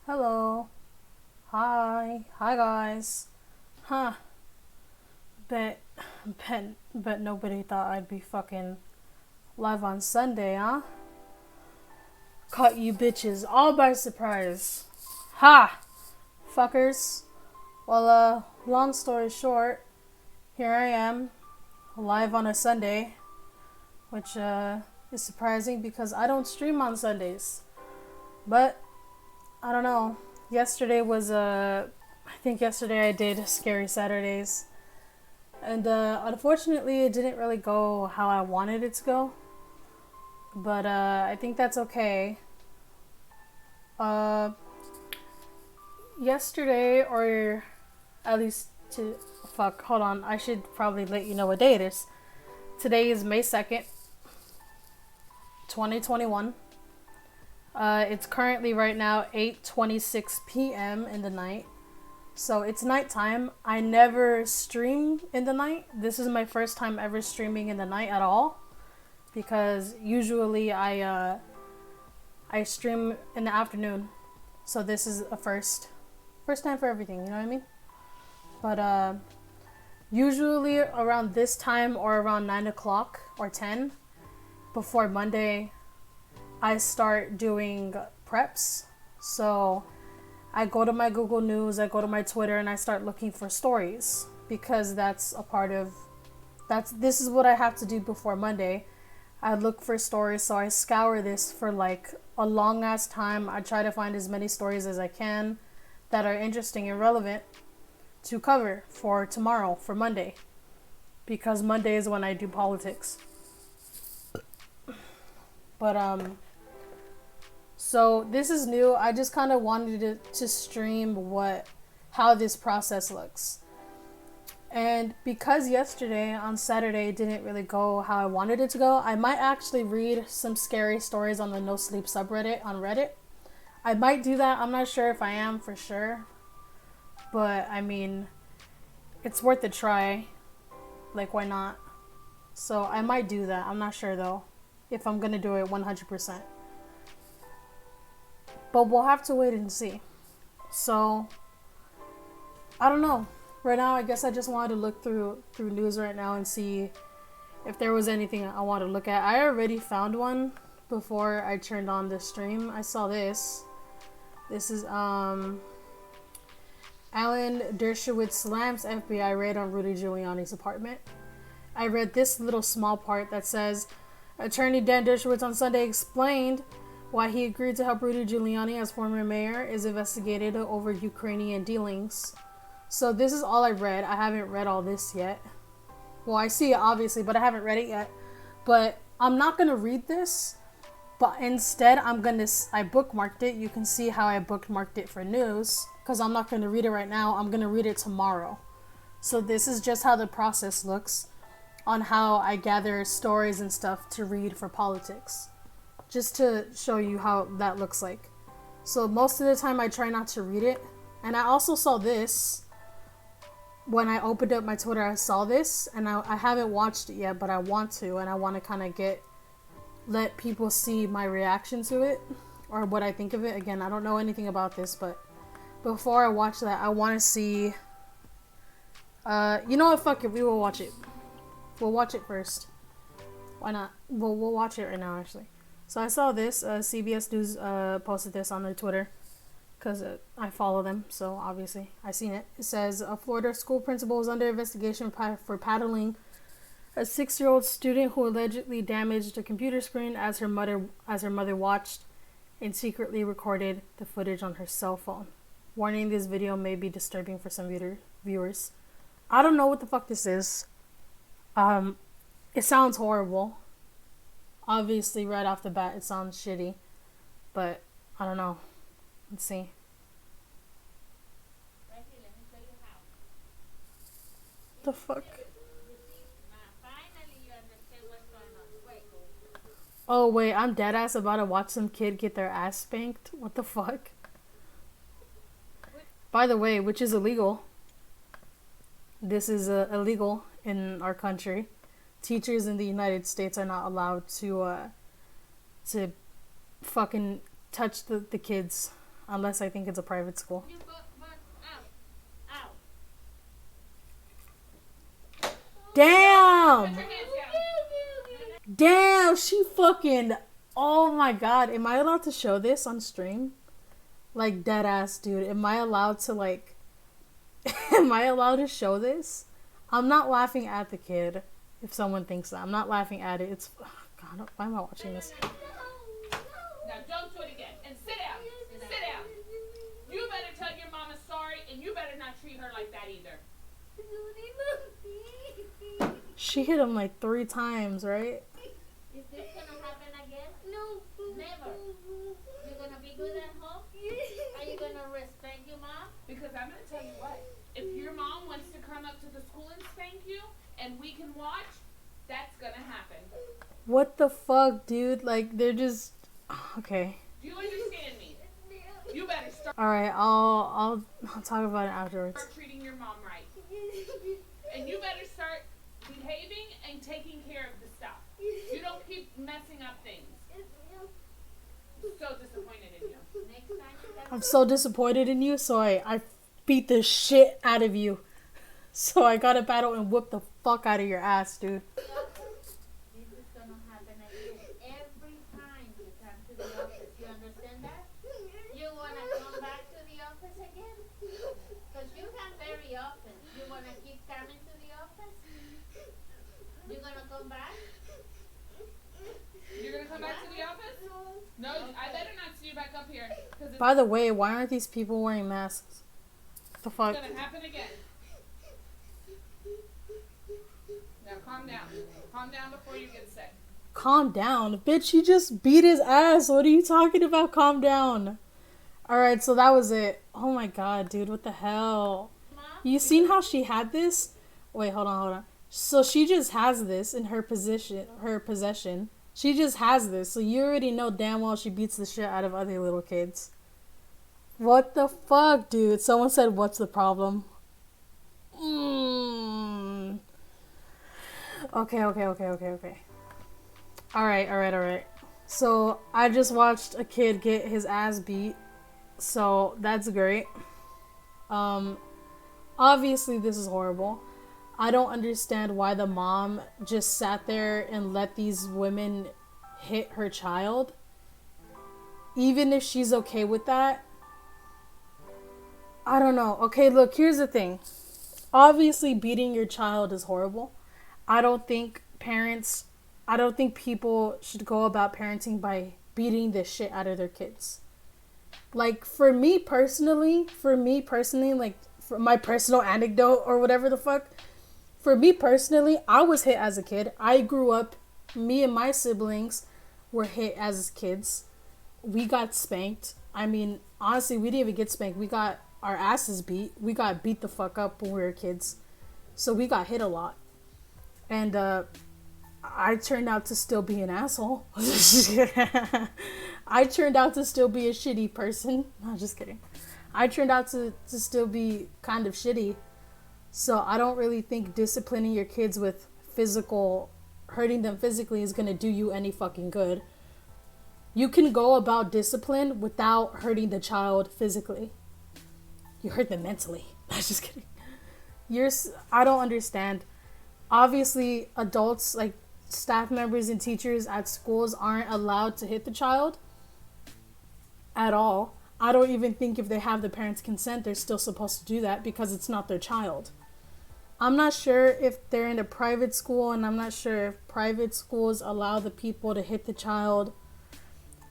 Hello. Hi. Hi guys. Huh. Bet bet nobody thought I'd be fucking live on Sunday, huh? Caught you bitches all by surprise. Ha! Fuckers. Well, long story short, here I am, live on a Sunday, which is surprising because I don't stream on Sundays. But I don't know. Yesterday was I think yesterday I did Scary Saturdays. And unfortunately, it didn't really go how I wanted it to go. But I think that's okay. Uh, Yesterday, or at least to. Fuck, hold on. I should probably let you know what day it is. Today is May 2nd, 2021. It's currently right now 8:26 p.m. in the night. So it's nighttime. I never stream in the night. This is my first time ever streaming in the night at all. Because usually I stream in the afternoon, so this is a first time for everything. You know what I mean? But usually around this time or around 9 o'clock or 10 before Monday, I start doing preps. So I go to my Google News, I go to my Twitter, and I start looking for stories because that's a part of this is what I have to do before Monday. I look for stories, so I scour this for like a long ass time. I try to find as many stories as I can that are interesting and relevant to cover for tomorrow, for Monday, because Monday is when I do politics. But so this is new. I just kind of wanted to stream how this process looks. And because yesterday on Saturday it didn't really go how I wanted it to go, I might actually read some scary stories on the No Sleep subreddit on Reddit. I might do that. I'm not sure if I am for sure. But I mean, it's worth a try. Like, why not? So I might do that. I'm not sure though if I'm gonna do it 100%. But we'll have to wait and see. So I don't know. Right now, I guess I just wanted to look through news right now and see if there was anything I want to look at. I already found one before I turned on the stream. I saw this. This is Alan Dershowitz slams FBI raid on Rudy Giuliani's apartment. I read this little small part that says, Attorney Dan Dershowitz on Sunday explained why he agreed to help Rudy Giuliani as former mayor is investigated over Ukrainian dealings. So this is all I read. I haven't read all this yet. Well, I see it obviously, but I haven't read it yet. But I'm not going to read this. But instead, I bookmarked it. You can see how I bookmarked it for news. Because I'm not going to read it right now. I'm going to read it tomorrow. So this is just how the process looks on how I gather stories and stuff to read for politics. Just to show you how that looks like. So most of the time I try not to read it. And I also saw this. When I opened up my Twitter, I saw this, and I haven't watched it yet, but I want to, and I want to kind of let people see my reaction to it, or what I think of it. Again, I don't know anything about this, but before I watch that, I want to see, you know what, fuck it, we will watch it. We'll watch it first. Why not? We'll watch it right now, actually. So I saw this, CBS News posted this on their Twitter. Because I follow them, so obviously I seen it. It says a Florida school principal is under investigation for paddling a 6-year-old student who allegedly damaged a computer screen as her mother watched and secretly recorded the footage on her cell phone. Warning: this video may be disturbing for some viewers. I don't know what the fuck this is. It sounds horrible. Obviously, right off the bat, it sounds shitty, but I don't know. Let's see. The fuck? Oh wait, I'm dead ass about to watch some kid get their ass spanked. What the fuck? By the way, which is illegal. This is illegal in our country. Teachers in the United States are not allowed to fucking touch the kids. unless I think it's a private school. Damn! Damn, she fucking... Oh my god, am I allowed to show this on stream? Like, dead ass, dude. Am I allowed to, like... Am I allowed to show this? I'm not laughing at the kid, if someone thinks that. I'm not laughing at it. It's... Oh, god, why am I watching this? Now don't do it again. And sit down. Sit down. You better tell your mama sorry, and you better not treat her like that either. She hit him like 3 times, right? Is this gonna happen again? No. Never. You're gonna be good at home? Are you gonna respect your mom? Because I'm gonna tell you what. If your mom wants to come up to the school and spank you, and we can watch, that's gonna happen. What the fuck, dude? Like, they're just... Okay. Do you understand me? You better start Alright, I'll talk about it afterwards. treating your mom right. And you better start behaving and taking care of the stuff. You don't keep messing up things. I'm so disappointed in you. Next time you have I'm so disappointed in you, so I beat the shit out of you. So I got to battle and whoop the fuck out of your ass, dude. this is gonna happen again. Every time you come to the office, you understand that? You wanna come back to the office again? Because you come very often. You wanna keep coming to the office? You gonna come back? You're gonna come back to the office? No, I better not see you back up here. Because it's By the way, why aren't these people wearing masks? What the fuck? gonna happen again. Now calm down. Calm down before you get sick. Calm down. Bitch, you just beat his ass. What are you talking about? Calm down. Alright, so that was it. Oh my god, dude. What the hell? You seen how she had this? Wait, hold on. So she just has this in her possession. She just has this. So you already know damn well she beats the shit out of other little kids. What the fuck, dude? Someone said, what's the problem? Okay. Alright. So I just watched a kid get his ass beat. So that's great. Obviously this is horrible. I don't understand why the mom just sat there and let these women hit her child. Even if she's okay with that. I don't know. Okay, look, here's the thing. Obviously beating your child is horrible. I don't think people should go about parenting by beating the shit out of their kids. Like, for me personally, like, for my personal anecdote or whatever the fuck, for me personally, I was hit as a kid. I grew up, me and my siblings were hit as kids. We got spanked. I mean, honestly, we didn't even get spanked. We got our asses beat. We got beat the fuck up when we were kids. So we got hit a lot. And, I turned out to still be an asshole. I turned out to still be a shitty person. No, just kidding. I turned out to still be kind of shitty. So I don't really think disciplining your kids with hurting them physically is going to do you any fucking good. You can go about discipline without hurting the child physically. You hurt them mentally. I'm just kidding. I don't understand. Obviously, adults, like staff members and teachers at schools, aren't allowed to hit the child at all. I don't even think if they have the parents' consent, they're still supposed to do that because it's not their child. I'm not sure if they're in a private school, and I'm not sure if private schools allow the people to hit the child.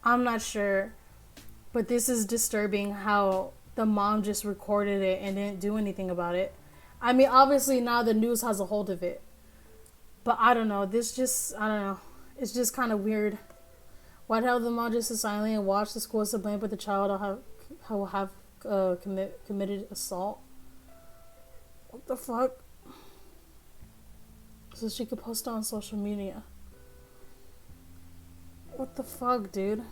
I'm not sure. But this is disturbing how the mom just recorded it and didn't do anything about it. I mean, obviously now the news has a hold of it. But I don't know. I don't know. It's just kind of weird. Why the hell the mom just sit silently and watch the school to blame, but the child will have committed assault? What the fuck? So she could post it on social media. What the fuck, dude?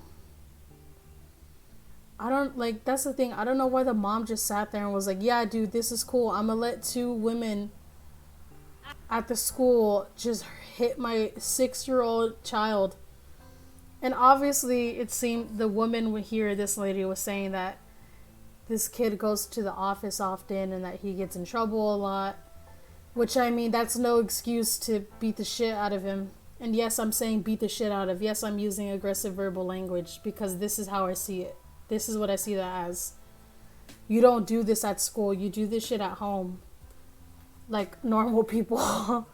That's the thing. I don't know why the mom just sat there and was like, yeah, dude, this is cool. I'm gonna let 2 women at the school just hit my 6-year-old child. And obviously it seemed the woman would hear this lady was saying that this kid goes to the office often and that he gets in trouble a lot. Which, I mean, that's no excuse to beat the shit out of him. And yes, I'm saying beat the shit out of. Yes, I'm using aggressive verbal language because this is how I see it. This is what I see that as. You don't do this at school. You do this shit at home. Like normal people.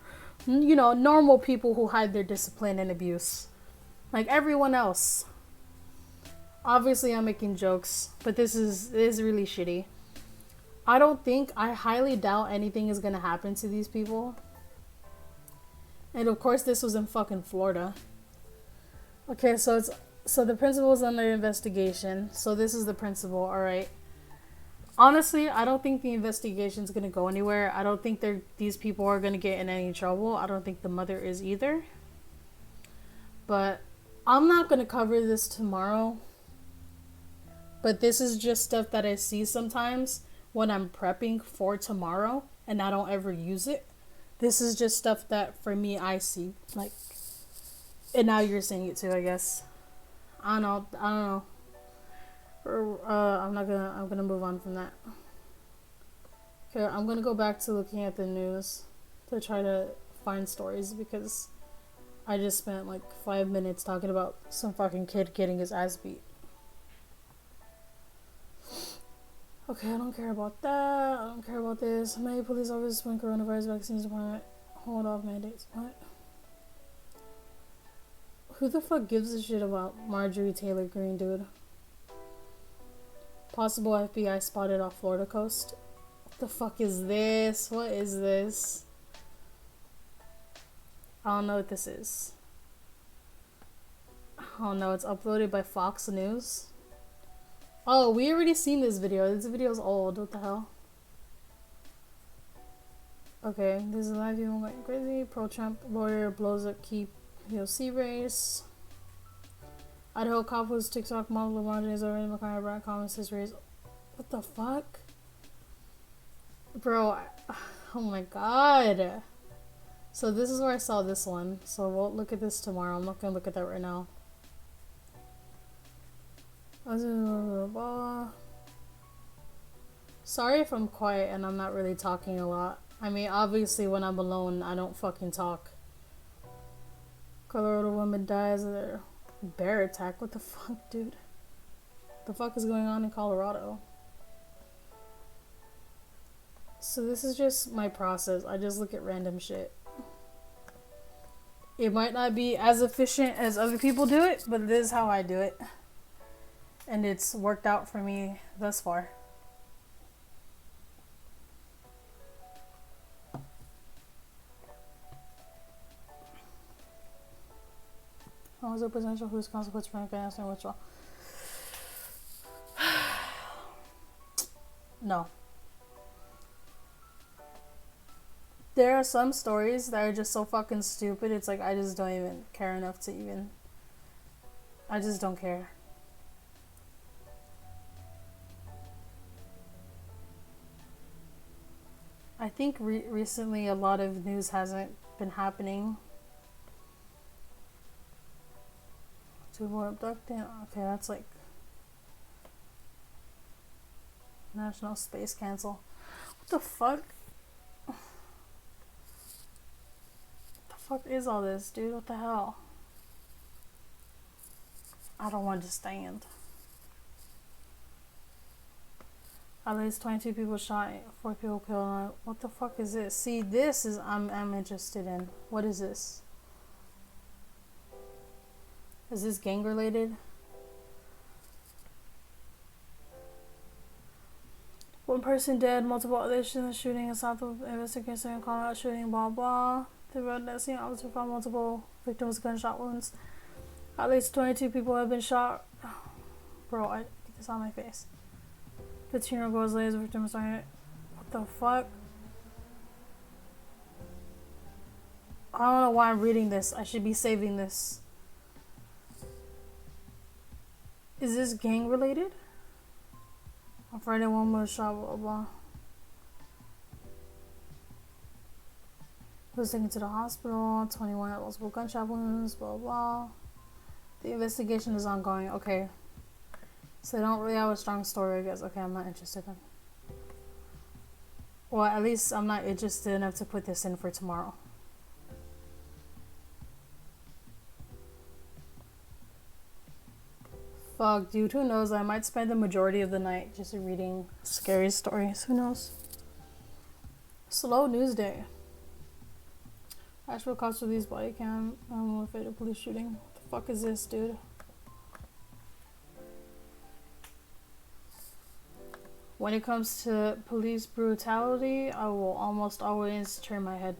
You know, normal people who hide their discipline and abuse. Like everyone else. Obviously, I'm making jokes, but this is really shitty. I highly doubt anything is gonna happen to these people. And of course, this was in fucking Florida. Okay, so the principal is under investigation. So this is the principal, alright. Honestly, I don't think the investigation's gonna go anywhere. I don't think these people are gonna get in any trouble. I don't think the mother is either. But I'm not gonna cover this tomorrow. But this is just stuff that I see sometimes when I'm prepping for tomorrow and I don't ever use it. This is just stuff that for me I see. Like, and now you're seeing it too, I guess. I don't know. I'm gonna move on from that. Okay, I'm gonna go back to looking at the news to try to find stories because I just spent like 5 minutes talking about some fucking kid getting his ass beat. Okay, I don't care about that. I don't care about this. Many police officers when coronavirus vaccines department hold off mandates. What? Who the fuck gives a shit about Marjorie Taylor Greene, dude? Possible FBI spotted off Florida coast. What the fuck is this? What is this? I don't know what this is. Oh no, it's uploaded by Fox News. Oh, we already seen this video. This video's old. What the hell? Okay, this is live people going crazy. Pro-Trump lawyer blows up key POC race. Idaho cop whose TikTok model LeBron is already McConaughey Brown comments his race. What the fuck? Bro, oh my god. So this is where I saw this one. So we'll look at this tomorrow. I'm not gonna look at that right now. Sorry if I'm quiet and I'm not really talking a lot. I mean, obviously when I'm alone, I don't fucking talk. Colorado woman dies of their bear attack. What the fuck, dude? The fuck is going on in Colorado? So this is just my process. I just look at random shit. It might not be as efficient as other people do it, but this is how I do it. And it's worked out for me thus far. How is there potential whose consequence for Afghanistan withdrawal? No. There are some stories that are just so fucking stupid. It's like I just don't even care enough to even. I just don't care. I think recently a lot of news hasn't been happening. Two more abducted. Okay, that's like National Space Council. What the fuck? What the fuck is all this, dude? What the hell? I don't want to stand. At least 22 people shot, 4 people killed. What the fuck is this? See, this is I'm interested in. What is this? Is this gang related? One person dead, multiple others in the shooting, assault of investigation, call out shooting, blah blah. The road that scene officer found multiple victims' gunshot wounds. At least 22 people have been shot. Bro, I get this on my face. 15-year-old girl's latest victim was targeted. What the fuck? I don't know why I'm reading this. I should be saving this. Is this gang related? On Friday, one was shot, blah blah. Was taken to the hospital. 21 had multiple gunshot wounds, blah blah. The investigation is ongoing. Okay. So they don't really have a strong story, I guess. Okay, I'm not interested in. Well, at least I'm not interested enough to put this in for tomorrow. Fuck, dude, who knows? I might spend the majority of the night just reading scary stories. Who knows? Slow news day. Actual cost release body cam. I'm afraid of police shooting. What the fuck is this, dude? When it comes to police brutality, I will almost always turn my head.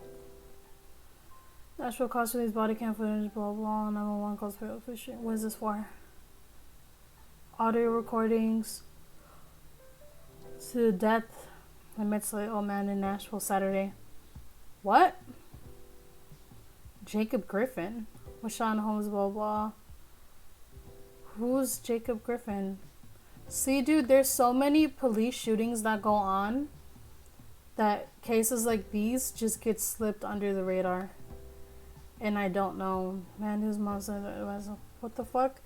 Actual cost release body cam footage, blah blah. 911 calls for police shooting. What is this for? Audio recordings. To the death of a mentally ill man in Nashville Saturday. What? Jacob Griffin was shot in homes, blah blah. Who's Jacob Griffin? See, dude, there's so many police shootings that go on that cases like these just get slipped under the radar. And I don't know. Man whose mom said, what the fuck?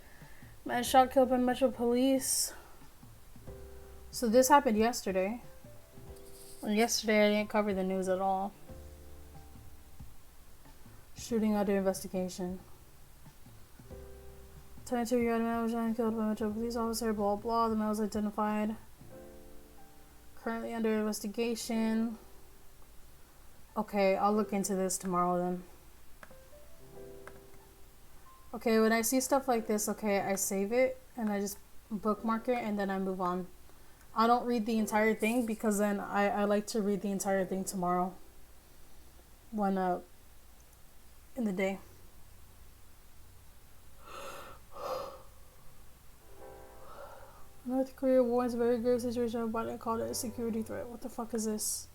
Man shot, killed by Metro Police. So this happened yesterday. And yesterday I didn't cover the news at all. Shooting under investigation. 22-year-old man was shot and killed by a Metro Police officer, blah blah. The man was identified. Currently under investigation. Okay, I'll look into this tomorrow then. Okay, when I see stuff like this, okay, I save it and I just bookmark it and then I move on. I don't read the entire thing because then I like to read the entire thing tomorrow. When in the day. North Korea warns very grave situation about it, called it a security threat. What the fuck is this?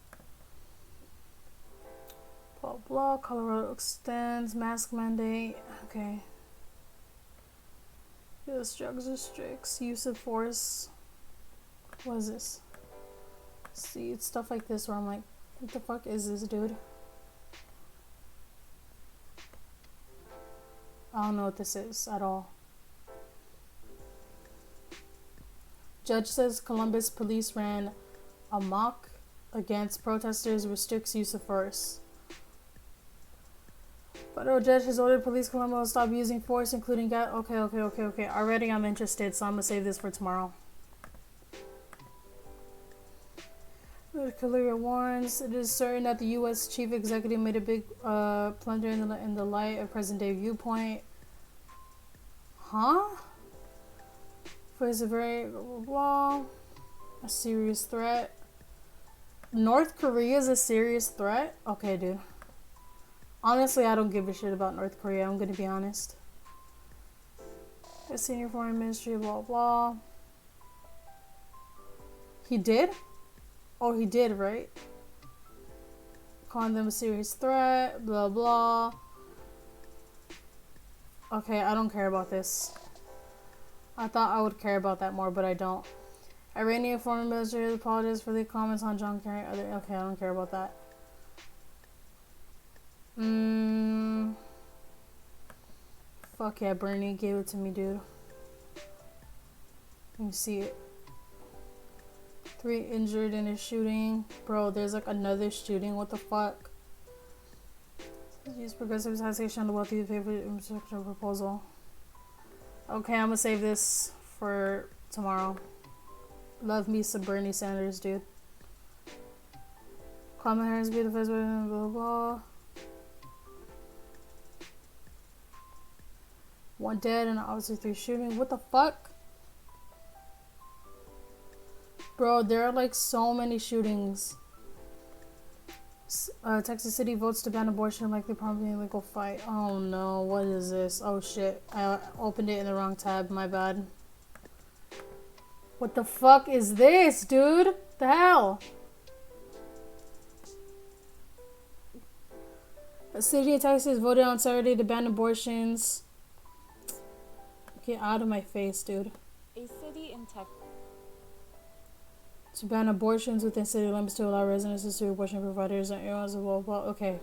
Blah blah. Colorado extends mask mandate. Okay. U.S. drugs restricts use of force. What is this? See, it's stuff like this where I'm like, what the fuck is this, dude? I don't know what this is at all. Judge says Columbus police ran amok against protesters, restricts use of force. Federal judge has ordered police Columbus to stop using force, including gas. Okay. Already I'm interested, so I'm gonna save this for tomorrow. North Korea warns it is certain that the U.S. chief executive made a big plunder in the light of present-day viewpoint. Huh? For a very blah, a serious threat. North Korea is a serious threat? Okay, dude. Honestly, I don't give a shit about North Korea. I'm gonna be honest. The senior foreign ministry, blah blah. He did? Oh, he did, right? Calling them a serious threat, blah blah. Okay, I don't care about this. I thought I would care about that more, but I don't. Iranian foreign ministry apologizes for the comments on John Kerry. Okay, I don't care about that. Fuck yeah, Bernie gave it to me, dude. Let me see it. 3 injured in a shooting. Bro, there's like another shooting. What the fuck? Use progressive taxation on the wealthy to pay for infrastructure proposal. Okay, I'm gonna save this for tomorrow. Love me some Bernie Sanders, dude. Kamala Harris be the vice president, blah blah. 1 dead and obviously 3 shooting. What the fuck? Bro, there are like so many shootings. Texas City votes to ban abortion like they promptly illegal fight. Oh no, what is this? Oh shit, I opened it in the wrong tab, my bad. What the fuck is this, dude? The hell? A city in Texas voted on Saturday to ban abortions. Get out of my face, dude. A city in Texas. To ban abortions within city limits to allow residents to sue abortion providers and areas of blah blah. Okay.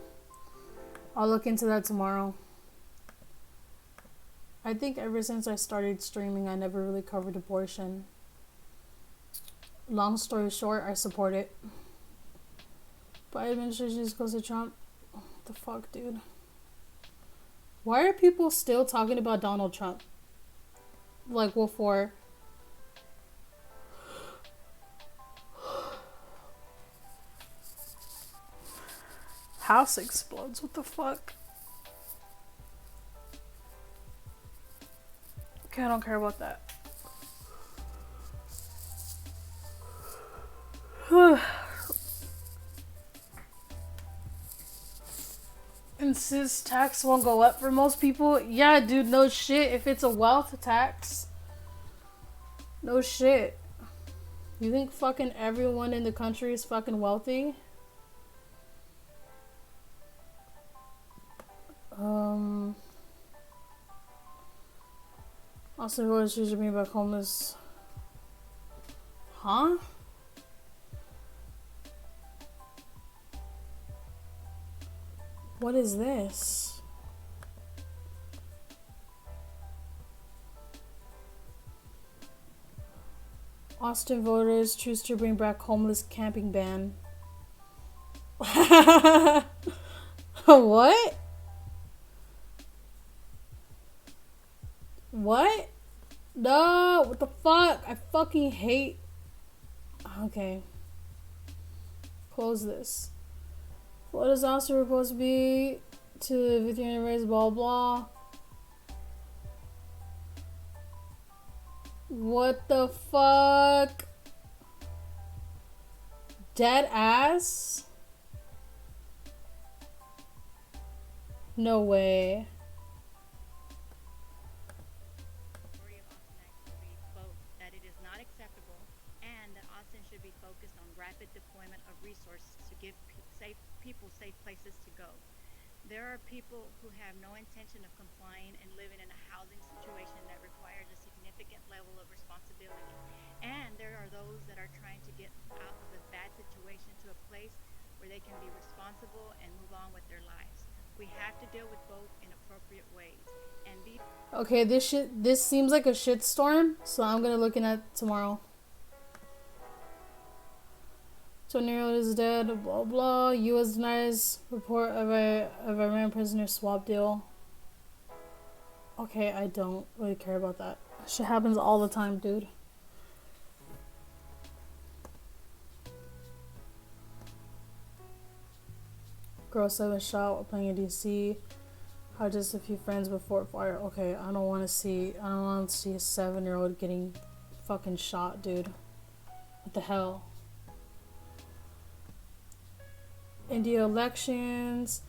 I'll look into that tomorrow. I think ever since I started streaming, I never really covered abortion. Long story short, I support it. Biden administration just goes to Trump. What the fuck, dude? Why are people still talking about Donald Trump? Like, what for? House explodes. What the fuck? Okay, I don't care about that. Insist tax won't go up for most people. Yeah, dude, no shit. If it's a wealth tax, no shit. You think fucking everyone in the country is fucking wealthy? Also, voters choose to bring back homeless. Huh? What is this? Austin voters choose to bring back homeless camping ban. What? What? No, what the fuck? I fucking hate. Okay. Close this. What is also supposed to be to Victorian race, blah blah. What the fuck? Dead ass? No way. That it is not acceptable and that Austin should be focused on rapid deployment of resources to give people safe places to go. There are people who have no intention of complying and living in a housing situation that requires a significant level of responsibility. And there are those that are trying to get out of a bad situation to a place where they can be responsible and move on with their lives. We have to deal with both in appropriate ways. And okay, this seems like a shitstorm, so I'm gonna look in at tomorrow. Tornado is dead, blah blah. U.S. denies report of Iran prisoner swap deal. Okay, I don't really care about that. Shit happens all the time, dude. Girl 7 shot while playing in DC. How just a few friends before fire. Okay, I don't want to see a 7-year-old getting fucking shot, dude. What the hell? India elections.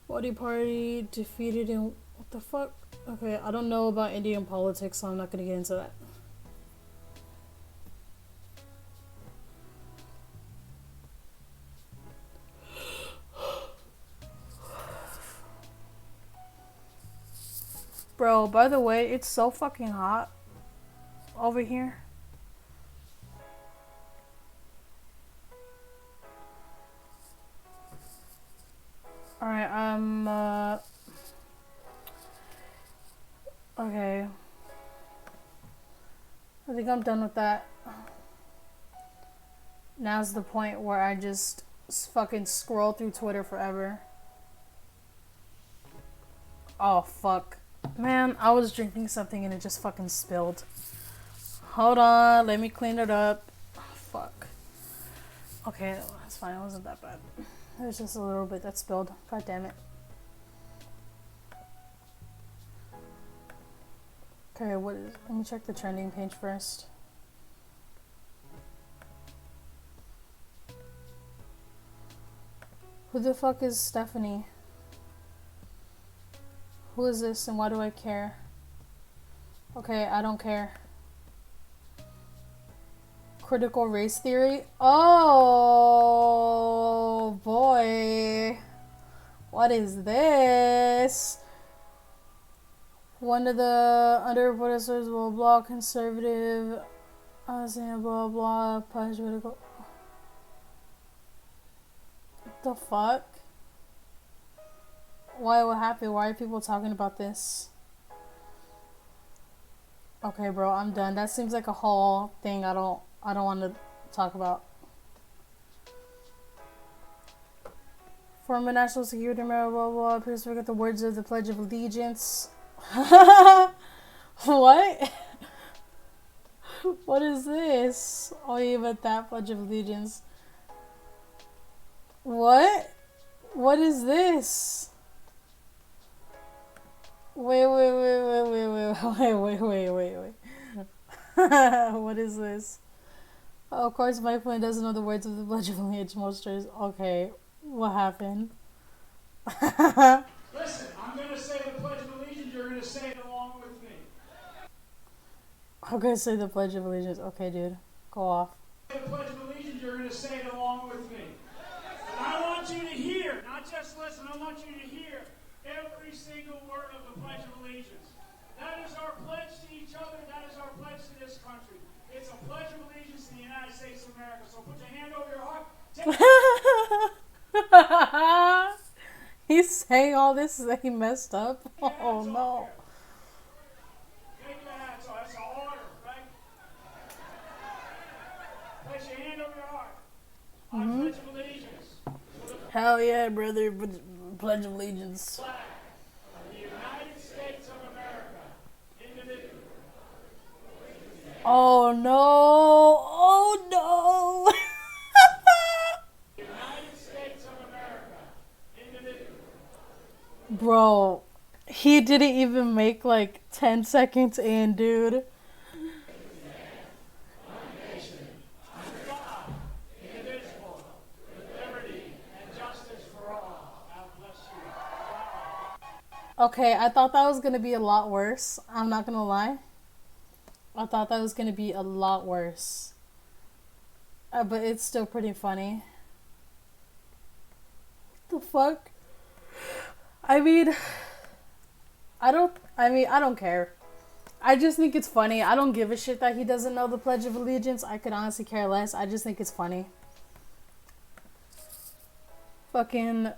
Modi party defeated in what the fuck? Okay, I don't know about Indian politics, so I'm not gonna get into that. Bro, by the way, it's so fucking hot over here. Alright, okay. I think I'm done with that. Now's the point where I just fucking scroll through Twitter forever. Oh, fuck. Man, I was drinking something and it just fucking spilled. Hold on, let me clean it up. Fuck. Okay, that's fine. It wasn't that bad. There's just a little bit that spilled. God damn it. Okay, let me check the trending page first. Who the fuck is Stephanie? Who is this and why do I care? Okay, I don't care. Critical race theory? Oh boy. What is this? One of the underreporters blah blah conservative. I was saying blah blah political. What the fuck? Why? What happened? Why are people talking about this? Okay, bro, I'm done. That seems like a whole thing I don't want to talk about. Former national security member, blah, blah, blah. Please forget the words of the Pledge of Allegiance. What? What is this? Oh, you meant that Pledge of Allegiance. What? What is this? Wait. What is this? Oh, of course, my friend doesn't know the words of the Pledge of Allegiance. Monsters. Okay, what happened? Listen, I'm going to say the Pledge of Allegiance. You're going to say it along with me. I'm gonna say the Pledge of Allegiance. Okay, dude, go off. The Pledge of Allegiance. You're going to say it along with me. And I want you to hear, not just listen. I want you to hear every single word of the Pledge of Allegiance. That is our pledge to each other. That is our pledge to this country. It's a Pledge of Allegiance to the United States of America. So put your hand over your heart. He's saying all this that he messed up. Oh no. Take your hats off. That's an order, right? Place your hand over your heart. I pledge of allegiance to the Hell yeah, brother. Pledge of Allegiance. flag of the United States of America, indivisible. Oh no. Oh no. United States of America, indivisible. Bro, he didn't even make like 10 seconds in, dude. Indivisible, with liberty and justice for all. God bless you. Okay, I thought that was gonna be a lot worse. I'm not gonna lie. I thought that was gonna be a lot worse. But it's still pretty funny. What the fuck? I don't care. I just think it's funny. I don't give a shit that he doesn't know the Pledge of Allegiance. I could honestly care less. I just think it's funny. Fucking,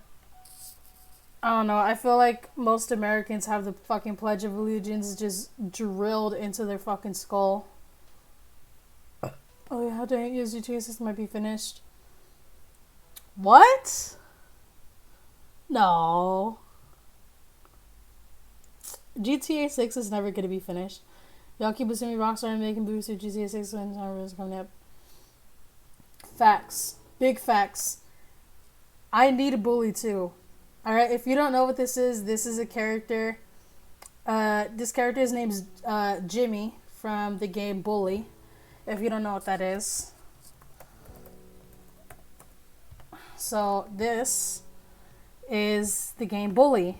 I don't know. I feel like most Americans have the fucking Pledge of Allegiance just drilled into their fucking skull. Oh yeah, dang, your GTA 6 might be finished. What? No. GTA 6 is never gonna be finished. Y'all keep assuming Rockstar and making boosted GTA 6 when time is coming up. Facts. Big facts. I need a bully too. Alright, if you don't know what this is a character. This character's name's Jimmy from the game Bully. If you don't know what that is. So this is the game Bully.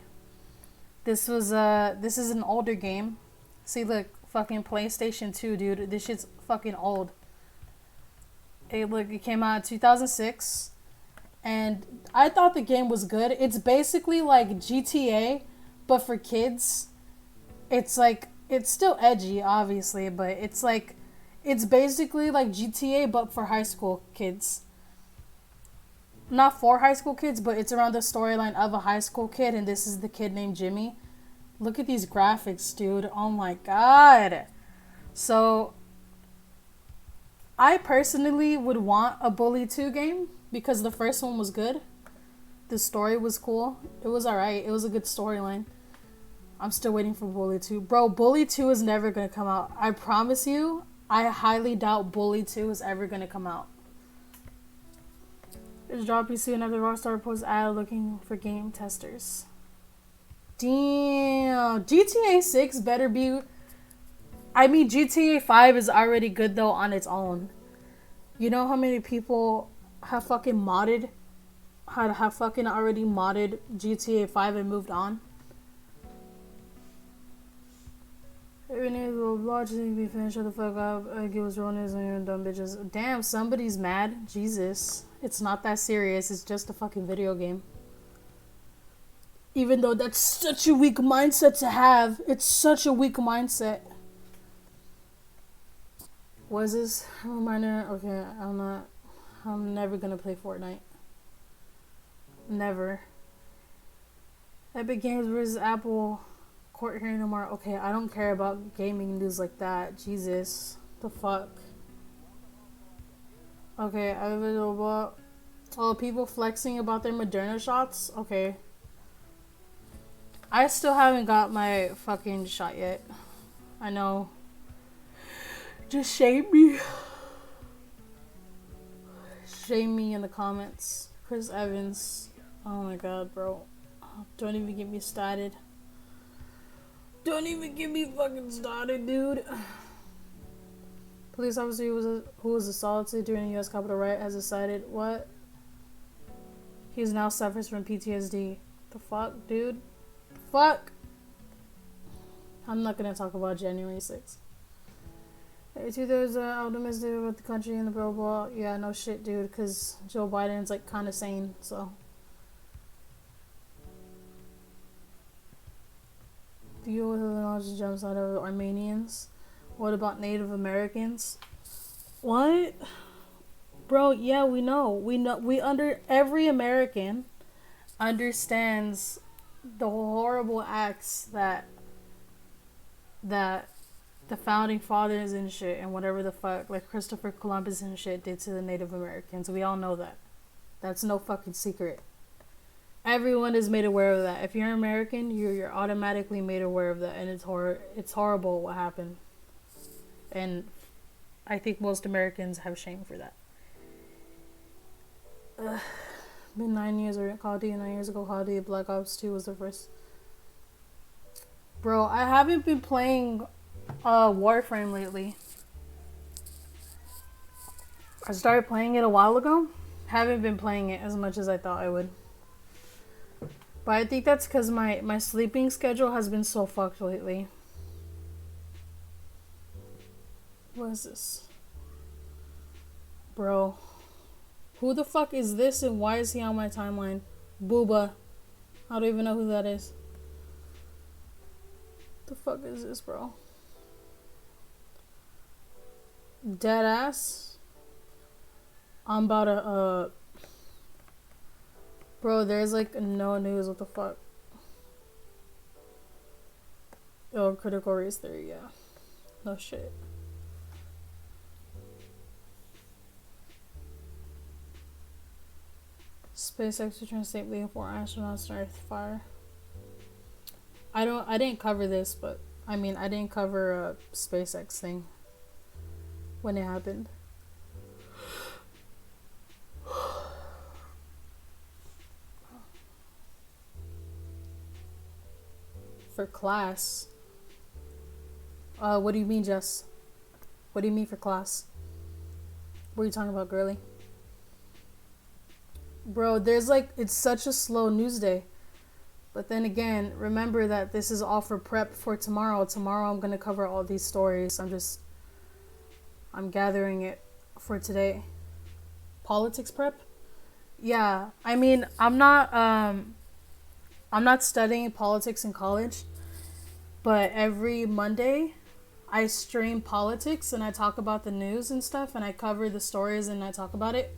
This is an older game. See, look, fucking PlayStation 2, dude. This shit's fucking old. Hey, look, it came out in 2006. And I thought the game was good. It's basically like GTA, but for kids. It's like, it's still edgy, obviously, but it's basically like GTA, but for high school kids. Not for high school kids, but it's around the storyline of a high school kid, and this is the kid named Jimmy. Look at these graphics, dude. Oh my god. So, I personally would want a Bully 2 game, because the first one was good. The story was cool. It was alright. It was a good storyline. I'm still waiting for Bully 2. Bro, Bully 2 is never gonna come out. I promise you, I highly doubt Bully 2 is ever gonna come out. It's dropping soon after Rockstar posts ad looking for game testers. Damn. GTA 6 better be... I mean, GTA 5 is already good, though, on its own. You know how many people have fucking modded... Have fucking already modded GTA 5 and moved on? Every nigga will watch this be finished. Shut the fuck up. I give us real news on your dumb bitches. Damn, somebody's mad. Jesus. It's not that serious. It's just a fucking video game. Even though that's such a weak mindset to have. It's such a weak mindset. Was this a reminder? Okay, I'm never gonna play Fortnite. Never. Epic Games versus Apple court hearing tomorrow. Okay, I don't care about gaming news like that. Jesus. The fuck. Okay, I have a about people flexing about their Moderna shots. Okay. I still haven't got my fucking shot yet. I know. Just shame me. Shame me in the comments. Chris Evans. Oh my god, bro. Don't even get me started. Don't even get me fucking started, dude. Police officer who was assaulted during a U.S. Capitol riot has decided what? He now suffers from PTSD. The fuck, dude? Fuck! I'm not gonna talk about January 6th. Two-thirds are optimistic about the country and the blah blah. Yeah, no shit, dude, because Joe Biden's like kind of sane, so. The U.S. has launched a genocide of Armenians. What about Native Americans? What? Bro, yeah, we know. Every American understands the horrible acts that the founding fathers and shit and whatever the fuck, like Christopher Columbus and shit did to the Native Americans. We all know that. That's no fucking secret. Everyone is made aware of that. If you're American, you're automatically made aware of that, and it's horrible what happened. And I think most Americans have shame for that. Been 9 years or Call of Duty 9 years ago. Call of Duty Black Ops 2 was the first. Bro, I haven't been playing Warframe lately. I started playing it a while ago. Haven't been playing it as much as I thought I would. But I think that's because my sleeping schedule has been so fucked lately. What is this? Bro. Who the fuck is this and why is he on my timeline? Booba. I don't even know who that is. The fuck is this, bro? Dead ass? I'm about to, Bro, there's like no news. What the fuck? Oh, critical race theory, yeah. No shit. SpaceX returns safely with 4 astronauts to Earth fire. I didn't cover this, but I mean, I didn't cover a SpaceX thing when it happened. For class. What do you mean, Jess? What do you mean for class? What are you talking about, girly? Bro, it's such a slow news day. But then again, remember that this is all for prep for tomorrow. Tomorrow I'm going to cover all these stories. I'm gathering it for today. Politics prep? Yeah, I mean, I'm not studying politics in college, but every Monday I stream politics and I talk about the news and stuff and I cover the stories and I talk about it.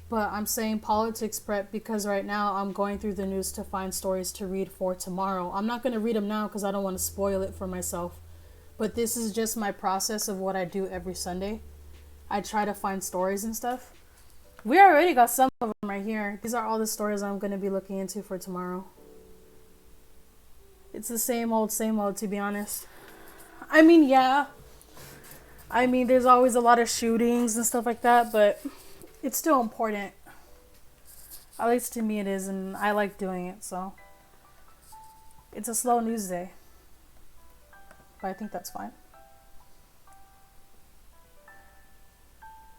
But I'm saying politics prep because right now I'm going through the news to find stories to read for tomorrow. I'm not going to read them now because I don't want to spoil it for myself. But this is just my process of what I do every Sunday. I try to find stories and stuff. We already got some of them right here. These are all the stories I'm going to be looking into for tomorrow. It's the same old, to be honest. I mean, yeah. I mean, there's always a lot of shootings and stuff like that, but it's still important. At least to me it is, and I like doing it, so. It's a slow news day. But I think that's fine.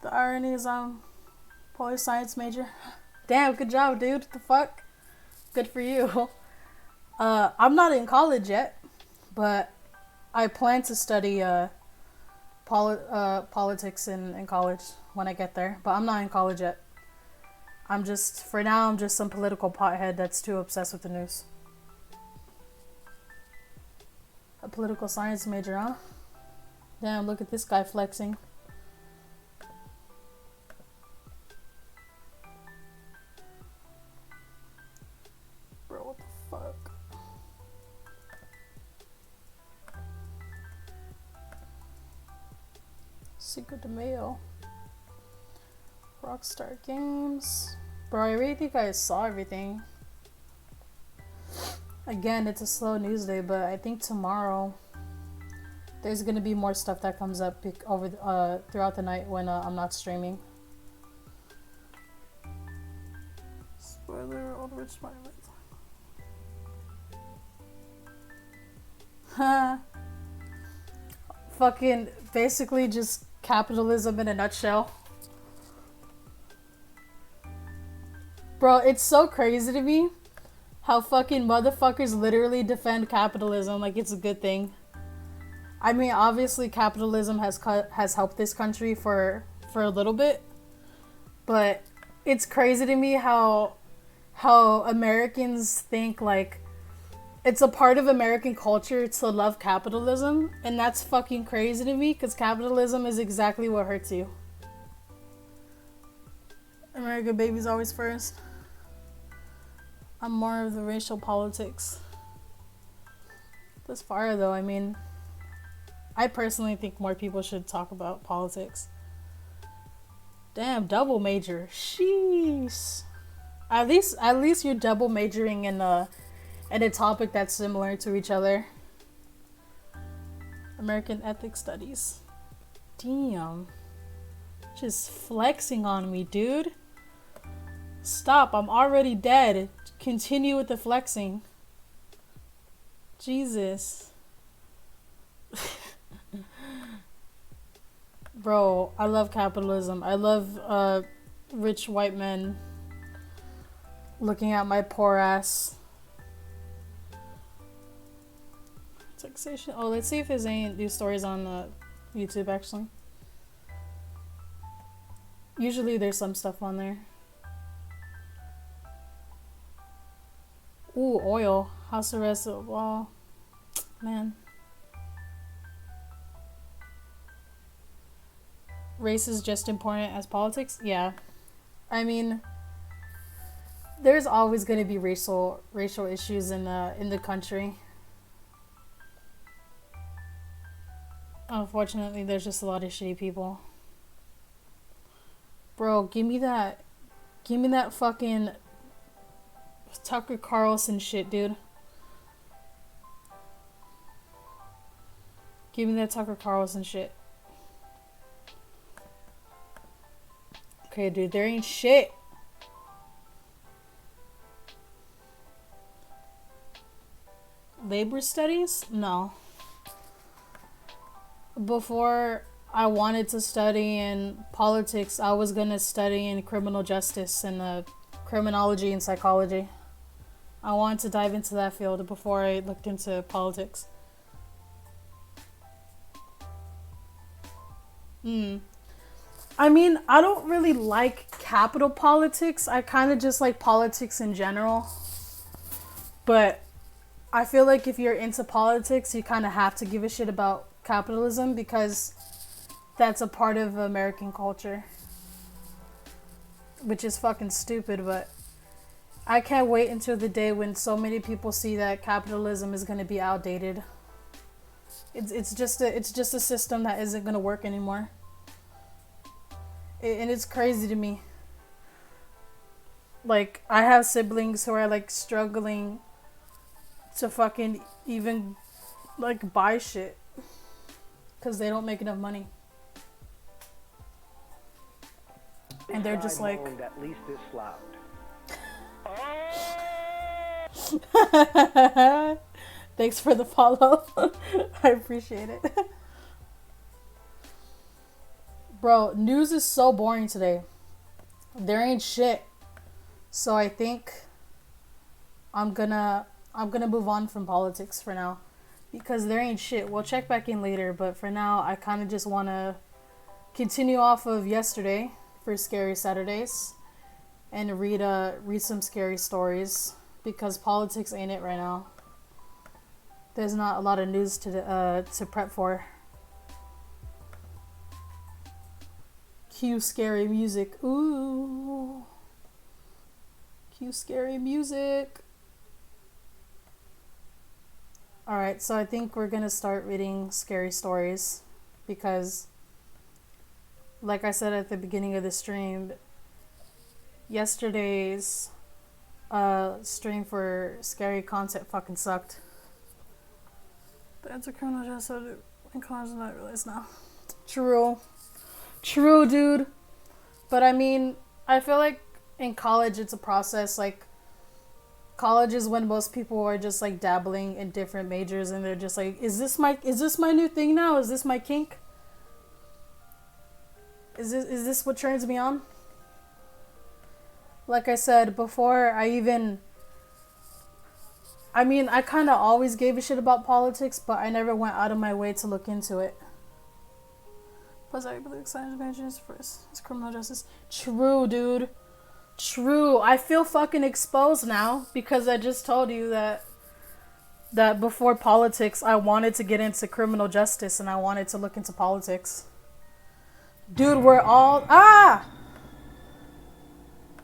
The irony is I'm polar science major. Damn, good job, dude. The fuck? Good for you. I'm not in college yet, but I plan to study politics in college when I get there. But I'm not in college yet. For now, I'm just some political pothead that's too obsessed with the news. A political science major, huh? Damn, look at this guy flexing. Bro, what the fuck? Secret to mail. Rockstar Games. Bro, I really think I saw everything. Again, it's a slow news day, but I think tomorrow there's gonna be more stuff that comes up over throughout the night when I'm not streaming. Spoiler: Old Rich Spider-Man. Fucking basically just capitalism in a nutshell. Bro, it's so crazy to me how fucking motherfuckers literally defend capitalism like it's a good thing. I mean, obviously capitalism has helped this country for a little bit, but it's crazy to me how Americans think like it's a part of American culture to love capitalism, and that's fucking crazy to me because capitalism is exactly what hurts you. American baby's always first. I'm more of the racial politics. That's fire though. I mean, I personally think more people should talk about politics. Damn, double major. Sheesh. At least you're double majoring in a topic that's similar to each other. American Ethics Studies. Damn. Just flexing on me, dude. Stop, I'm already dead. Continue with the flexing. Jesus. Bro, I love capitalism. I love rich white men looking at my poor ass. Taxation. Oh, let's see if there's any news stories on YouTube actually. Usually there's some stuff on there. Ooh, oil. House arrest. Well, man. Race is just important as politics? Yeah. I mean, there's always going to be racial issues in the country. Unfortunately, there's just a lot of shitty people. Bro, give me that fucking Tucker Carlson shit, dude. Give me that Tucker Carlson shit. Okay, dude, there ain't shit. Labor studies? No. Before I wanted to study in politics, I was gonna study in criminal justice and criminology and psychology. I wanted to dive into that field before I looked into politics. I mean, I don't really like capital politics. I kind of just like politics in general. But I feel like if you're into politics, you kind of have to give a shit about capitalism because that's a part of American culture. Which is fucking stupid, but I can't wait until the day when so many people see that capitalism is going to be outdated. It's just a system that isn't going to work anymore. And it's crazy to me. Like, I have siblings who are like struggling to fucking even like buy shit because they don't make enough money. And they're just like, at least it's loud. thanks for the follow. I appreciate it. Bro, news is so boring today. There ain't shit. So I think I'm gonna move on from politics for now because there ain't shit. We'll check back in later, but for now I kind of just want to continue off of yesterday for Scary Saturdays and read some scary stories because politics ain't it right now. There's not a lot of news to prep for. Cue scary music. Ooh. Cue scary music. Alright, so I think we're gonna start reading scary stories because, like I said at the beginning of the stream, yesterday's stream for scary content fucking sucked. That's a criminal justice in college and not realize now. True, dude. But I mean, I feel like in college it's a process. Like, college is when most people are just like dabbling in different majors, and they're just like, is this my new thing now? Is this my kink? Is this what turns me on? Like I said before, I kind of always gave a shit about politics, but I never went out of my way to look into it. Plus, I believe science major is first. It's criminal justice. True, dude. True. I feel fucking exposed now because I just told you that before politics, I wanted to get into criminal justice and I wanted to look into politics. Dude, we're all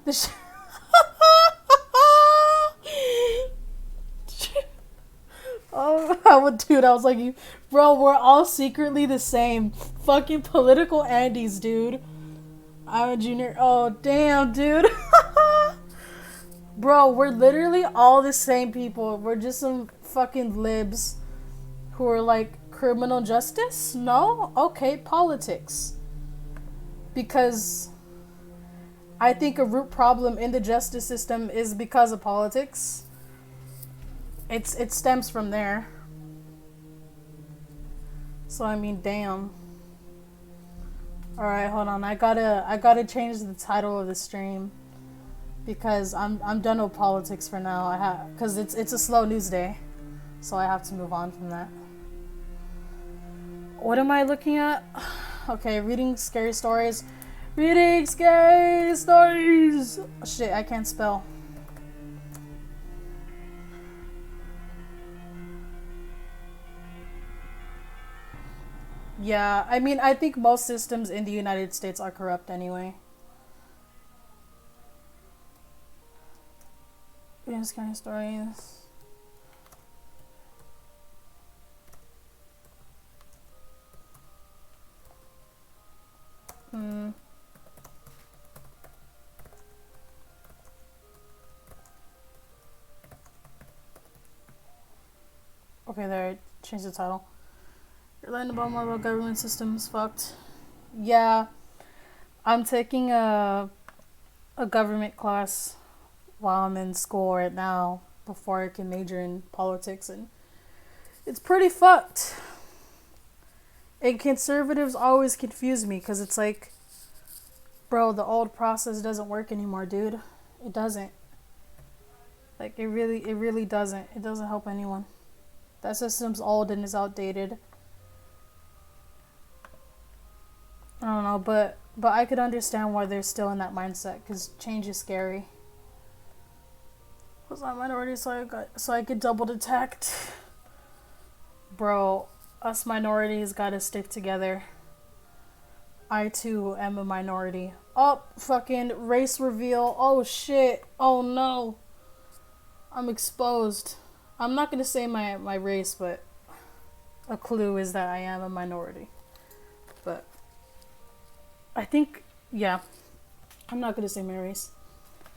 this. Oh, dude, I was like, bro, we're all secretly the same. Fucking political Andes, dude. I'm a junior. Oh, damn, dude. Bro, we're literally all the same people. We're just some fucking libs who are like, criminal justice? No? Okay, politics. Because I think a root problem in the justice system is because of politics. It stems from there. So I mean, damn. All right, hold on. I gotta change the title of the stream because I'm done with politics for now. Cause it's a slow news day, so I have to move on from that. What am I looking at? Okay, reading scary stories. Reading scary stories. Oh, shit, I can't spell. Yeah, I mean, I think most systems in the United States are corrupt anyway. Reading scary stories. Okay, there, I changed the title. You're learning about more about government systems, fucked. Yeah, I'm taking a government class while I'm in school right now before I can major in politics, and it's pretty fucked. And conservatives always confuse me because it's like, bro, the old process doesn't work anymore, dude. It doesn't. Like, it really doesn't. It doesn't help anyone. That system's old and is outdated. I don't know, but I could understand why they're still in that mindset because change is scary. Was I minority so I could double detect? Bro, us minorities gotta stick together. I too am a minority. Oh, fucking race reveal. Oh shit. Oh no. I'm exposed. I'm not gonna say my race, but a clue is that I am a minority. But I think, yeah, I'm not gonna say my race.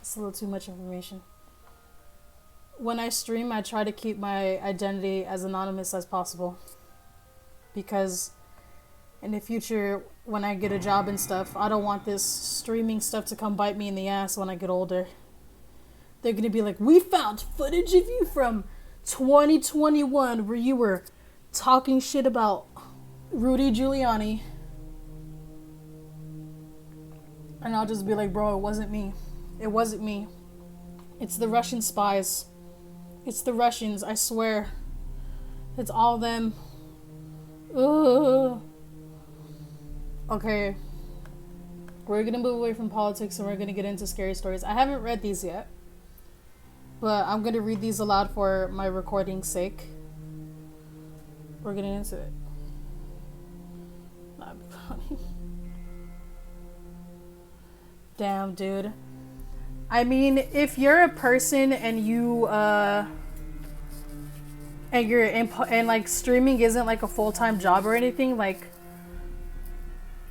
It's a little too much information. When I stream, I try to keep my identity as anonymous as possible. Because in the future, when I get a job and stuff, I don't want this streaming stuff to come bite me in the ass when I get older. They're gonna be like, we found footage of you from 2021 where you were talking shit about Rudy Giuliani. And I'll just be like, bro, it wasn't me. It wasn't me. It's the Russian spies. It's the Russians, I swear. It's all them. Ugh. Okay. We're gonna move away from politics and we're gonna get into scary stories. I haven't read these yet. But I'm gonna read these aloud for my recording's sake. We're getting into it. That'd be funny. Damn, dude. I mean, if you're a person and you and you're and like streaming isn't like a full-time job or anything, like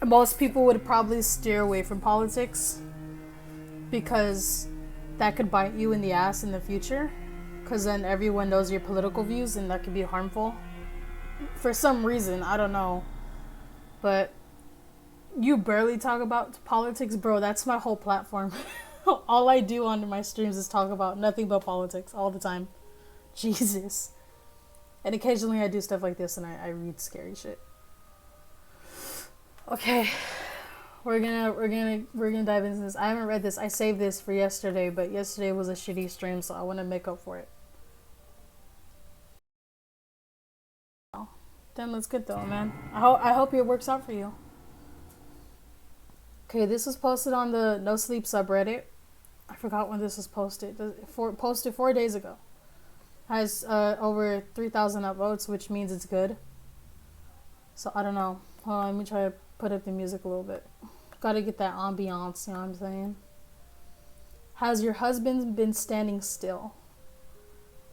most people would probably steer away from politics. because that could bite you in the ass in the future, because then everyone knows your political views and that could be harmful for some reason. I don't know, but you barely talk about politics, bro. That's my whole platform. All I do on my streams is talk about nothing but politics all the time. Jesus. And occasionally I do stuff like this and I read scary shit. Okay. We're gonna dive into this. I haven't read this. I saved this for yesterday, but yesterday was a shitty stream, so I want to make up for it. Damn, that's good though, man. I hope it works out for you. Okay, this was posted on the No Sleep subreddit. I forgot when this was posted. Posted 4 days ago. Has over 3,000 upvotes, which means it's good. So I don't know. Hold on, let me try to put up the music a little bit. Gotta get that ambiance, you know what I'm saying? Has your husband been standing still?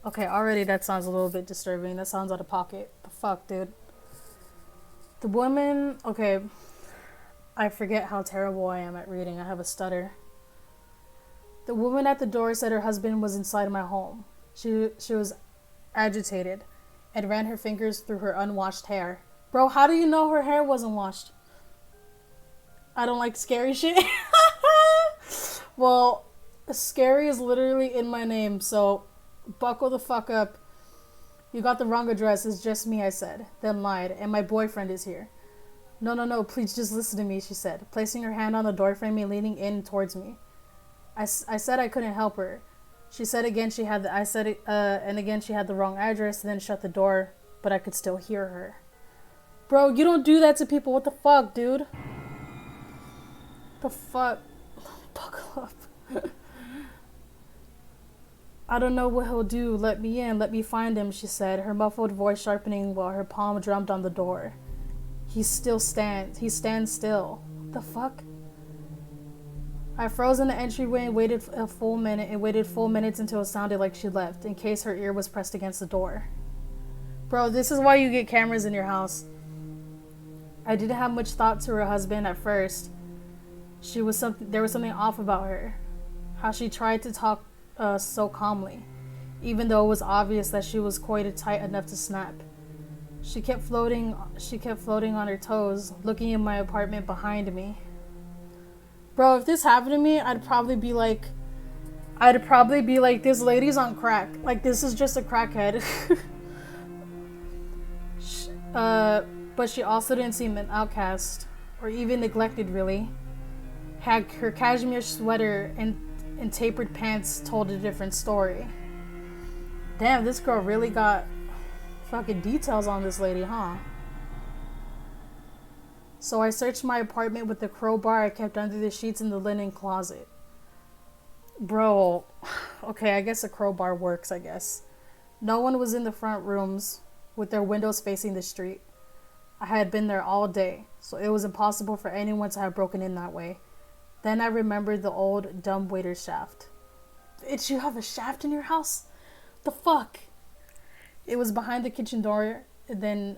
Okay, already that sounds a little bit disturbing. That sounds out of pocket. The fuck, dude? The woman... Okay. I forget how terrible I am at reading. I have a stutter. The woman at the door said her husband was inside my home. She was agitated and ran her fingers through her unwashed hair. Bro, how do you know her hair wasn't washed? I don't like scary shit. Well, scary is literally in my name, so buckle the fuck up. You got the wrong address. It's just me, I said, then lied, and my boyfriend is here. No, please just listen to me, she said, placing her hand on the doorframe and leaning in towards me. I said I couldn't help her. She said again she had and again she had the wrong address, and then shut the door, but I could still hear her. Bro, you don't do that to people. What the fuck, dude? The fuck? Buckle up. I don't know what he'll do. Let me in. Let me find him, she said, her muffled voice sharpening while her palm drummed on the door. He stands still. What the fuck? I froze in the entryway and waited a full minute and waited full minutes until it sounded like she left, in case her ear was pressed against the door. Bro, this is why you get cameras in your house. I didn't have much thought to her husband at first. There was something off about her. How she tried to talk so calmly, even though it was obvious that she was coited tight enough to snap. She kept floating on her toes, looking in my apartment behind me. Bro, if this happened to me, I'd probably be like, this lady's on crack. Like, this is just a crackhead. But she also didn't seem an outcast, or even neglected, really. Her cashmere sweater and tapered pants told a different story. Damn, this girl really got fucking details on this lady, huh? So I searched my apartment with the crowbar I kept under the sheets in the linen closet. Bro, okay, I guess a crowbar works, I guess. No one was in the front rooms with their windows facing the street. I had been there all day, so it was impossible for anyone to have broken in that way. Then I remembered the old dumbwaiter shaft. Bitch, you have a shaft in your house? The fuck? It was behind the kitchen door, then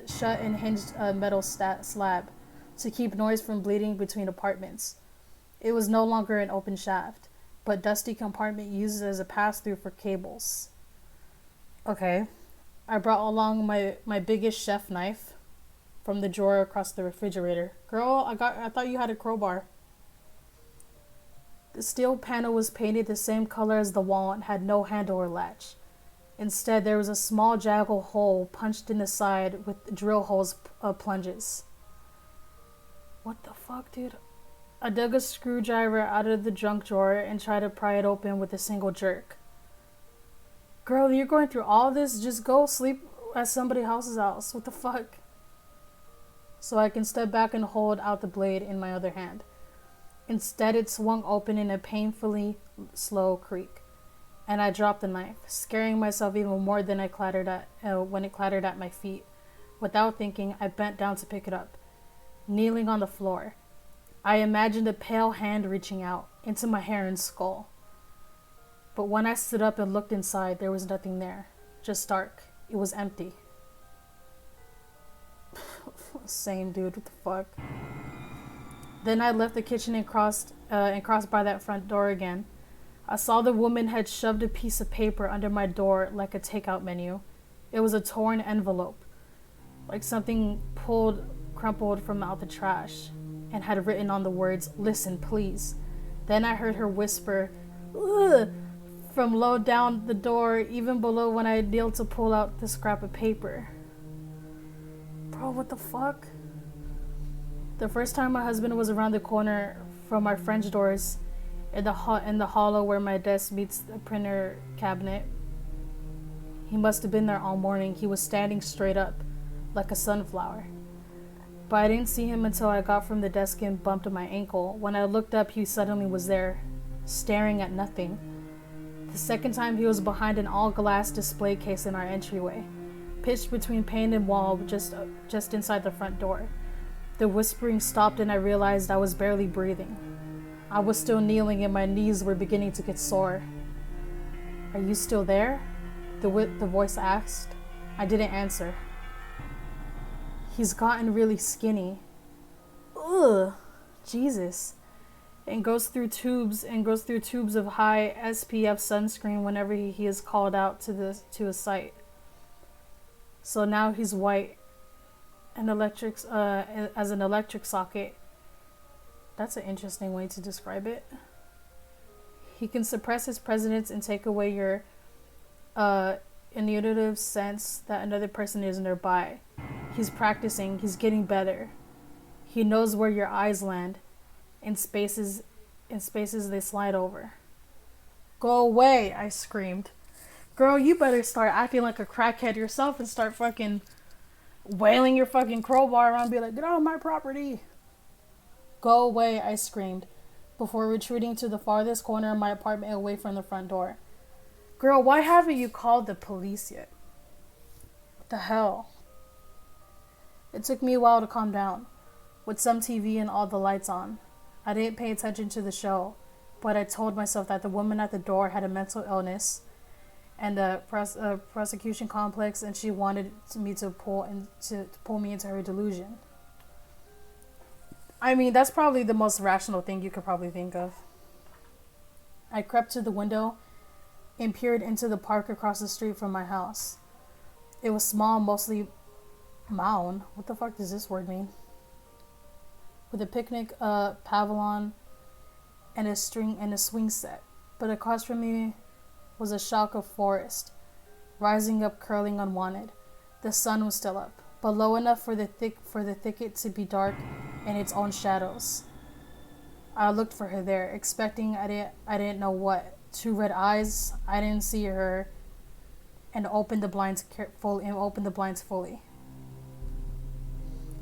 shut and hinged a metal slab to keep noise from bleeding between apartments. It was no longer an open shaft, but dusty compartment used as a pass-through for cables. Okay. I brought along my biggest chef knife from the drawer across the refrigerator. Girl, I thought you had a crowbar. The steel panel was painted the same color as the wall and had no handle or latch. Instead, there was a small jaggle hole punched in the side with drill holes plunges. What the fuck, dude? I dug a screwdriver out of the junk drawer and tried to pry it open with a single jerk. Girl, you're going through all this? Just go sleep at somebody else's house. What the fuck? So I can step back and hold out the blade in my other hand. Instead, it swung open in a painfully slow creak, and I dropped the knife, scaring myself even more than when it clattered at my feet. Without thinking, I bent down to pick it up. Kneeling on the floor, I imagined a pale hand reaching out into my hair and skull. But when I stood up and looked inside, there was nothing there. Just dark. It was empty. Same, dude. What the fuck? Then I left the kitchen and crossed by that front door again. I saw the woman had shoved a piece of paper under my door like a takeout menu. It was a torn envelope, like something crumpled from out the trash, and had written on the words, "Listen, please." Then I heard her whisper, "Ugh," from low down the door, even below when I kneeled to pull out the scrap of paper. Bro, what the fuck? The first time my husband was around the corner from our French doors, in the hollow where my desk meets the printer cabinet. He must have been there all morning. He was standing straight up, like a sunflower. But I didn't see him until I got from the desk and bumped my ankle. When I looked up, he suddenly was there, staring at nothing. The second time, he was behind an all-glass display case in our entryway, pitched between pane and wall, just inside the front door. The whispering stopped and I realized I was barely breathing. I was still kneeling and my knees were beginning to get sore. "Are you still there?" The voice asked. I didn't answer. "He's gotten really skinny." Ugh, Jesus. And goes through tubes of high SPF sunscreen whenever he is called out to a site. So now he's white and as an electric socket. That's an interesting way to describe it. He can suppress his presence and take away your intuitive sense that another person is nearby. He's practicing. He's getting better. He knows where your eyes land. In spaces they slide over. "Go away," I screamed. "Girl, you better start acting like a crackhead yourself and start fucking wailing your fucking crowbar around and be like, 'Get out of my property.'" "Go away," I screamed, before retreating to the farthest corner of my apartment away from the front door. "Girl, why haven't you called the police yet?" What the hell? It took me a while to calm down, with some TV and all the lights on. I didn't pay attention to the show, but I told myself that the woman at the door had a mental illness and a prosecution complex, and she wanted me to pull me into her delusion. I mean, that's probably the most rational thing you could probably think of. I crept to the window and peered into the park across the street from my house. It was small, mostly mound. What the fuck does this word mean? With a picnic pavilion and a swing set. But across from me was a shock of forest, rising up, curling unwanted. The sun was still up, but low enough for the thicket to be dark in its own shadows. I looked for her there, expecting I didn't know what. 2 red eyes. I didn't see her, and opened the blinds fully.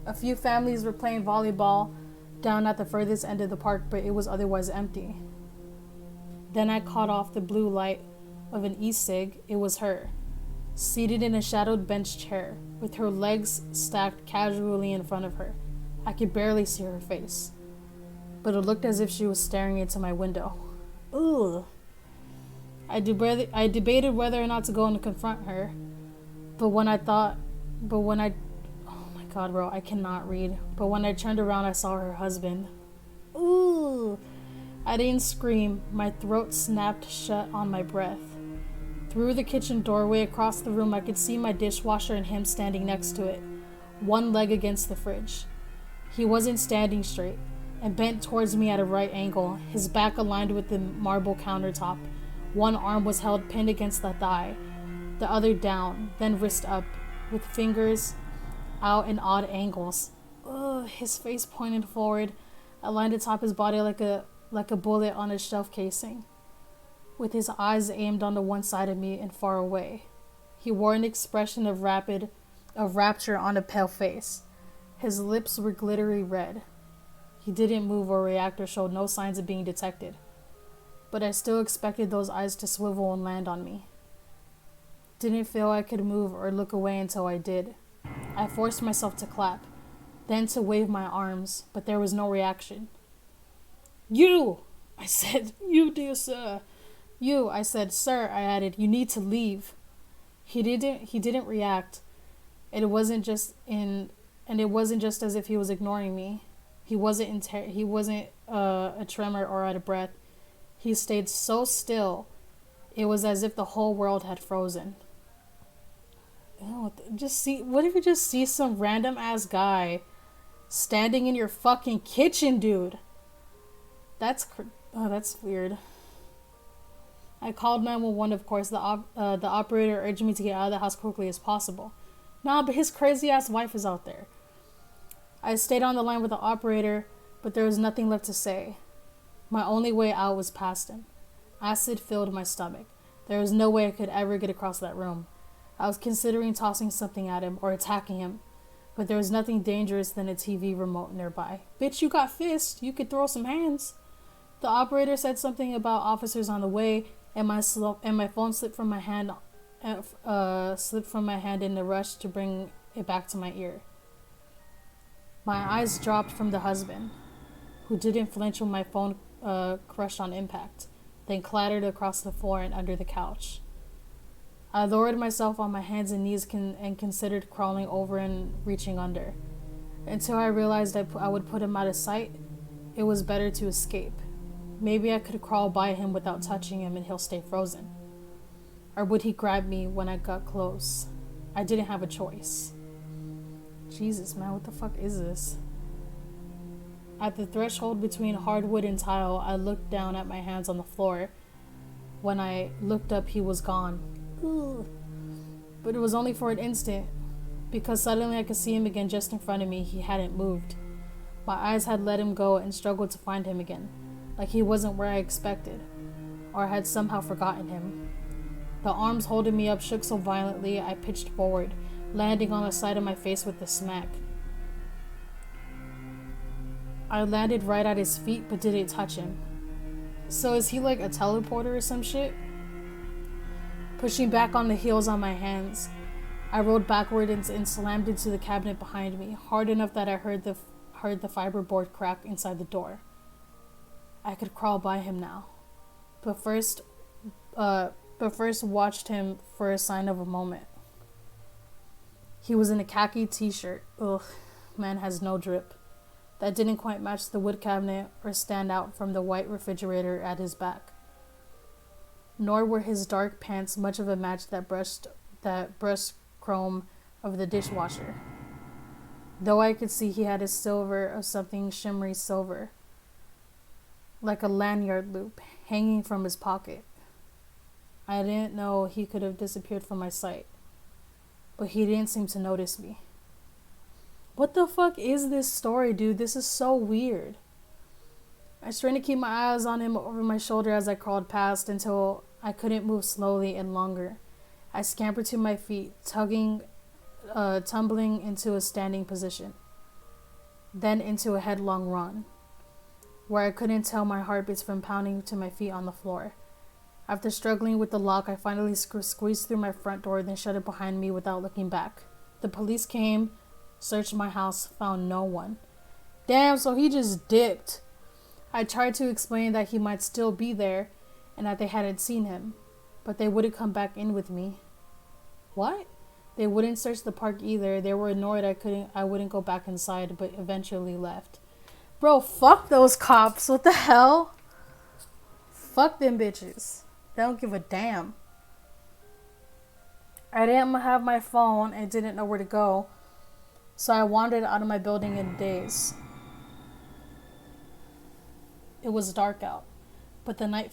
A few families were playing volleyball down at the furthest end of the park, but it was otherwise empty. Then I caught off the blue light of an e-cig. It was her, seated in a shadowed bench chair, with her legs stacked casually in front of her. I could barely see her face, but it looked as if she was staring into my window. Ugh. I debated whether or not to go and confront her, oh my god, bro, I cannot read. But when I turned around, I saw her husband. Ooh. I didn't scream. My throat snapped shut on my breath. Through the kitchen doorway across the room, I could see my dishwasher and him standing next to it, one leg against the fridge. He wasn't standing straight and bent towards me at a right angle, his back aligned with the marble countertop. One arm was held pinned against the thigh, the other down, then wrist up, with fingers out in odd angles. Ugh, his face pointed forward, aligned atop his body like a bullet on a shelf casing, with his eyes aimed on the one side of me and far away. He wore an expression of rapture on a pale face. His lips were glittery red. He didn't move or react or showed no signs of being detected, but I still expected those eyes to swivel and land on me. Didn't feel I could move or look away until I did. I forced myself to clap, then to wave my arms, but there was no reaction. "You!" I said. "You, dear sir." "You," I said. "Sir," I added, "you need to leave." He didn't react. It wasn't just as if he was ignoring me. He wasn't a tremor or out of breath. He stayed so still. It was as if the whole world had frozen. Ew, what if you just see some random ass guy standing in your fucking kitchen, dude? That's weird. I called 911, of course. The operator urged me to get out of the house quickly as possible. Nah, but his crazy ass wife is out there. I stayed on the line with the operator, but there was nothing left to say. My only way out was past him. Acid filled my stomach. There was no way I could ever get across that room. I was considering tossing something at him or attacking him, but there was nothing dangerous than a TV remote nearby. Bitch, you got fists. You could throw some hands. The operator said something about officers on the way, and my phone slipped from my hand in the rush to bring it back to my ear. My eyes dropped from the husband, who didn't flinch when my phone crushed on impact, then clattered across the floor and under the couch. I lowered myself on my hands and knees and considered crawling over and reaching under. Until I realized I would put him out of sight, it was better to escape. Maybe I could crawl by him without touching him and he'll stay frozen. Or would he grab me when I got close? I didn't have a choice. Jesus, man, what the fuck is this? At the threshold between hardwood and tile, I looked down at my hands on the floor. When I looked up, he was gone. Ugh. But it was only for an instant, because suddenly I could see him again just in front of me. He hadn't moved. My eyes had let him go and struggled to find him again, like he wasn't where I expected, or I had somehow forgotten him. The arms holding me up shook so violently I pitched forward, landing on the side of my face with a smack. I landed right at his feet but didn't touch him. So is he like a teleporter or some shit? Pushing back on the heels on my hands, I rolled backward and slammed into the cabinet behind me, hard enough that I heard the fiberboard crack inside the door. I could crawl by him now, but first watched him for a sign of a moment. He was in a khaki t-shirt. Ugh, man has no drip. That didn't quite match the wood cabinet or stand out from the white refrigerator at his back. Nor were his dark pants much of a match that brushed chrome of the dishwasher. Though I could see he had a silver of something shimmery silver, like a lanyard loop, hanging from his pocket. I didn't know he could have disappeared from my sight, but he didn't seem to notice me. What the fuck is this story, dude? This is so weird. I strained to keep my eyes on him over my shoulder as I crawled past until I couldn't move slowly and longer. I scampered to my feet, tumbling into a standing position, then into a headlong run, where I couldn't tell my heartbeats from pounding to my feet on the floor. After struggling with the lock, I finally squeezed through my front door, then shut it behind me without looking back. The police came, searched my house, found no one. Damn, so he just dipped. I tried to explain that he might still be there and that they hadn't seen him, but they wouldn't come back in with me. What? They wouldn't search the park either. They were annoyed I wouldn't go back inside, but eventually left. Bro, fuck those cops. What the hell? Fuck them bitches. They don't give a damn. I didn't have my phone and didn't know where to go, so I wandered out of my building in a daze. It was dark out, but the night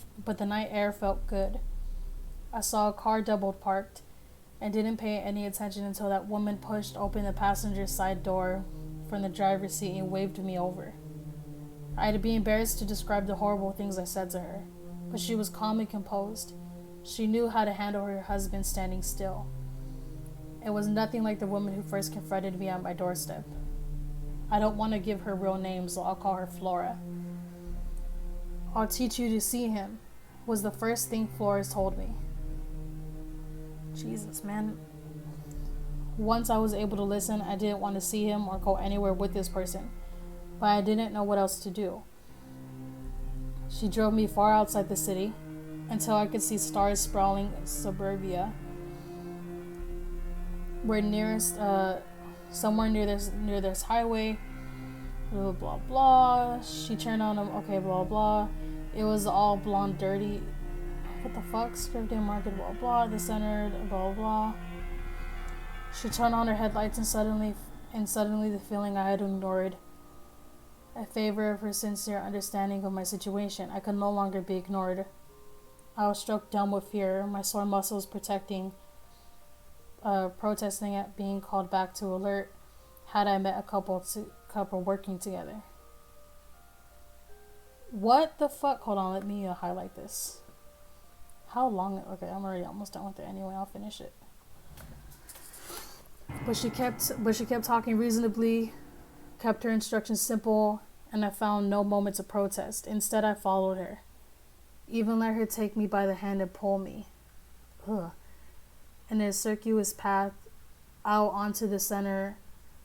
air felt good. I saw a car double parked and didn't pay any attention until that woman pushed open the passenger side door from the driver's seat and waved me over. I'd be embarrassed to describe the horrible things I said to her, but she was calm and composed. She knew how to handle her husband standing still. It was nothing like the woman who first confronted me at my doorstep. I don't want to give her real names, so I'll call her Flora. "I'll teach you to see him," was the first thing Flores told me. Jesus, man. Once I was able to listen, I didn't want to see him or go anywhere with this person, but I didn't know what else to do. She drove me far outside the city until I could see stars sprawling suburbia. We're somewhere near this highway. Blah, blah, blah. She turned on him. Okay, blah, blah. It was all blonde, dirty. What the fuck? Scripted market, blah, blah. The center, blah, blah. She turned on her headlights and suddenly the feeling I had ignored. A favor of her sincere understanding of my situation. I could no longer be ignored. I was struck dumb with fear, my sore muscles protesting at being called back to alert had I met a couple working together. What the fuck? Hold on, let me highlight this. How long? Okay, I'm already almost done with it anyway. I'll finish it. But she kept talking reasonably, kept her instructions simple, and I found no moment to protest. Instead, I followed her. Even let her take me by the hand and pull me. Ugh. In a circuitous path out onto the center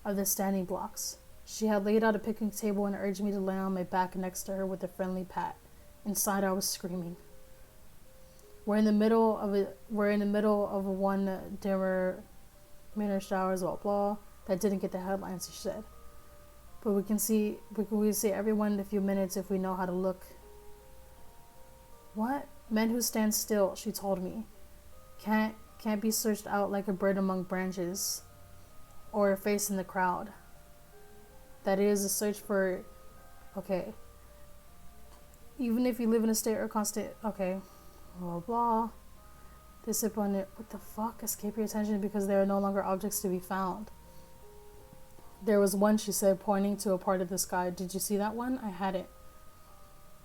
of the standing blocks. She had laid out a picnic table and urged me to lay on my back next to her with a friendly pat. Inside, I was screaming. We're in the middle of a one dimmer minor showers, blah blah. That didn't get the headlines, she said. But we can see everyone in a few minutes if we know how to look. What? Men who stand still, she told me. Can't be searched out like a bird among branches. Or a face in the crowd. That is a search for... Okay. Even if you live in a state or constant... Okay. Blah blah. Discipline it. What the fuck? Escape your attention because there are no longer objects to be found. There was one, she said, pointing to a part of the sky. Did you see that one? I hadn't.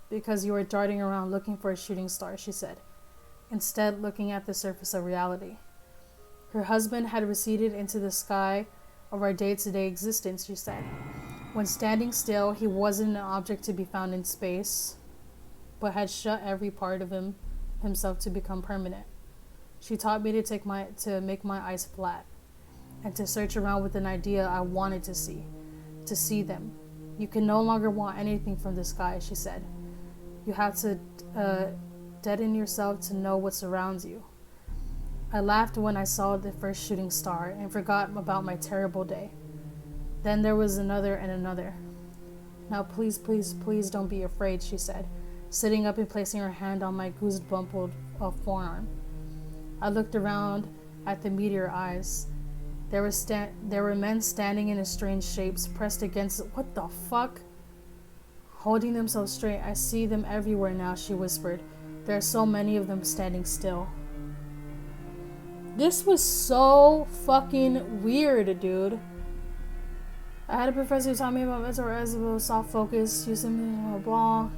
Because you were darting around looking for a shooting star, she said. Instead, looking at the surface of reality. Her husband had receded into the sky of our day-to-day existence, she said. When standing still, he wasn't an object to be found in space, but had shut every part of himself to become permanent. She taught me to make my eyes flat, and to search around with an idea I wanted to see them. You can no longer want anything from the sky, she said. You have to deaden yourself to know what surrounds you. I laughed when I saw the first shooting star and forgot about my terrible day. Then there was another and another. Now please don't be afraid, she said, sitting up and placing her hand on my goosebumpled forearm. I looked around at the meteor eyes. There were men standing in strange shapes, pressed against... What the fuck? Holding themselves straight. I see them everywhere now, she whispered. There are so many of them standing still. This was so fucking weird, dude. I had a professor who taught me about mental reservoir, soft focus, using blah blah.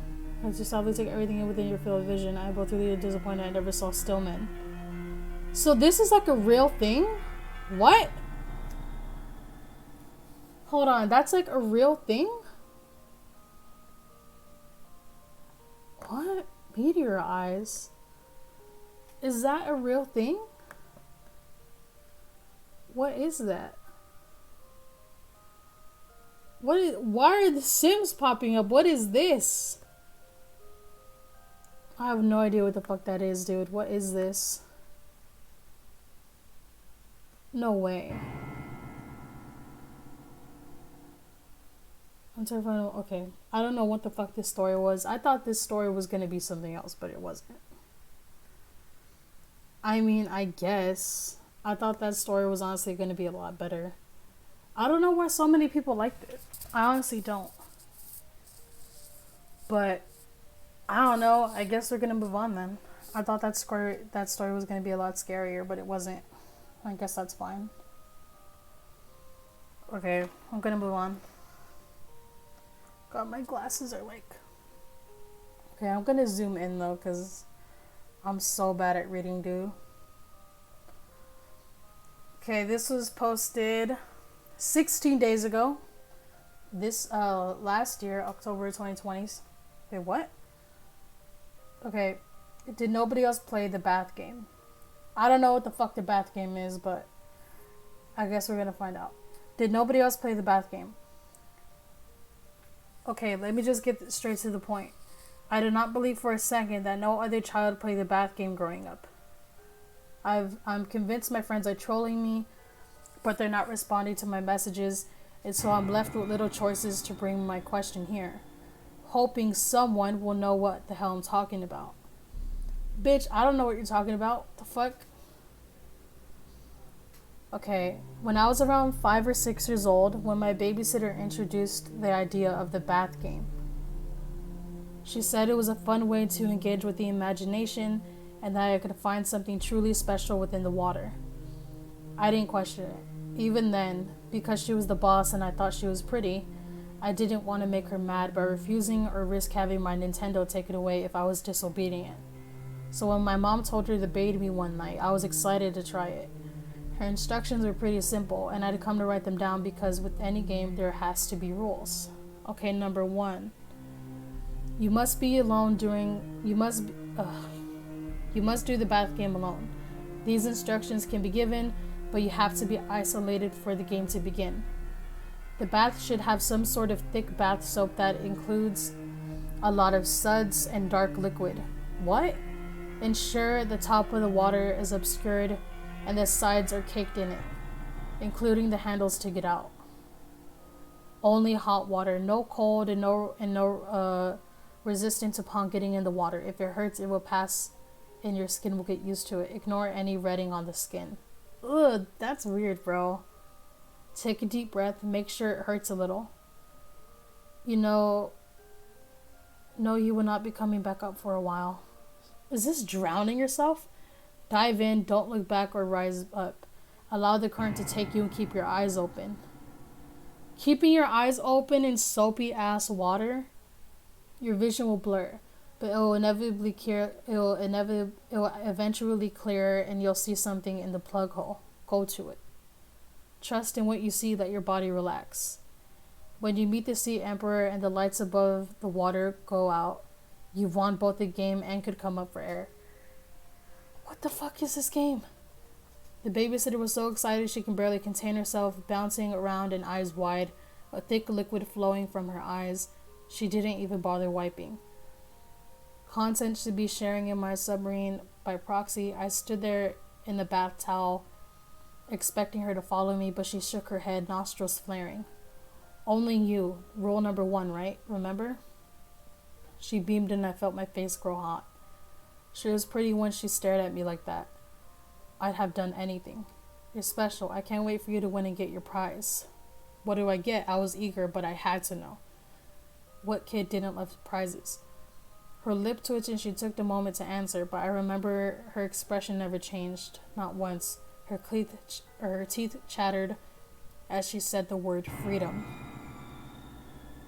As you softly take everything in within your field of vision. I both really disappointed I never saw still men. So this is like a real thing? What? Hold on, that's like a real thing? What? Meteor eyes? Is that a real thing? What is that? Why are the Sims popping up? What is this? I have no idea what the fuck that is, dude. What is this? No way. I'm terrified. Okay. I don't know what the fuck this story was. I thought this story was gonna be something else, but it wasn't. I mean, I guess. I thought that story was honestly gonna be a lot better. I don't know why so many people liked it. I honestly don't. But I don't know. I guess we're gonna move on then. I thought that story was gonna be a lot scarier, but it wasn't. I guess that's fine. Okay, I'm gonna move on. God, my glasses are like... Okay, I'm gonna zoom in though, because I'm so bad at reading, dude. Okay, this was posted 16 days ago. This, last year, October 2020. Wait, what? Okay, did nobody else play the bath game? I don't know what the fuck the bath game is, but I guess we're gonna find out. Did nobody else play the bath game? Okay, let me just get straight to the point. I do not believe for a second that no other child played the bath game growing up. I'm convinced my friends are trolling me, but they're not responding to my messages, And so I'm left with little choices to bring my question here, hoping someone will know what the hell I'm talking about. Bitch, I don't know what you're talking about. The fuck? Okay, when I was around 5 or 6 years old, when my babysitter introduced the idea of the bath game. She said it was a fun way to engage with the imagination and that I could find something truly special within the water. I didn't question it. Even then, because she was the boss and I thought she was pretty, I didn't want to make her mad by refusing or risk having my Nintendo taken away if I was disobedient. So when my mom told her to bait me one night, I was excited to try it. Her instructions were pretty simple, and I'd come to write them down because with any game there has to be rules. Okay, number 1. You must be alone you must do the bath game alone. These instructions can be given, but you have to be isolated for the game to begin. The bath should have some sort of thick bath soap that includes a lot of suds and dark liquid. What? Ensure the top of the water is obscured and the sides are caked in it, including the handles to get out. Only hot water, no cold and no resistance upon getting in the water. If it hurts, it will pass and your skin will get used to it. Ignore any redding on the skin. Ugh, that's weird, bro. Take a deep breath, make sure it hurts a little. No, you will not be coming back up for a while. Is this drowning yourself? Dive in, don't look back or rise up. Allow the current to take you and keep your eyes open. Keeping your eyes open in soapy ass water, your vision will blur, but it will eventually clear and you'll see something in the plug hole. Go to it. Trust in what you see, let your body relax. When you meet the Sea Emperor and the lights above the water go out, you've won both the game and could come up for air. What the fuck is this game? The babysitter was so excited she can barely contain herself, bouncing around and eyes wide, a thick liquid flowing from her eyes. She didn't even bother wiping. Content should be sharing in my submarine by proxy. I stood there in the bath towel, expecting her to follow me, but she shook her head, nostrils flaring. Only you. Rule number 1, right? Remember? She beamed and I felt my face grow hot. She was pretty when she stared at me like that. I'd have done anything. You're special. I can't wait for you to win and get your prize. What do I get? I was eager, but I had to know. What kid didn't love prizes? Her lip twitched and she took the moment to answer, but I remember her expression never changed, not once. Her teeth chattered as she said the word freedom.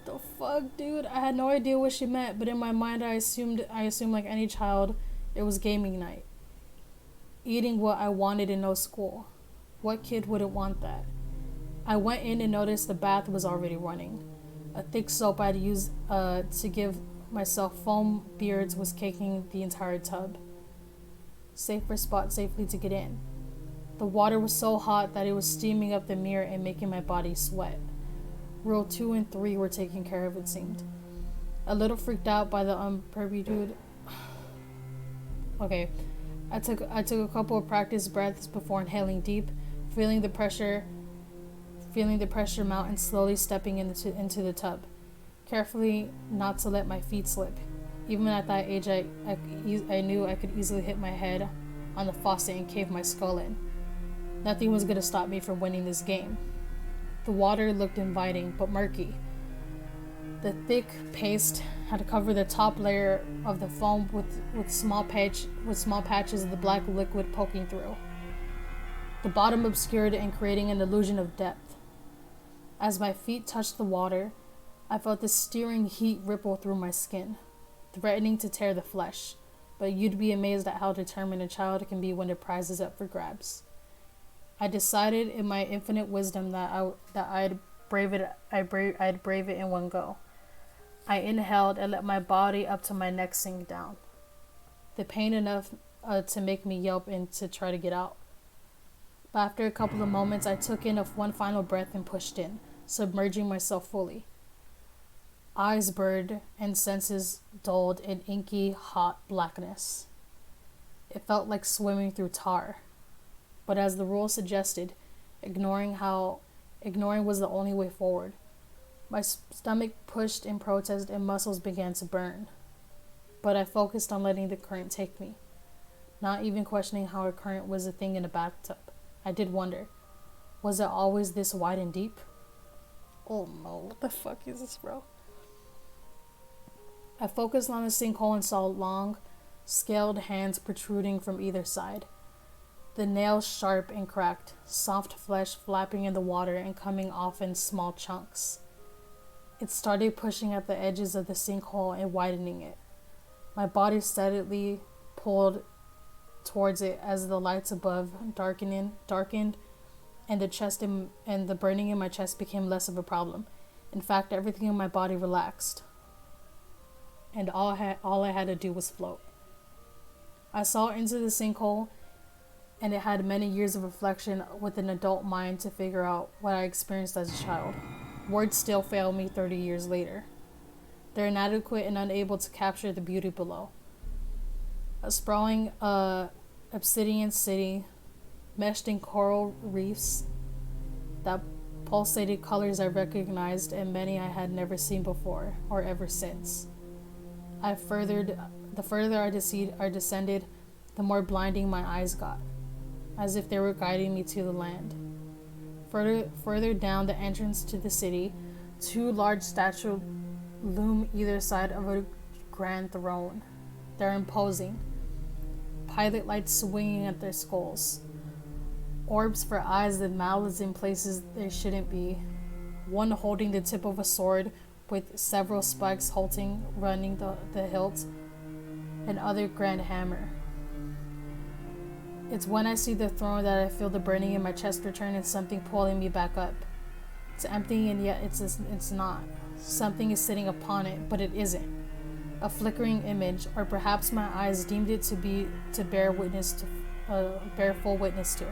The fuck, dude? I had no idea what she meant, but in my mind I assumed like any child, it was gaming night. Eating what I wanted and no school. What kid wouldn't want that? I went in and noticed the bath was already running. A thick soap I'd used to give myself foam beards was caking the entire tub. Safer spot safely to get in. The water was so hot that it was steaming up the mirror and making my body sweat. Rule 2 and 3 were taken care of, it seemed. A little freaked out by the unperturbed. Okay, I took a couple of practice breaths before inhaling deep, feeling the pressure mount and slowly stepping into the tub, carefully not to let my feet slip. Even at that age, I knew I could easily hit my head on the faucet and cave my skull in. Nothing was going to stop me from winning this game. The water looked inviting, but murky. The thick paste had covered the top layer of the foam with small patches of the black liquid poking through. The bottom obscured and creating an illusion of depth. As my feet touched the water, I felt the steering heat ripple through my skin, threatening to tear the flesh, but you'd be amazed at how determined a child can be when the prize is up for grabs. I decided in my infinite wisdom that I'd brave it in one go. I inhaled and let my body up to my neck sink down. The pain enough to make me yelp and to try to get out. But after a couple of moments, I took in one final breath and pushed in, submerging myself fully. Eyes blurred and senses dulled in inky, hot blackness. It felt like swimming through tar. But as the rule suggested, ignoring how Ignoring was the only way forward. My stomach pushed in protest and muscles began to burn. But I focused on letting the current take me, not even questioning how a current was a thing in a bathtub. I did wonder, was it always this wide and deep? Oh no, what the fuck is this, bro? I focused on the sinkhole and saw long, scaled hands protruding from either side. The nails sharp and cracked, soft flesh flapping in the water and coming off in small chunks. It started pushing at the edges of the sinkhole and widening it. My body steadily pulled towards it as the lights above darkened, and the burning in my chest became less of a problem. In fact, everything in my body relaxed, and all I had to do was float. I saw into the sinkhole, and it had many years of reflection with an adult mind to figure out what I experienced as a child. Words still fail me 30 years later. They're inadequate and unable to capture the beauty below. A sprawling obsidian city, meshed in coral reefs that pulsated colors I recognized and many I had never seen before or ever since. The further I descended, the more blinding my eyes got, as if they were guiding me to the land. Further down the entrance to the city, two large statues loom either side of a grand throne. They're imposing, pilot lights swinging at their skulls, orbs for eyes and mouths in places they shouldn't be, one holding the tip of a sword with several spikes running the hilt, and other grand hammer. It's when I see the throne that I feel the burning in my chest return and something pulling me back up. It's empty and yet it's not. Something is sitting upon it, but it isn't. A flickering image, or perhaps my eyes deemed it to bear full witness to.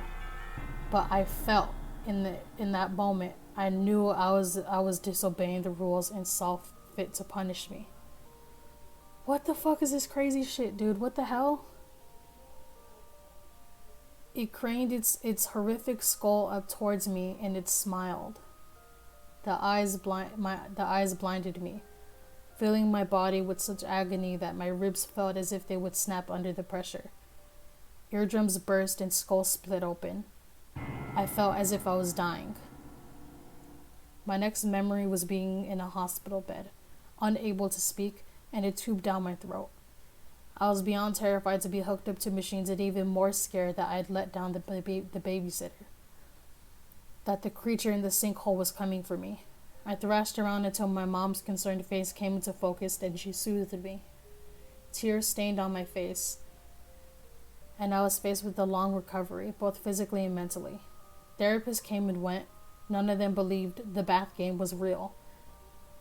But I felt in that moment, I knew I was disobeying the rules and saw fit to punish me. What the fuck is this crazy shit, dude? What the hell? It craned its horrific skull up towards me and it smiled. The eyes blinded me, filling my body with such agony that my ribs felt as if they would snap under the pressure. Eardrums burst and skull split open. I felt as if I was dying. My next memory was being in a hospital bed, unable to speak, and a tube down my throat. I was beyond terrified to be hooked up to machines and even more scared that I had let down the babysitter. That the creature in the sinkhole was coming for me. I thrashed around until my mom's concerned face came into focus and she soothed me. Tears stained on my face, and I was faced with a long recovery, both physically and mentally. Therapists came and went. None of them believed the bath game was real.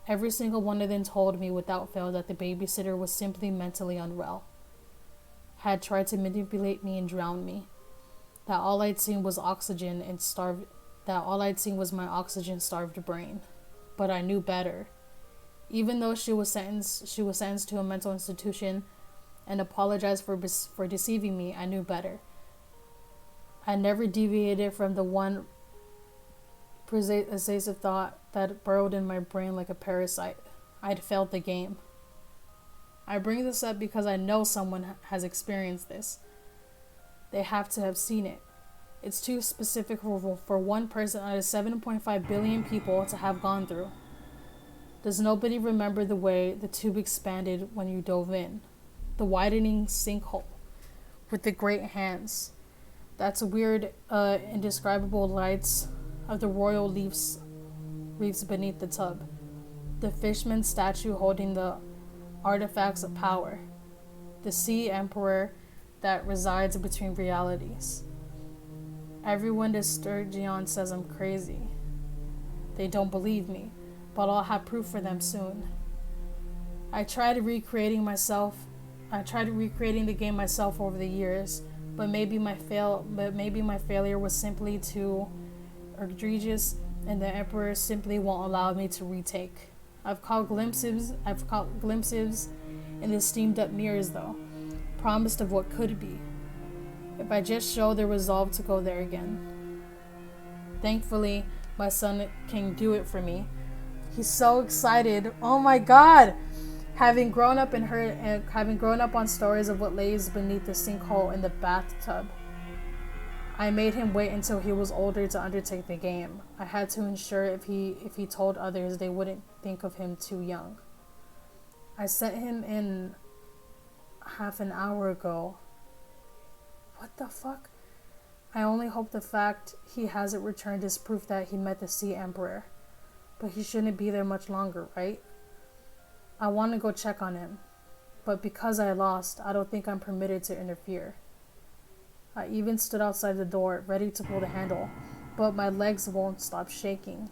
Every single one of them told me without fail that the babysitter was simply mentally unwell, had tried to manipulate me and drown me, that all I'd seen was my oxygen-starved brain. But I knew better. Even though she was sentenced to a mental institution and apologized for deceiving me, I knew better. I never deviated from the one pervasive thought that burrowed in my brain like a parasite. I'd failed the game. I bring this up because I know someone has experienced this. They have to have seen it. It's too specific for one person out of 7.5 billion people to have gone through. Does nobody remember the way the tube expanded when you dove in? The widening sinkhole with the great hands. That's weird, indescribable lights of the royal reefs beneath the tub. The fishman statue holding the artifacts of power. The sea emperor that resides between realities. Everyone at Sturgeon says I'm crazy. They don't believe me, but I'll have proof for them soon. I tried recreating the game myself over the years, but maybe my failure was simply too egregious, and the Emperor simply won't allow me to retake. I've caught glimpses in the steamed up mirrors though, promised of what could be, if I just show the resolve to go there again. Thankfully, My son can do it for me. He's so excited. Oh my god. Having grown up on stories of what lays beneath the sinkhole in the bathtub, I made him wait until he was older to undertake the game. I had to ensure if he told others, they wouldn't think of him too young. I sent him in half an hour ago. What the fuck? I only hope the fact he hasn't returned is proof that he met the Sea Emperor. But he shouldn't be there much longer, right? I want to go check on him. But because I lost, I don't think I'm permitted to interfere. I even stood outside the door, ready to pull the handle, but my legs won't stop shaking.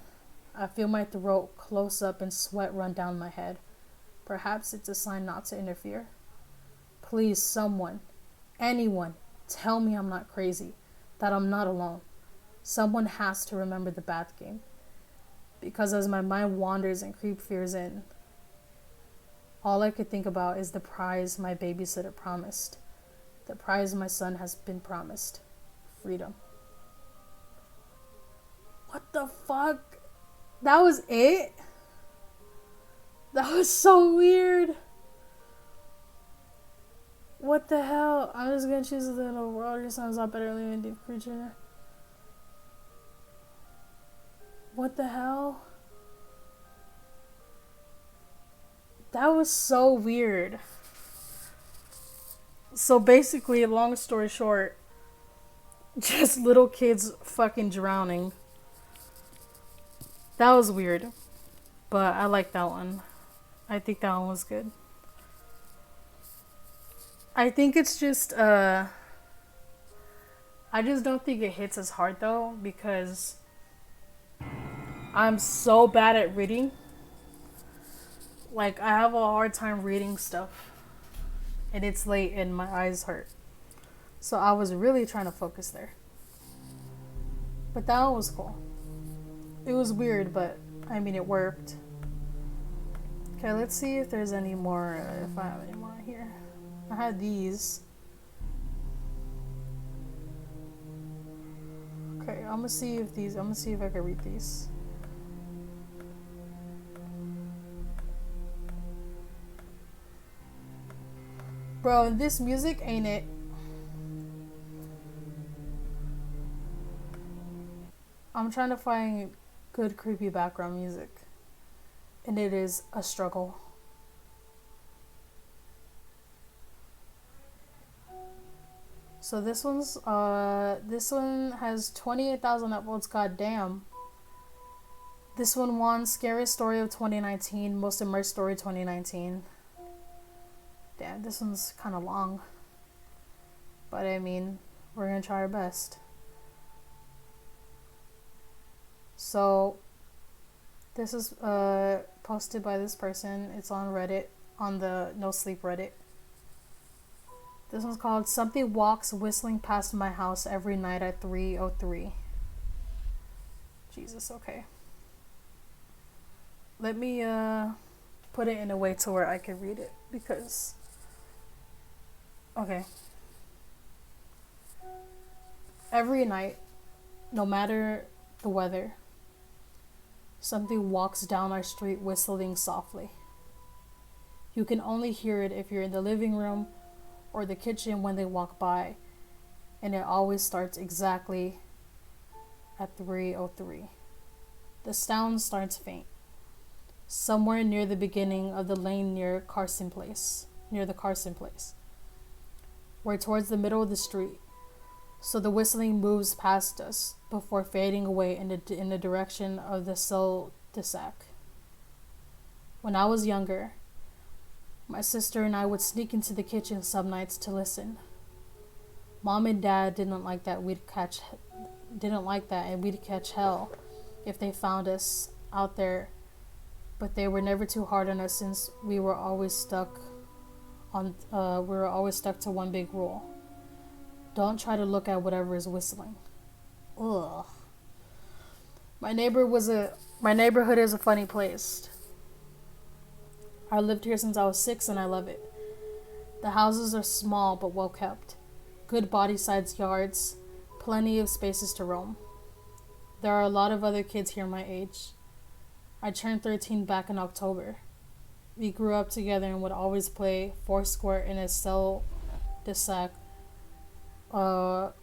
I feel my throat close up and sweat run down my head. Perhaps it's a sign not to interfere. Please, someone, anyone, tell me I'm not crazy, that I'm not alone. Someone has to remember the bath game. Because as my mind wanders and creep fears in, all I could think about is the prize my babysitter promised. The prize my son has been promised. Freedom. What the fuck? That was it? That was so weird. What the hell? I'm just gonna choose the little world. Your son's not better than a deep creature. What the hell? That was so weird. So basically, long story short, just little kids fucking drowning. That was weird. But I like that one. I think that one was good. I think it's just, I just don't think it hits as hard though, because I'm so bad at reading. Like, I have a hard time reading stuff. And it's late and my eyes hurt. So I was really trying to focus there. But that one was cool. It was weird, but I mean, it worked. Okay, let's see if there's any more, if I have any more here. I had these. Okay, I'm gonna see if I can read these. Bro, this music ain't it. I'm trying to find good creepy background music. And it is a struggle. So this one has 28,000 upvotes, goddamn. This one won Scariest Story of 2019, Most Immersed Story 2019. Damn, this one's kind of long. But I mean, we're gonna try our best. So, this is posted by this person. It's on Reddit, on the No Sleep Reddit. This one's called Something Walks Whistling Past My House Every Night at 3:03. Jesus, okay. Let me put it in a way to where I can read it, because... Okay. Every night, no matter the weather, something walks down our street whistling softly. You can only hear it if you're in the living room or the kitchen when they walk by, and it always starts exactly at 3:03. The sound starts faint, somewhere near the beginning of the lane near the Carson Place. We're towards the middle of the street, so the whistling moves past us before fading away in the direction of the cul-de-sac. When I was younger, my sister and I would sneak into the kitchen some nights to listen. Mom and Dad didn't like that, and we'd catch hell if they found us out there, but they were never too hard on us since we were always stuck to one big rule. Don't try to look at whatever is whistling. Ugh. My neighborhood is a funny place. I lived here since I was 6 and I love it. The houses are small but well kept. Good body-sized yards. Plenty of spaces to roam. There are a lot of other kids here my age. I turned 13 back in October. We grew up together and would always play foursquare in a cell de sac, or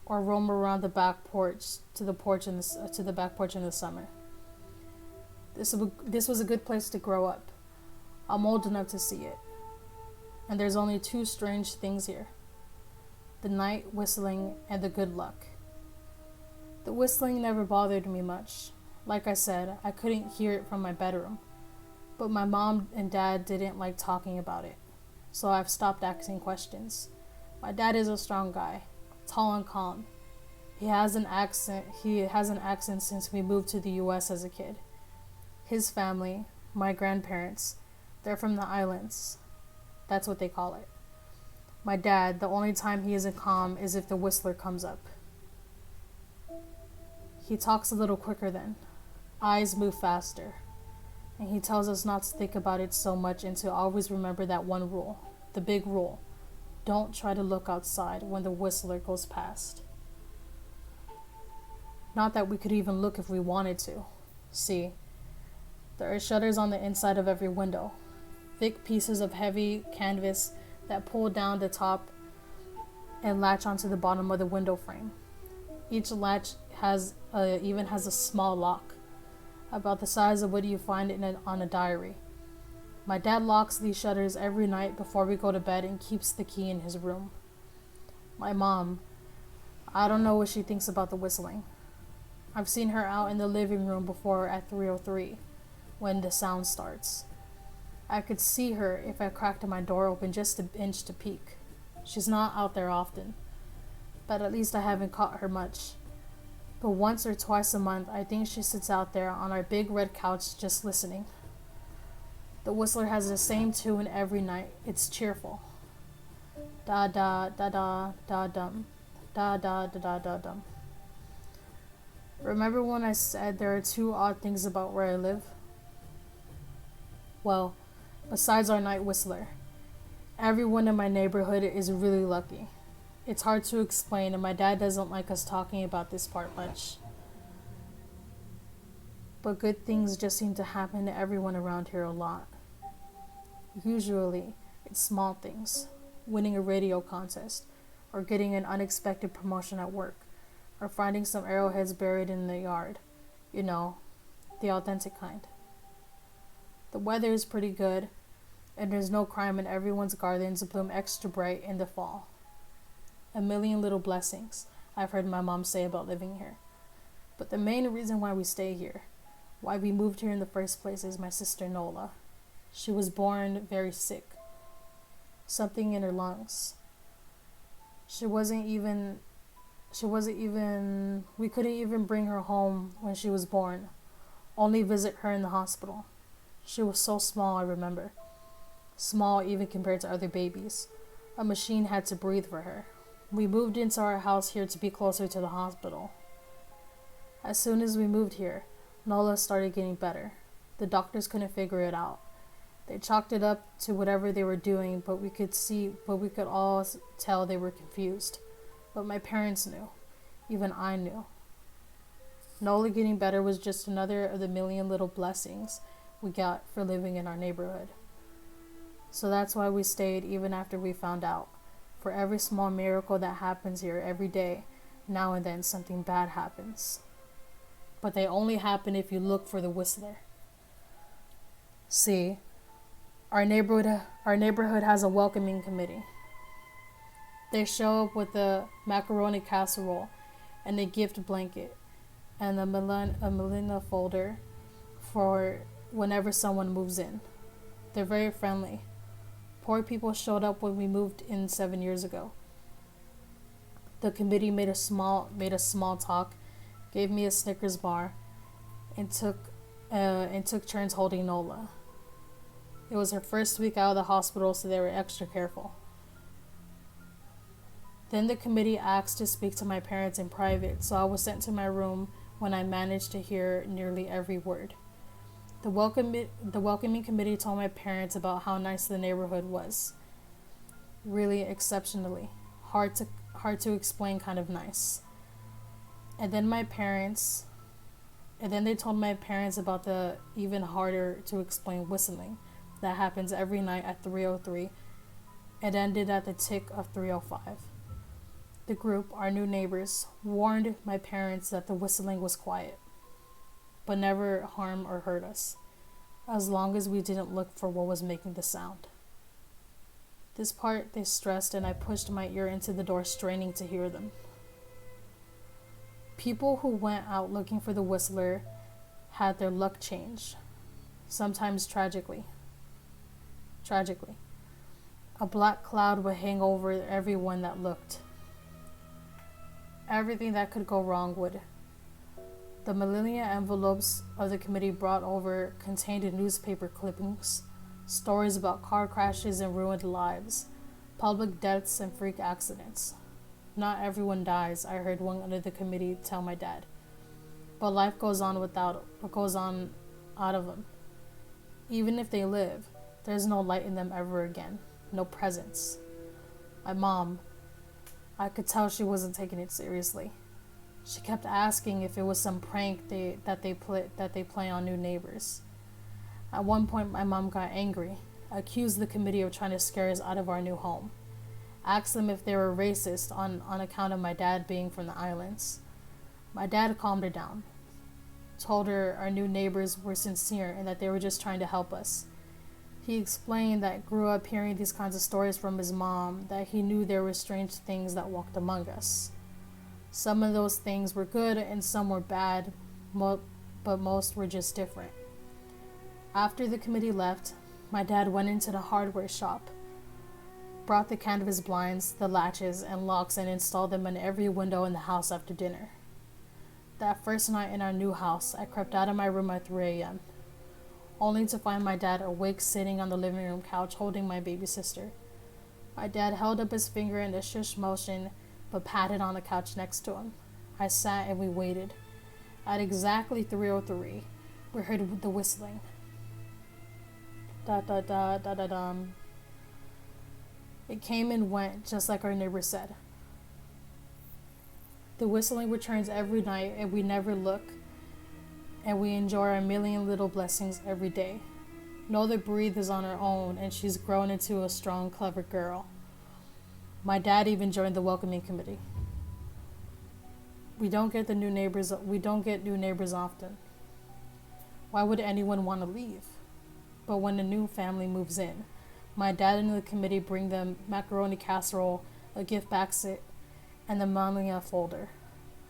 roam around the back porch to the back porch in the summer. This was a good place to grow up. I'm old enough to see it. And there's only two strange things here: the night whistling and the good luck. The whistling never bothered me much. Like I said, I couldn't hear it from my bedroom. But my mom and dad didn't like talking about it, so I've stopped asking questions. My dad is a strong guy, tall and calm. He has an accent since we moved to the US as a kid. His family, my grandparents, they're from the islands. That's what they call it. My dad, the only time he isn't calm is if the whistler comes up. He talks a little quicker then. Eyes move faster. And he tells us not to think about it so much and to always remember that one rule, the big rule. Don't try to look outside when the whistler goes past. Not that we could even look if we wanted to. See, there are shutters on the inside of every window, thick pieces of heavy canvas that pull down the top and latch onto the bottom of the window frame. Each latch even has a small lock, about the size of what you find on a diary. My dad locks these shutters every night before we go to bed and keeps the key in his room. My mom, I don't know what she thinks about the whistling. I've seen her out in the living room before at 3:03 when the sound starts. I could see her if I cracked my door open just an inch to peek. She's not out there often, but at least I haven't caught her much. But once or twice a month, I think she sits out there on our big red couch just listening. The whistler has the same tune every night. It's cheerful. Da da da da da dum. Da da da da da dum. Remember when I said there are two odd things about where I live? Well, besides our night whistler, everyone in my neighborhood is really lucky. It's hard to explain, and my dad doesn't like us talking about this part much. But good things just seem to happen to everyone around here a lot. Usually, it's small things: winning a radio contest, or getting an unexpected promotion at work, or finding some arrowheads buried in the yard. You know, the authentic kind. The weather is pretty good, and there's no crime, and everyone's gardens bloom extra bright in the fall. A million little blessings, I've heard my mom say about living here. But the main reason why we stay here, why we moved here in the first place, is my sister Nola. She was born very sick. Something in her lungs. We couldn't even bring her home when she was born. Only visit her in the hospital. She was so small, I remember. Small even compared to other babies. A machine had to breathe for her. We moved into our house here to be closer to the hospital. As soon as we moved here, Nola started getting better. The doctors couldn't figure it out. They chalked it up to whatever they were doing, but we could all tell they were confused. But my parents knew. Even I knew. Nola getting better was just another of the million little blessings we got for living in our neighborhood. So that's why we stayed even after we found out. For every small miracle that happens here every day, now and then something bad happens. But they only happen if you look for the whistler. See, our neighborhood has a welcoming committee. They show up with a macaroni casserole and a gift blanket and a Melina folder for whenever someone moves in. They're very friendly. Poor people showed up when we moved in 7 years ago. The committee made a small talk, gave me a Snickers bar, and took turns holding Nola. It was her first week out of the hospital, so they were extra careful. Then the committee asked to speak to my parents in private, so I was sent to my room when I managed to hear nearly every word. The welcoming committee told my parents about how nice the neighborhood was. Really hard to explain kind of nice. And then my parents, And then they told my parents about the even harder to explain whistling that happens every night at 3:03. It ended at the tick of 3:05. The group, our new neighbors, warned my parents that the whistling was quiet, but never harm or hurt us, as long as we didn't look for what was making the sound. This part they stressed, and I pushed my ear into the door, straining to hear them. People who went out looking for the whistler had their luck change, sometimes tragically. A black cloud would hang over everyone that looked. Everything that could go wrong would. The millennia envelopes of the committee brought over contained newspaper clippings, stories about car crashes and ruined lives, public deaths and freak accidents. Not everyone dies, I heard one under the committee tell my dad. But life goes on out of them. Even if they live, there's no light in them ever again, no presence. My mom, I could tell she wasn't taking it seriously. She kept asking if it was some prank that they play on new neighbors. At one point, my mom got angry, accused the committee of trying to scare us out of our new home, asked them if they were racist on account of my dad being from the islands. My dad calmed her down, told her our new neighbors were sincere and that they were just trying to help us. He explained that grew up hearing these kinds of stories from his mom, that he knew there were strange things that walked among us. Some of those things were good and some were bad, but most were just different. After the committee left, my dad went into the hardware shop, brought the canvas blinds, the latches, and locks and installed them in every window in the house after dinner. That first night in our new house, I crept out of my room at 3 a.m., only to find my dad awake sitting on the living room couch holding my baby sister. My dad held up his finger in a shush motion, but patted on the couch next to him. I sat and we waited. At exactly 3:03, we heard the whistling. Da da da da da dum. It came and went, just like our neighbor said. The whistling returns every night, and we never look, and we enjoy our million little blessings every day. Know that Breathe is on her own, and she's grown into a strong, clever girl. My dad even joined the welcoming committee. We don't get new neighbors often. Why would anyone want to leave? But when a new family moves in, my dad and the committee bring them macaroni casserole, a gift basket, and the manlia folder.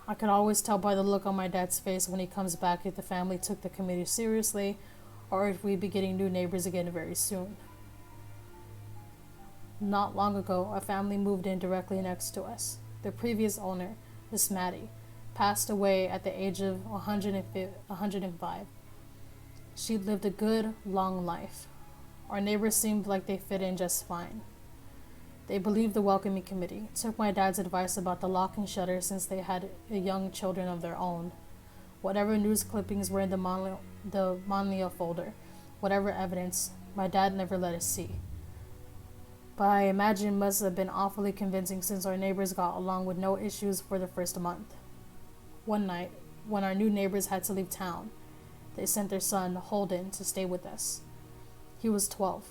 I could always tell by the look on my dad's face when he comes back if the family took the committee seriously or if we'd be getting new neighbors again very soon. Not long ago, a family moved in directly next to us. The previous owner, Miss Maddie, passed away at the age of 105. She lived a good, long life. Our neighbors seemed like they fit in just fine. They believed the welcoming committee, took my dad's advice about the lock and shutter since they had young children of their own. Whatever news clippings were in the manlia folder, whatever evidence, my dad never let us see. But I imagine it must have been awfully convincing since our neighbors got along with no issues for the first month. One night, when our new neighbors had to leave town, they sent their son, Holden, to stay with us. He was 12,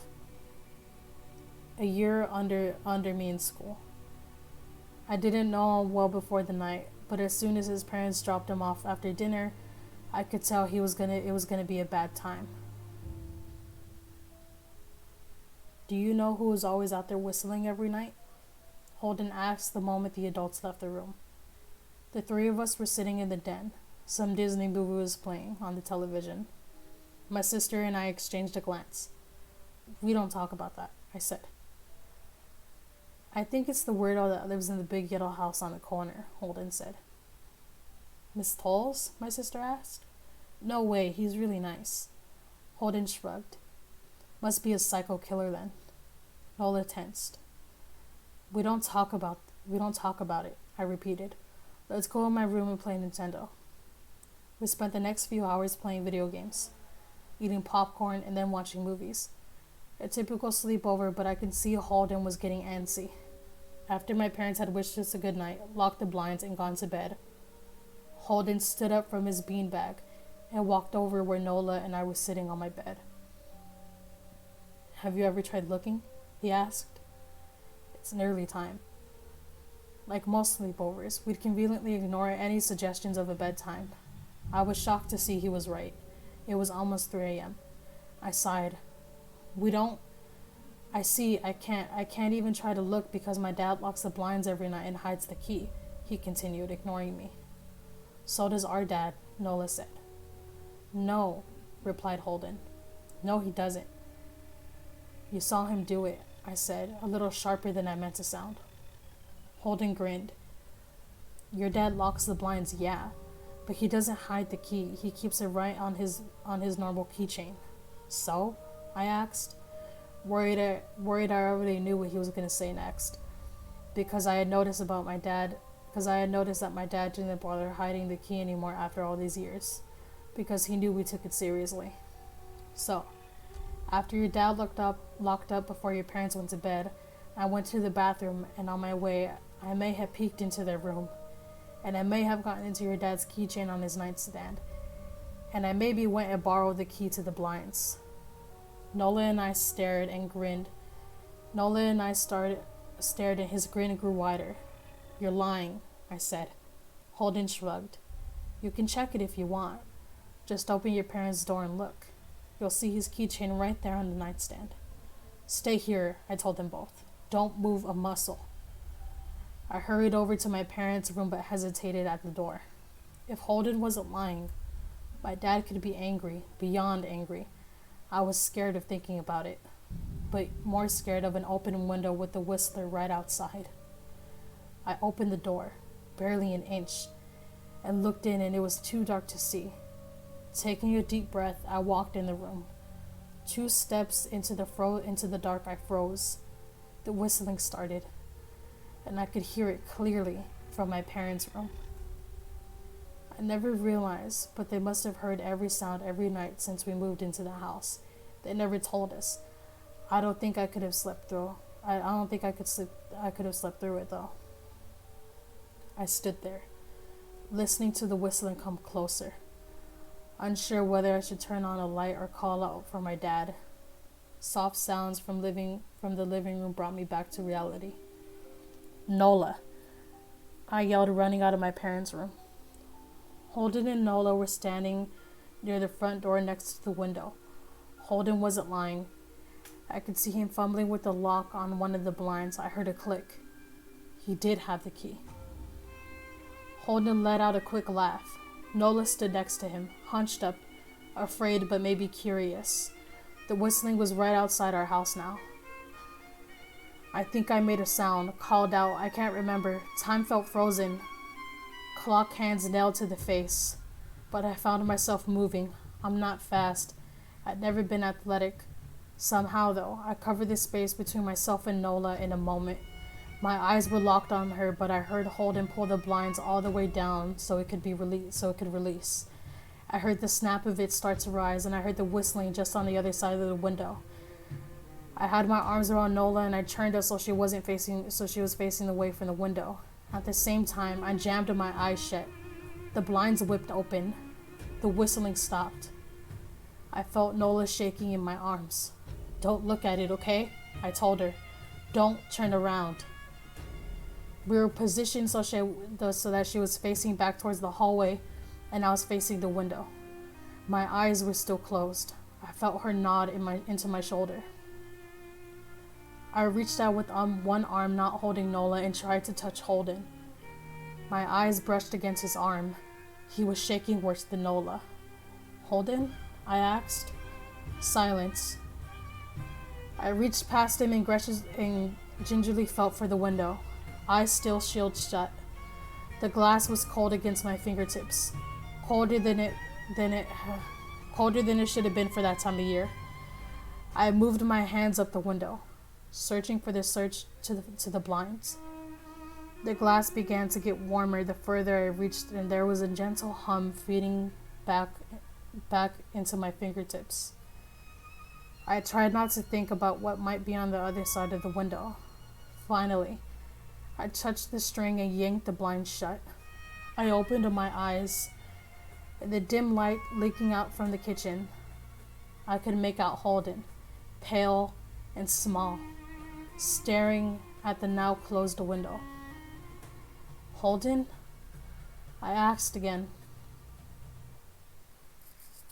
a year under me in school. I didn't know him well before the night, but as soon as his parents dropped him off after dinner, I could tell it was gonna be a bad time. Do you know who was always out there whistling every night? Holden asked the moment the adults left the room. The three of us were sitting in the den. Some Disney movie was playing on the television. My sister and I exchanged a glance. We don't talk about that, I said. I think it's the weirdo that lives in the big yellow house on the corner, Holden said. Miss Tolles? My sister asked. No way, he's really nice. Holden shrugged. Must be a psycho killer then. Nola tensed. We don't talk about it, I repeated. Let's go in my room and play Nintendo. We spent the next few hours playing video games, eating popcorn, and then watching movies. A typical sleepover, but I could see Holden was getting antsy. After my parents had wished us a good night, locked the blinds, and gone to bed, Holden stood up from his beanbag and walked over where Nola and I were sitting on my bed. "Have you ever tried looking?" he asked. "It's nearly time." Like most sleepovers, we'd conveniently ignore any suggestions of a bedtime. I was shocked to see he was right. It was almost 3 a.m. I sighed. "We don't... I see, I can't even try to look because my dad locks the blinds every night and hides the key," he continued, ignoring me. "So does our dad," Nola said. "No," replied Holden. "No, he doesn't." "You saw him do it," I said, a little sharper than I meant to sound. Holden grinned. "Your dad locks the blinds, yeah, but he doesn't hide the key. He keeps it right on his normal keychain." "So?" I asked, worried I already knew what he was going to say next, because I had noticed that my dad didn't bother hiding the key anymore after all these years, because he knew we took it seriously. "So, after your dad locked up before your parents went to bed, I went to the bathroom, and on my way, I may have peeked into their room, and I may have gotten into your dad's keychain on his nightstand, and I maybe went and borrowed the key to the blinds." Nola and I stared and grinned. Stared and his grin grew wider. "You're lying," I said. Holden shrugged. "You can check it if you want. Just open your parents' door and look. You'll see his keychain right there on the nightstand." "Stay here," I told them both. "Don't move a muscle." I hurried over to my parents' room but hesitated at the door. If Holden wasn't lying, my dad could be angry, beyond angry. I was scared of thinking about it, but more scared of an open window with the Whistler right outside. I opened the door, barely an inch, and looked in, and it was too dark to see. Taking a deep breath, I walked in the room. 2 steps into the dark, I froze. The whistling started, and I could hear it clearly from my parents' room. I never realized, but they must have heard every sound every night since we moved into the house. They never told us. I don't think I could have slept through. I could have slept through it though. I stood there, listening to the whistling come closer, unsure whether I should turn on a light or call out for my dad. Soft sounds from the living room brought me back to reality. "Nola!" I yelled, running out of my parents' room. Holden and Nola were standing near the front door next to the window. Holden wasn't lying. I could see him fumbling with the lock on one of the blinds. I heard a click. He did have the key. Holden let out a quick laugh. Nola stood next to him, hunched up, afraid but maybe curious. The whistling was right outside our house now. I think I made a sound, called out, I can't remember. Time felt frozen. Clock hands nailed to the face. But I found myself moving. I'm not fast. I'd never been athletic. Somehow, though, I covered the space between myself and Nola in a moment. My eyes were locked on her, but I heard Holden pull the blinds all the way down so it could release. I heard the snap of it start to rise, and I heard the whistling just on the other side of the window. I had my arms around Nola, and I turned her so she was facing away from the window. At the same time, I jammed my eyes shut. The blinds whipped open. The whistling stopped. I felt Nola shaking in my arms. "Don't look at it, okay?" I told her. "Don't turn around." We were positioned so that she was facing back towards the hallway, and I was facing the window. My eyes were still closed. I felt her nod into my shoulder. I reached out with one arm not holding Nola and tried to touch Holden. My eyes brushed against his arm. He was shaking worse than Nola. "Holden?" I asked. Silence. I reached past him and gingerly felt for the window. Eyes still shielded shut. The glass was cold against my fingertips. Colder than it should have been for that time of year. I moved my hands up the window, searching for the to the blinds. The glass began to get warmer the further I reached, and there was a gentle hum feeding back into my fingertips. I tried not to think about what might be on the other side of the window. Finally, I touched the string and yanked the blind shut. I opened my eyes. In the dim light leaking out from the kitchen, I could make out Holden, pale and small, staring at the now closed window. "Holden?" I asked again.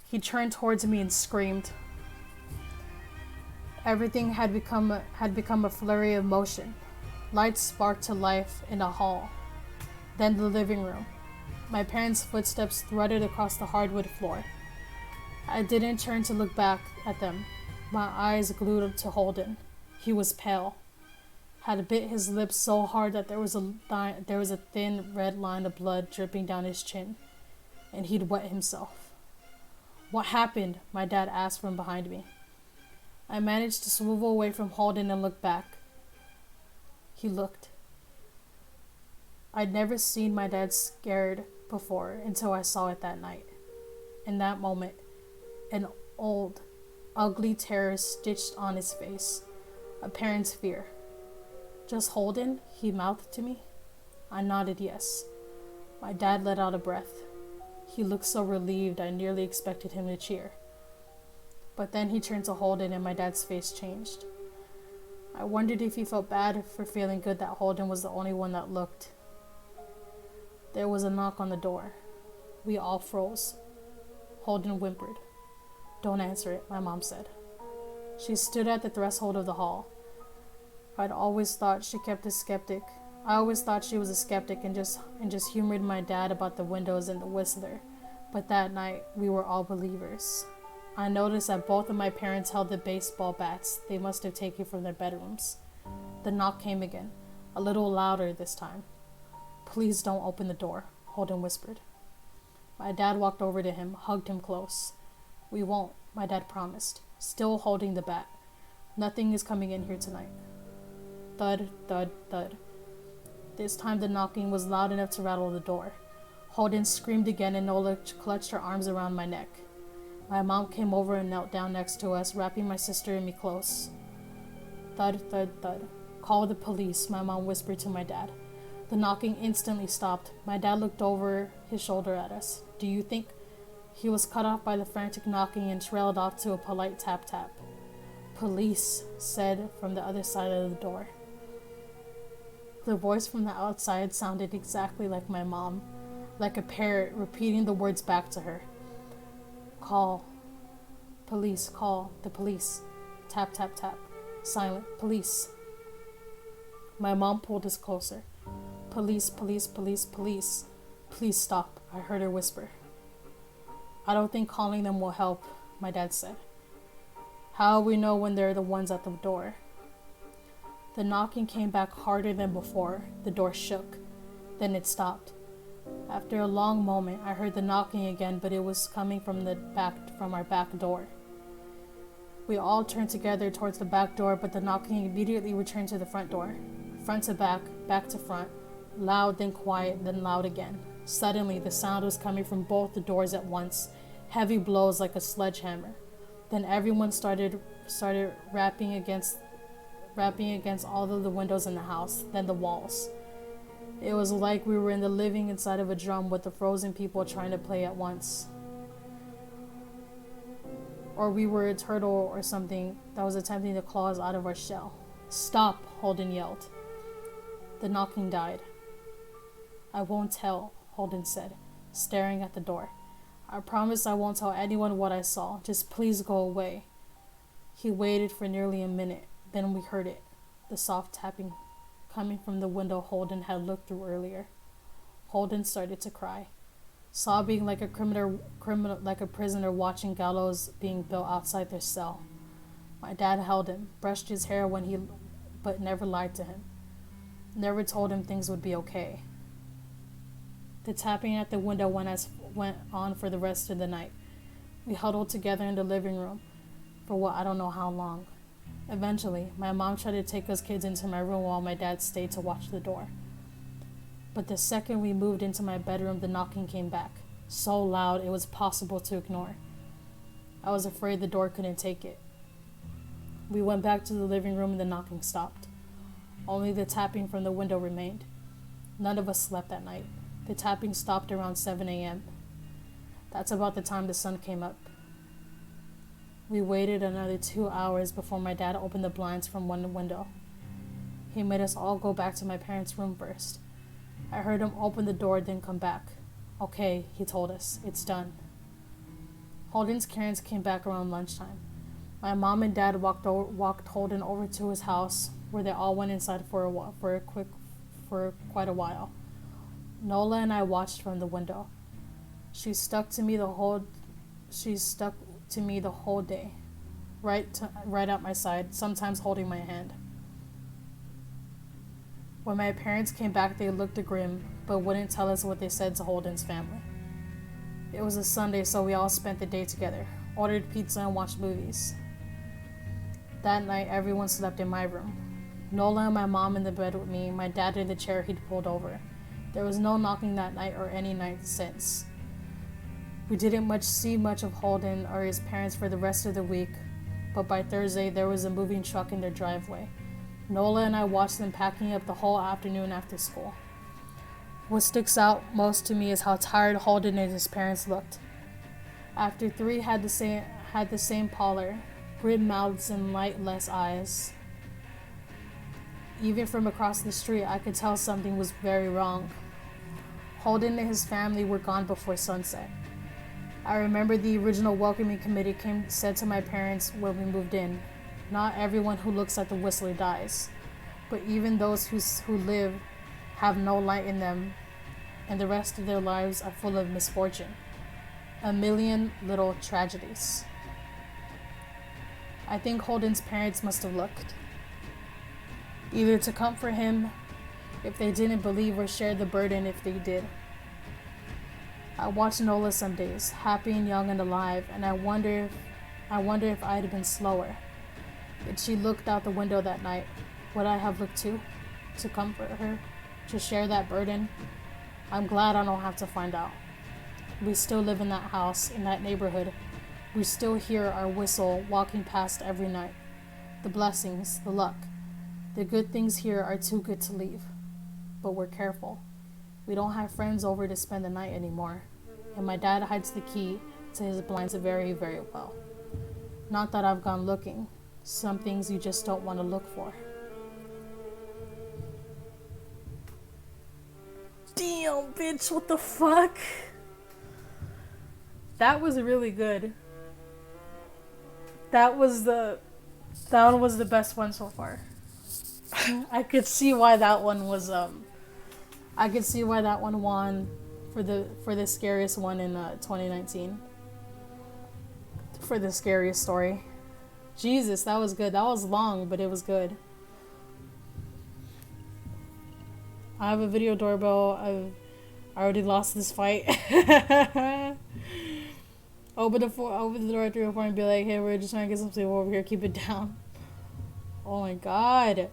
He turned towards me and screamed. Everything had become a flurry of motion. Lights sparked to life in the hall, then the living room. My parents' footsteps thudded across the hardwood floor. I didn't turn to look back at them, my eyes glued to Holden. He was pale, had bit his lips so hard that there was a thin red line of blood dripping down his chin, and he'd wet himself. "What happened?" my dad asked from behind me. I managed to swivel away from Holden and look back. He looked. I'd never seen my dad scared before until I saw it that night. In that moment, an old, ugly terror stitched on his face, a parent's fear. "Just Holden?" he mouthed to me. I nodded yes. My dad let out a breath. He looked so relieved I nearly expected him to cheer. But then he turned to Holden and my dad's face changed. I wondered if he felt bad for feeling good that Holden was the only one that looked. There was a knock on the door. We all froze. Holden whimpered. "Don't answer it," my mom said. She stood at the threshold of the hall. I always thought she was a skeptic and just humored my dad about the windows and the whistler. But that night, we were all believers. I noticed that both of my parents held the baseball bats they must have taken from their bedrooms. The knock came again, a little louder this time. "Please don't open the door," Holden whispered. My dad walked over to him, hugged him close. "We won't," my dad promised, still holding the bat. "Nothing is coming in here tonight." Thud, thud, thud. This time the knocking was loud enough to rattle the door. Holden screamed again and Nola clutched her arms around my neck. My mom came over and knelt down next to us, wrapping my sister and me close. Thud, thud, thud. "Call the police," my mom whispered to my dad. The knocking instantly stopped. My dad looked over his shoulder at us. "Do you think?" He was cut off by the frantic knocking and trailed off to a polite tap-tap. "Police," said from the other side of the door. The voice from the outside sounded exactly like my mom, like a parrot repeating the words back to her. "Call. Police, call. The police." Tap, tap, tap. Silent. "Police." My mom pulled us closer. "Police, police, police, police. Please stop," I heard her whisper. "I don't think calling them will help," my dad said. "How will we know when they're the ones at the door?" The knocking came back harder than before. The door shook. Then it stopped. After a long moment, I heard the knocking again, but it was coming from our back door. We all turned together towards the back door, but the knocking immediately returned to the front door. Front to back to front. Loud, then quiet, then loud again. Suddenly, the sound was coming from both the doors at once, heavy blows like a sledgehammer. Then everyone started rapping against all of the windows in the house, then the walls. It was like we were living inside of a drum with the frozen people trying to play at once. Or we were a turtle or something that was attempting to claw us out of our shell. "Stop," Holden yelled. The knocking died. "I won't tell," Holden said, staring at the door. "I promise I won't tell anyone what I saw. Just please go away." He waited for nearly a minute. Then we heard it, the soft tapping coming from the window Holden had looked through earlier. Holden started to cry, sobbing like a prisoner watching gallows being built outside their cell. My dad held him, brushed his hair but never lied to him. Never told him things would be okay. The tapping at the window went on for the rest of the night. We huddled together in the living room for I don't know how long. Eventually, my mom tried to take us kids into my room while my dad stayed to watch the door. But the second we moved into my bedroom, the knocking came back, so loud it was possible to ignore. I was afraid the door couldn't take it. We went back to the living room and the knocking stopped. Only the tapping from the window remained. None of us slept that night. The tapping stopped around 7 a.m. That's about the time the sun came up. We waited another 2 hours before my dad opened the blinds from one window. He made us all go back to my parents' room first. I heard him open the door, then come back. Okay, he told us, it's done. Holden's parents came back around lunchtime. My mom and dad walked Holden over to his house, where they all went inside for quite a while. Nola and I watched from the window. She stuck to me the whole day, right at my side, sometimes holding my hand. When my parents came back, they looked grim, but wouldn't tell us what they said to Holden's family. It was a Sunday, so we all spent the day together, ordered pizza and watched movies. That night, everyone slept in my room. Nola and my mom in the bed with me, my dad in the chair he'd pulled over. There was no knocking that night or any night since. We didn't see much of Holden or his parents for the rest of the week, but by Thursday, there was a moving truck in their driveway. Nola and I watched them packing up the whole afternoon after school. What sticks out most to me is how tired Holden and his parents looked. After 3 had the same pallor, grim mouths and lightless eyes. Even from across the street, I could tell something was very wrong. Holden and his family were gone before sunset. I remember the original welcoming committee said to my parents when we moved in, not everyone who looks at the Whistler dies, but even those who live have no light in them, and the rest of their lives are full of misfortune. A million little tragedies. I think Holden's parents must have looked. Either to comfort him if they didn't believe or share the burden if they did. I watch Nola some days, happy and young and alive, and I wonder if I'd have been slower. If she looked out the window that night, would I have looked too? To comfort her? To share that burden? I'm glad I don't have to find out. We still live in that house, in that neighborhood. We still hear our whistle walking past every night. The blessings, the luck. The good things here are too good to leave. But we're careful. We don't have friends over to spend the night anymore. And my dad hides the key to his blinds very, very well. Not that I've gone looking. Some things you just don't want to look for. Damn, bitch, what the fuck? That was really good. That one was the best one so far. I could see why that one was I could see why that one won for the scariest one in 2019. For the scariest story. Jesus, that was good. That was long, but it was good. I have a video doorbell. I already lost this fight. Open the door at 3 or 4 and be like, hey, we're just trying to get some sleep over here. Keep it down. Oh my god.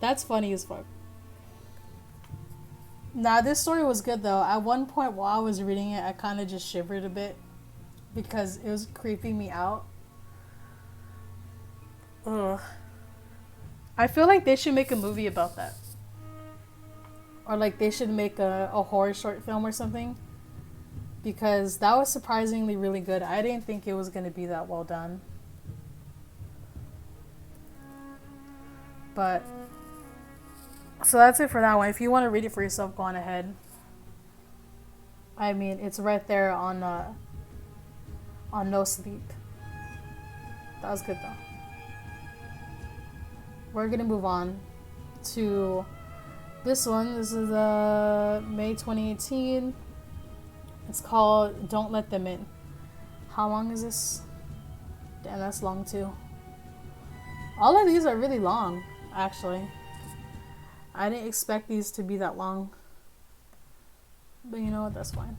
That's funny as fuck. Nah, this story was good though. At one point while I was reading it, I kind of just shivered a bit because it was creeping me out. Ugh. I feel like they should make a movie about that. Or like they should make a horror short film or something. Because that was surprisingly really good. I didn't think it was going to be that well done. But so that's it for that one. If you want to read it for yourself, go on ahead. I mean, it's right there on No Sleep. That was good though. We're gonna move on to this one. This is May 2018. It's called Don't Let Them In. How long is this? Damn, that's long too. All of these are really long, actually. I didn't expect these to be that long. But you know what, that's fine.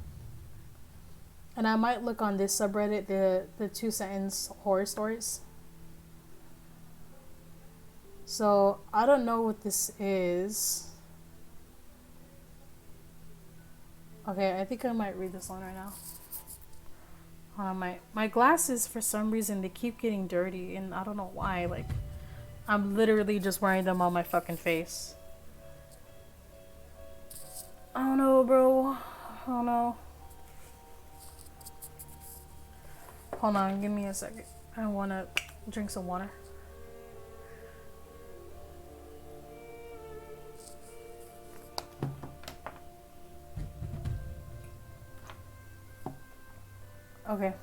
And I might look on this subreddit, the 2-sentence horror stories. So, I don't know what this is. Okay, I think I might read this one right now. My glasses, for some reason, they keep getting dirty, and I don't know why. Like, I'm literally just wearing them on my fucking face. I don't know, bro. I don't know. Hold on, give me a second. I want to drink some water. Okay.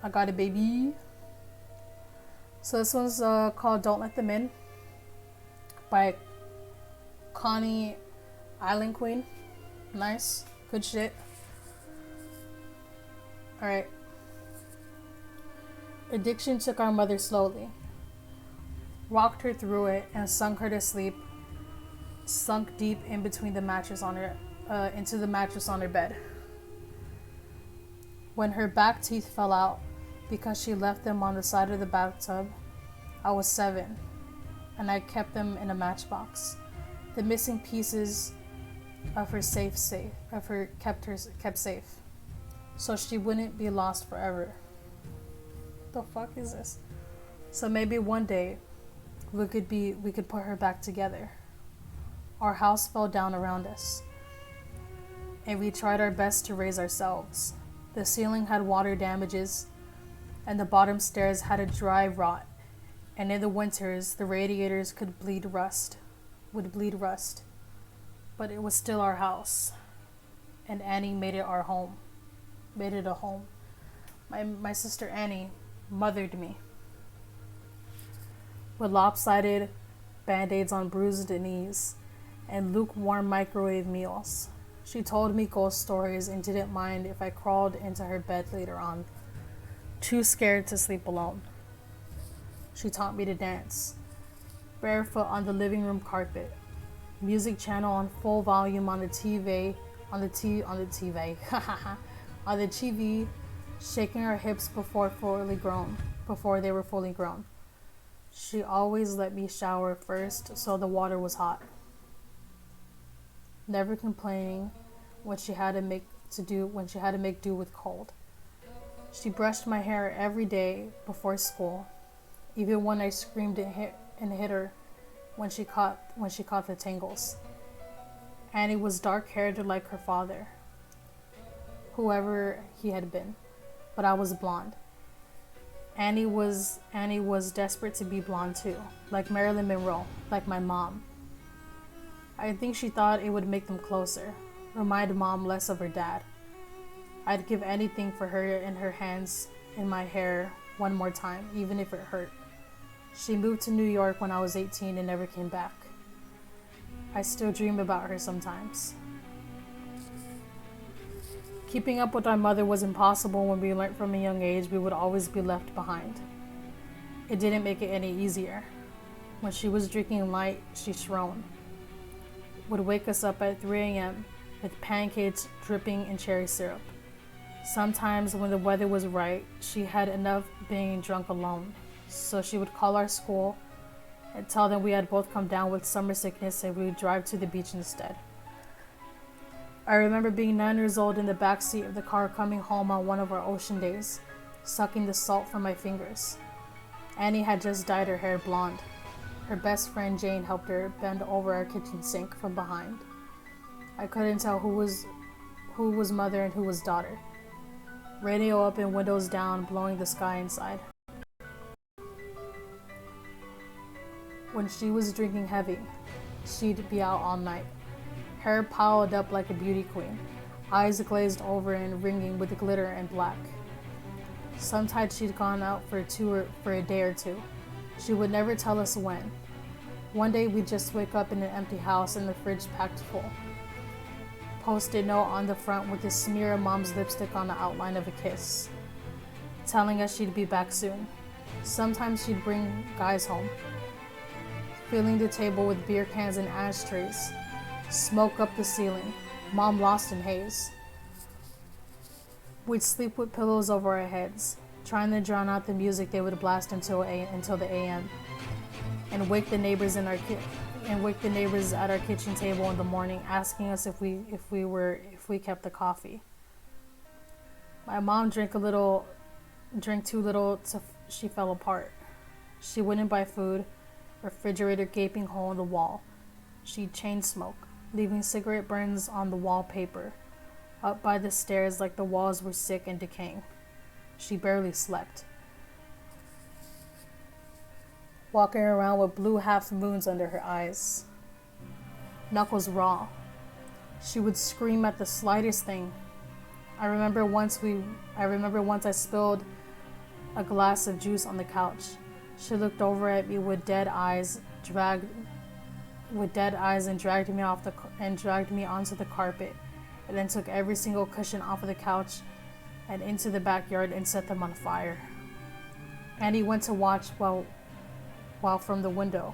I got it, baby. So this one's called Don't Let Them In by Connie Island Queen. Nice. Good shit. Alright. Addiction took our mother slowly, rocked her through it, and sunk her to sleep, sunk deep in between the mattress on her, into the mattress on her bed. When her back teeth fell out because she left them on the side of the bathtub, I was 7, and I kept them in a matchbox. The missing pieces of her kept safe, so she wouldn't be lost forever. The fuck is this? So maybe one day we could put her back together. Our house fell down around us, and we tried our best to raise ourselves. The ceiling had water damages, and the bottom stairs had a dry rot, and in the winters the radiators would bleed rust. But it was still our house, and Annie made it a home. My sister Annie mothered me with lopsided band-aids on bruised knees and lukewarm microwave meals. She told me ghost stories and didn't mind if I crawled into her bed later on, too scared to sleep alone. She taught me to dance, barefoot on the living room carpet, music channel on full volume on the TV, shaking her hips before they were fully grown. She always let me shower first, so the water was hot. Never complaining when she had to make do with cold. She brushed my hair every day before school, even when I screamed and hit her when she caught the tangles. Annie was dark-haired like her father, whoever he had been, but I was blonde. Annie was desperate to be blonde too, like Marilyn Monroe, like my mom. I think she thought it would make them closer, remind Mom less of her dad. I'd give anything for her and her hands in my hair one more time, even if it hurt. She moved to New York when I was 18 and never came back. I still dream about her sometimes. Keeping up with our mother was impossible when we learned from a young age we would always be left behind. It didn't make it any easier. When she was drinking light, she shroned. Would wake us up at 3 a.m. with pancakes dripping in cherry syrup. Sometimes when the weather was right, she had enough being drunk alone, so she would call our school and tell them we had both come down with summer sickness and we would drive to the beach instead. I remember being 9 years old in the back seat of the car coming home on one of our ocean days, sucking the salt from my fingers. Annie had just dyed her hair blonde. Her best friend Jane helped her bend over our kitchen sink from behind. I couldn't tell who was mother and who was daughter. Radio up and windows down, blowing the sky inside. When she was drinking heavy, she'd be out all night. Hair piled up like a beauty queen, eyes glazed over and ringing with glitter and black. Sometimes she'd gone out for a day or two. She would never tell us when. One day we'd just wake up in an empty house and the fridge packed full. Post-it note on the front with a smear of Mom's lipstick on the outline of a kiss, telling us she'd be back soon. Sometimes she'd bring guys home, filling the table with beer cans and ashtrays. Smoke up the ceiling. Mom lost in haze. We'd sleep with pillows over our heads, trying to drown out the music they would blast until the AM, and wake the neighbors at our kitchen table in the morning, asking us if we kept the coffee. My mom drank too little till she fell apart. She wouldn't buy food, refrigerator gaping hole in the wall. She'd chain smoke, leaving cigarette burns on the wallpaper, up by the stairs like the walls were sick and decaying. She barely slept, walking around with blue half moons under her eyes, knuckles raw. She would scream at the slightest thing. I remember once I spilled a glass of juice on the couch. She looked over at me with dead eyes and dragged me onto the carpet, and then took every single cushion off of the couch and into the backyard and set them on fire. Annie went to watch while from the window,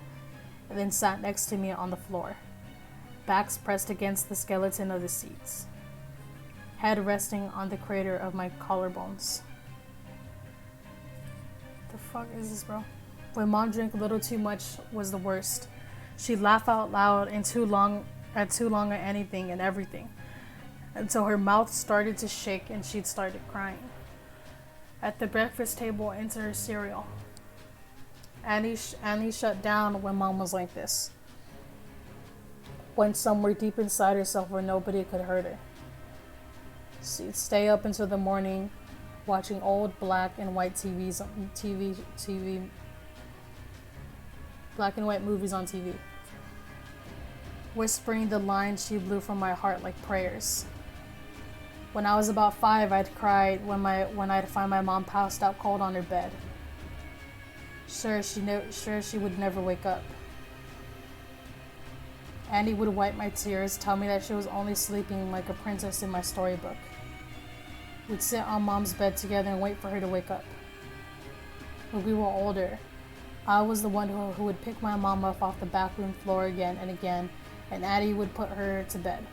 and then sat next to me on the floor, backs pressed against the skeleton of the seats, head resting on the crater of my collarbones. The fuck is this, bro? When Mom drank a little too much was the worst. She'd laugh out loud and too long at anything and everything, until her mouth started to shake and she'd started crying. At the breakfast table, into her cereal. Annie shut down when Mom was like this. Went somewhere deep inside herself where nobody could hurt her. She'd stay up until the morning, watching old black and white black and white movies on TV, whispering the lines she blew from my heart like prayers. When I was about 5, I'd cry when I'd find my mom passed out cold on her bed. Sure, she would never wake up. Annie would wipe my tears, tell me that she was only sleeping like a princess in my storybook. We'd sit on Mom's bed together and wait for her to wake up. When we were older, I was the one who would pick my mom up off the back room floor again and again, and Annie would put her to bed,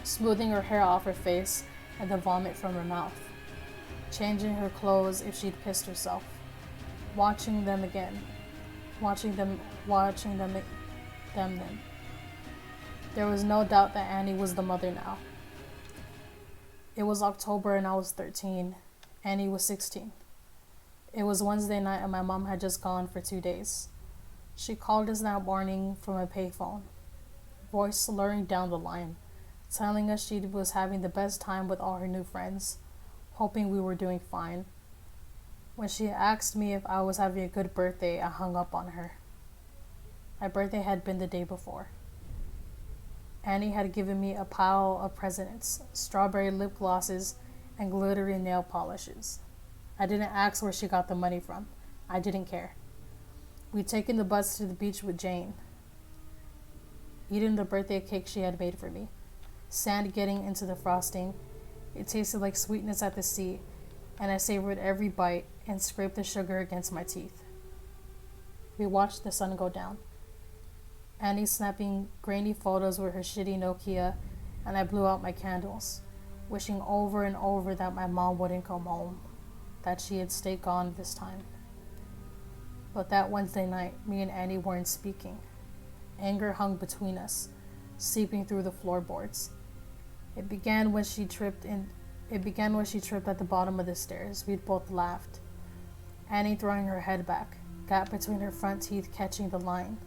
smoothing her hair off her face and the vomit from her mouth, changing her clothes if she'd pissed herself, watching them then. There was no doubt that Annie was the mother now. It was October and I was 13. Annie was 16. It was Wednesday night and my mom had just gone for 2 days. She called us that morning from a payphone, voice slurring down the line, telling us she was having the best time with all her new friends, hoping we were doing fine. When she asked me if I was having a good birthday, I hung up on her. My birthday had been the day before. Annie had given me a pile of presents, strawberry lip glosses, and glittery nail polishes. I didn't ask where she got the money from. I didn't care. We'd taken the bus to the beach with Jane, eating the birthday cake she had made for me, sand getting into the frosting. It tasted like sweetness at the sea, and I savored every bite and scraped the sugar against my teeth. We watched the sun go down. Annie snapping grainy photos with her shitty Nokia, and I blew out my candles, wishing over and over that my mom wouldn't come home, that she had stayed gone this time. But that Wednesday night, me and Annie weren't speaking. Anger hung between us, seeping through the floorboards. It began when she tripped at the bottom of the stairs. We'd both laughed. Annie throwing her head back, gap between her front teeth catching the line.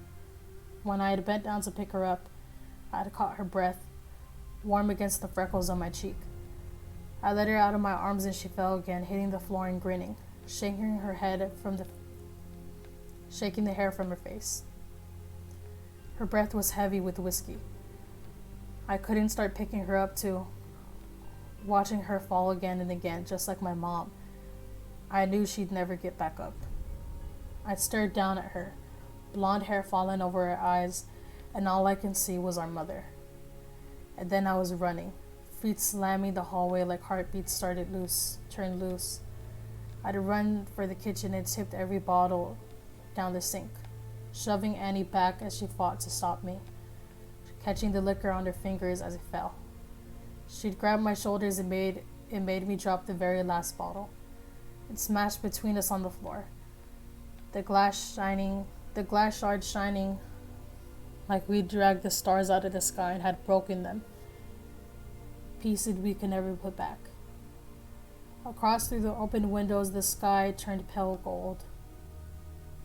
When I had bent down to pick her up, I had caught her breath, warm against the freckles on my cheek. I let her out of my arms and she fell again, hitting the floor and grinning, shaking the hair from her face. Her breath was heavy with whiskey. I couldn't start picking her up too, watching her fall again and again, just like my mom. I knew she'd never get back up. I stared down at her, blonde hair falling over her eyes, and all I could see was our mother. And then I was running, feet slamming the hallway like heartbeats turned loose. I'd run for the kitchen and tipped every bottle down the sink, shoving Annie back as she fought to stop me, catching the liquor on her fingers as it fell. She'd grab my shoulders and made me drop the very last bottle. It smashed between us on the floor, the glass shards shining like we'd dragged the stars out of the sky and had broken them, pieces we could never put back. Across through the open windows, the sky turned pale gold.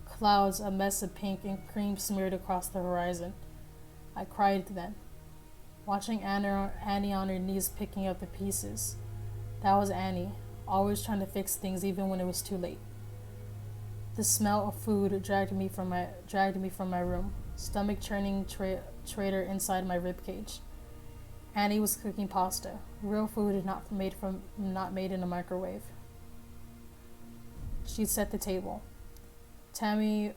Clouds, a mess of pink and cream smeared across the horizon. I cried then, watching Annie on her knees picking up the pieces. That was Annie, always trying to fix things even when it was too late. The smell of food dragged me from my room, stomach churning traitor inside my rib cage. Annie was cooking pasta, real food not made in a microwave. She'd set the table. Tammy,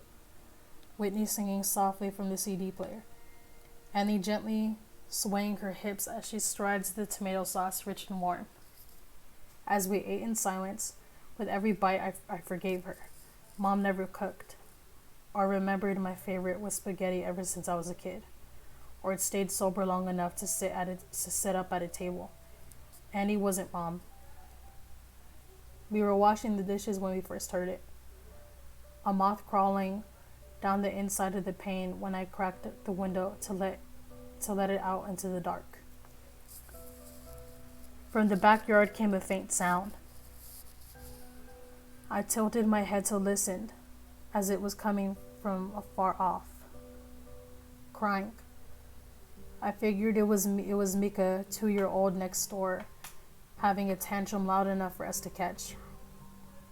Whitney singing softly from the CD player. Annie gently swaying her hips as she strides the tomato sauce rich and warm. As we ate in silence, with every bite I forgave her. Mom never cooked, or remembered my favorite was spaghetti ever since I was a kid, or had stayed sober long enough to sit up at a table. Annie wasn't Mom. We were washing the dishes when we first heard it. A moth crawling down the inside of the pane when I cracked the window to let it out into the dark. From the backyard came a faint sound. I tilted my head to listen, as it was coming from afar off. Crying. I figured it was Mika, 2-year-old next door, having a tantrum loud enough for us to catch.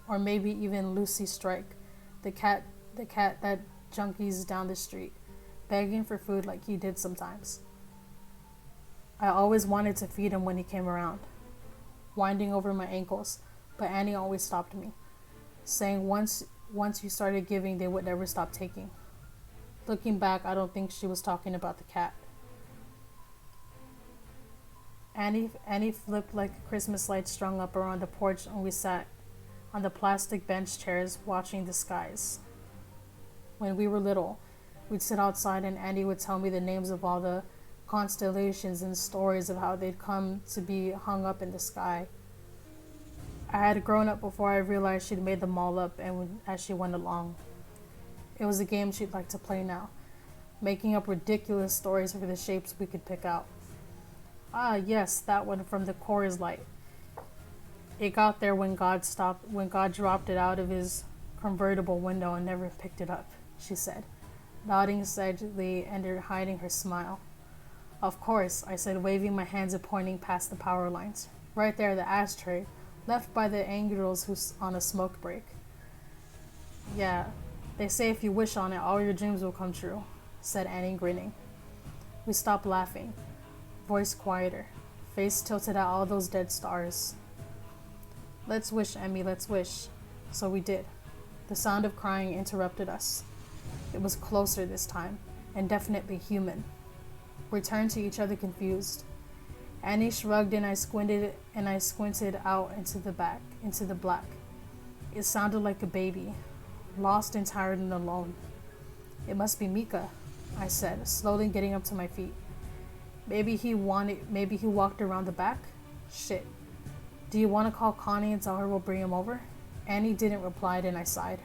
Or maybe even Lucy Strike, the cat that junkies down the street, begging for food like he did sometimes. I always wanted to feed him when he came around, winding over my ankles, but Annie always stopped me, saying once you started giving, they would never stop taking. Looking back, I don't think she was talking about the cat. Annie flipped like Christmas lights strung up around the porch, and we sat on the plastic bench chairs watching the skies. When we were little, we'd sit outside and Annie would tell me the names of all the constellations and stories of how they'd come to be hung up in the sky. I had grown up before I realized she'd made them all up and as she went along. It was a game she'd like to play now, making up ridiculous stories for the shapes we could pick out. Ah, yes, that one from the Coors Light. It got there when God dropped it out of his convertible window and never picked it up, she said, nodding sagely and hiding her smile. Of course, I said, waving my hands and pointing past the power lines. Right there, the ashtray, left by the angels who's on a smoke break. Yeah, they say if you wish on it, all your dreams will come true, said Annie, grinning. We stopped laughing, voice quieter, face tilted at all those dead stars. Let's wish, Emmy, let's wish. So we did. The sound of crying interrupted us. It was closer this time, and definitely human. We turned to each other confused. Annie shrugged and I squinted out into the black. It sounded like a baby, lost and tired and alone. It must be Mika, I said, slowly getting up to my feet. Maybe he walked around the back? Shit. Do you want to call Connie and tell her we'll bring him over? Annie didn't reply and I sighed,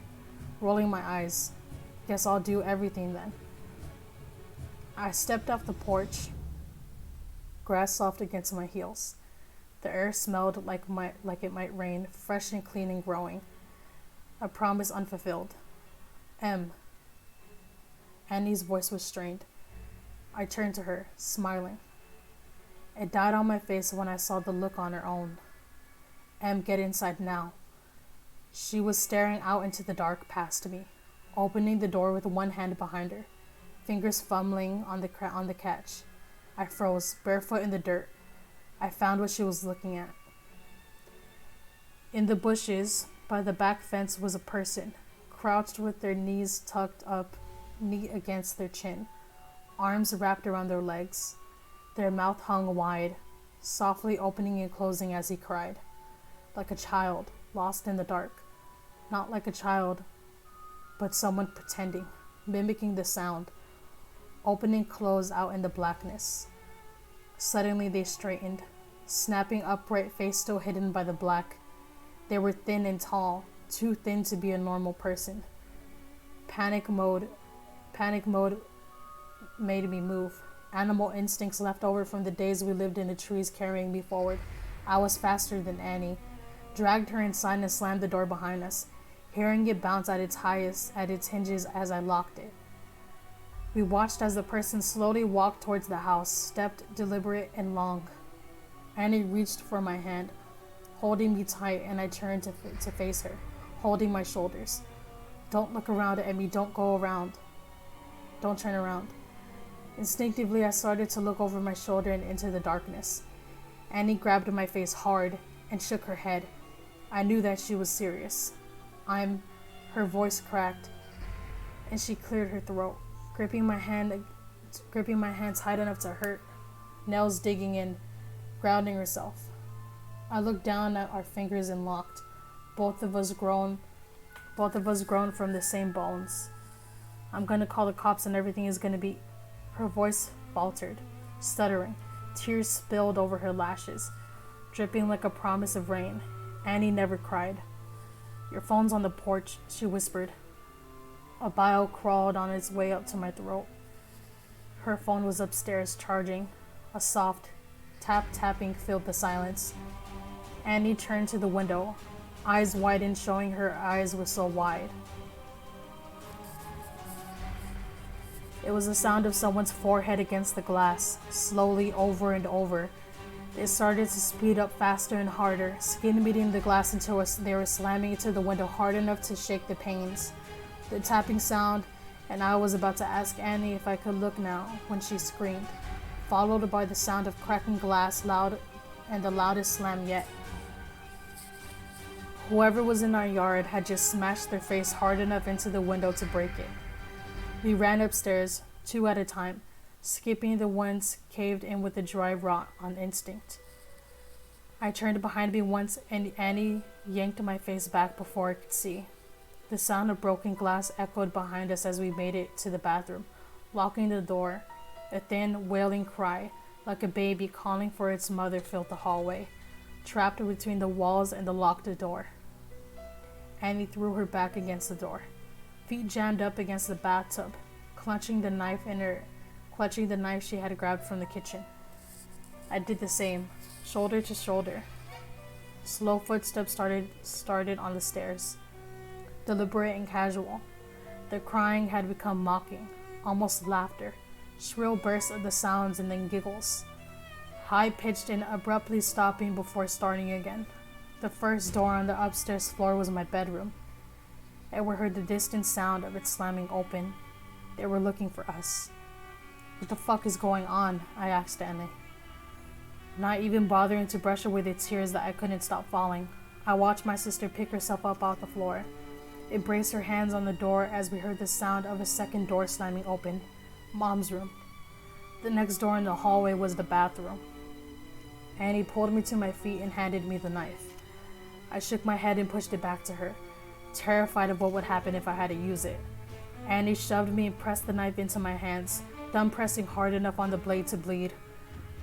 rolling my eyes. Guess I'll do everything then. I stepped off the porch, grass soft against my heels. The air smelled like it might rain, fresh and clean and growing. A promise unfulfilled. Annie's voice was strained. I turned to her, smiling. It died on my face when I saw the look on her own. Get inside now. She was staring out into the dark past me, opening the door with one hand behind her, fingers fumbling on the catch. I froze, barefoot in the dirt. I found what she was looking at. In the bushes by the back fence was a person, crouched with their knees tucked up, knee against their chin, arms wrapped around their legs. Their mouth hung wide, softly opening and closing as he cried. Like a child, lost in the dark. Not like a child, but someone pretending, mimicking the sound, opening close out in the blackness. Suddenly they straightened, snapping upright, face still hidden by the black. They were thin and tall, too thin to be a normal person. Panic mode made me move. Animal instincts left over from the days we lived in the trees carrying me forward. I was faster than Annie, dragged her inside and slammed the door behind us, hearing it bounce at its hinges as I locked it. We watched as the person slowly walked towards the house, stepped deliberate and long. Annie reached for my hand, holding me tight, and I turned to face her, holding my shoulders. Don't look around at me, don't go around. Don't turn around. Instinctively, I started to look over my shoulder and into the darkness. Annie grabbed my face hard and shook her head. I knew that she was serious. Her voice cracked, and she cleared her throat, gripping my hand tight enough to hurt, nails digging in, grounding herself. I looked down at our fingers and locked, both of us grown from the same bones. I'm gonna call the cops and everything is gonna be... Her voice faltered, stuttering. Tears spilled over her lashes, dripping like a promise of rain. Annie never cried. Your phone's on the porch, she whispered. A bile crawled on its way up to my throat. Her phone was upstairs charging. A soft tapping filled the silence. Annie turned to the window, eyes widened, showing her eyes were so wide. It was the sound of someone's forehead against the glass, slowly, over and over. It started to speed up faster and harder, skin meeting the glass until they were slamming into the window hard enough to shake the panes. The tapping sound, and I was about to ask Annie if I could look now, when she screamed, followed by the sound of cracking glass, loud and the loudest slam yet. Whoever was in our yard had just smashed their face hard enough into the window to break it. We ran upstairs, 2 at a time, skipping the ones caved in with the dry rot on instinct. I turned behind me once and Annie yanked my face back before I could see. The sound of broken glass echoed behind us as we made it to the bathroom, locking the door. A thin, wailing cry, like a baby calling for its mother, filled the hallway, trapped between the walls and the locked door. Annie threw her back against the door, feet jammed up against the bathtub, clutching the knife she had grabbed from the kitchen. I did the same, shoulder to shoulder. Slow footsteps started on the stairs, deliberate and casual. The crying had become mocking, almost laughter, shrill bursts of the sounds and then giggles, high-pitched and abruptly stopping before starting again. The first door on the upstairs floor was my bedroom, and we heard the distant sound of it slamming open. They were looking for us. What the fuck is going on? I asked Annie, not even bothering to brush away the tears that I couldn't stop falling. I watched my sister pick herself up off the floor, embrace her hands on the door as we heard the sound of a second door slamming open. Mom's room. The next door in the hallway was the bathroom. Annie pulled me to my feet and handed me the knife. I shook my head and pushed it back to her, terrified of what would happen if I had to use it. Annie shoved me and pressed the knife into my hands, thumb pressing hard enough on the blade to bleed.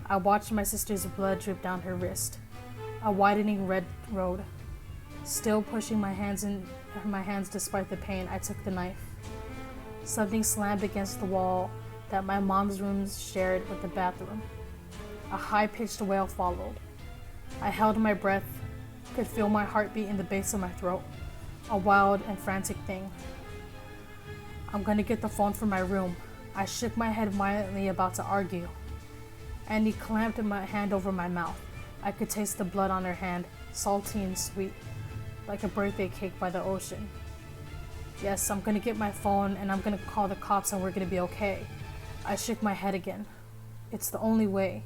I watched my sister's blood drip down her wrist, a widening red road. Still pushing my hands despite the pain, I took the knife. Something slammed against the wall that my mom's room shared with the bathroom. A high-pitched wail followed. I held my breath, could feel my heartbeat in the base of my throat, a wild and frantic thing. I'm gonna get the phone from my room. I shook my head violently, about to argue. Annie clamped my hand over my mouth. I could taste the blood on her hand, salty and sweet, like a birthday cake by the ocean. Yes, I'm gonna get my phone and I'm gonna call the cops and we're gonna be okay. I shook my head again. It's the only way.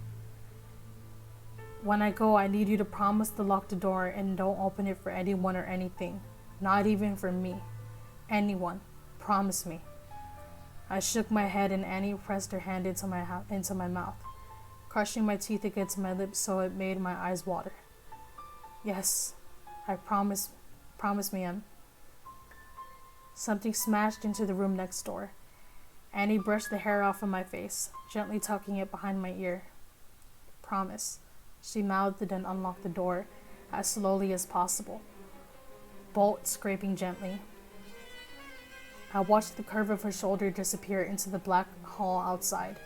When I go, I need you to promise to lock the door and don't open it for anyone or anything. Not even for me. Anyone. Promise me. I shook my head and Annie pressed her hand into my mouth, crushing my teeth against my lips so it made my eyes water. Yes, I promise me, Em. Something smashed into the room next door. Annie brushed the hair off of my face, gently tucking it behind my ear. Promise. She mouthed and unlocked the door as slowly as possible, bolt scraping gently. I watched the curve of her shoulder disappear into the black hall outside,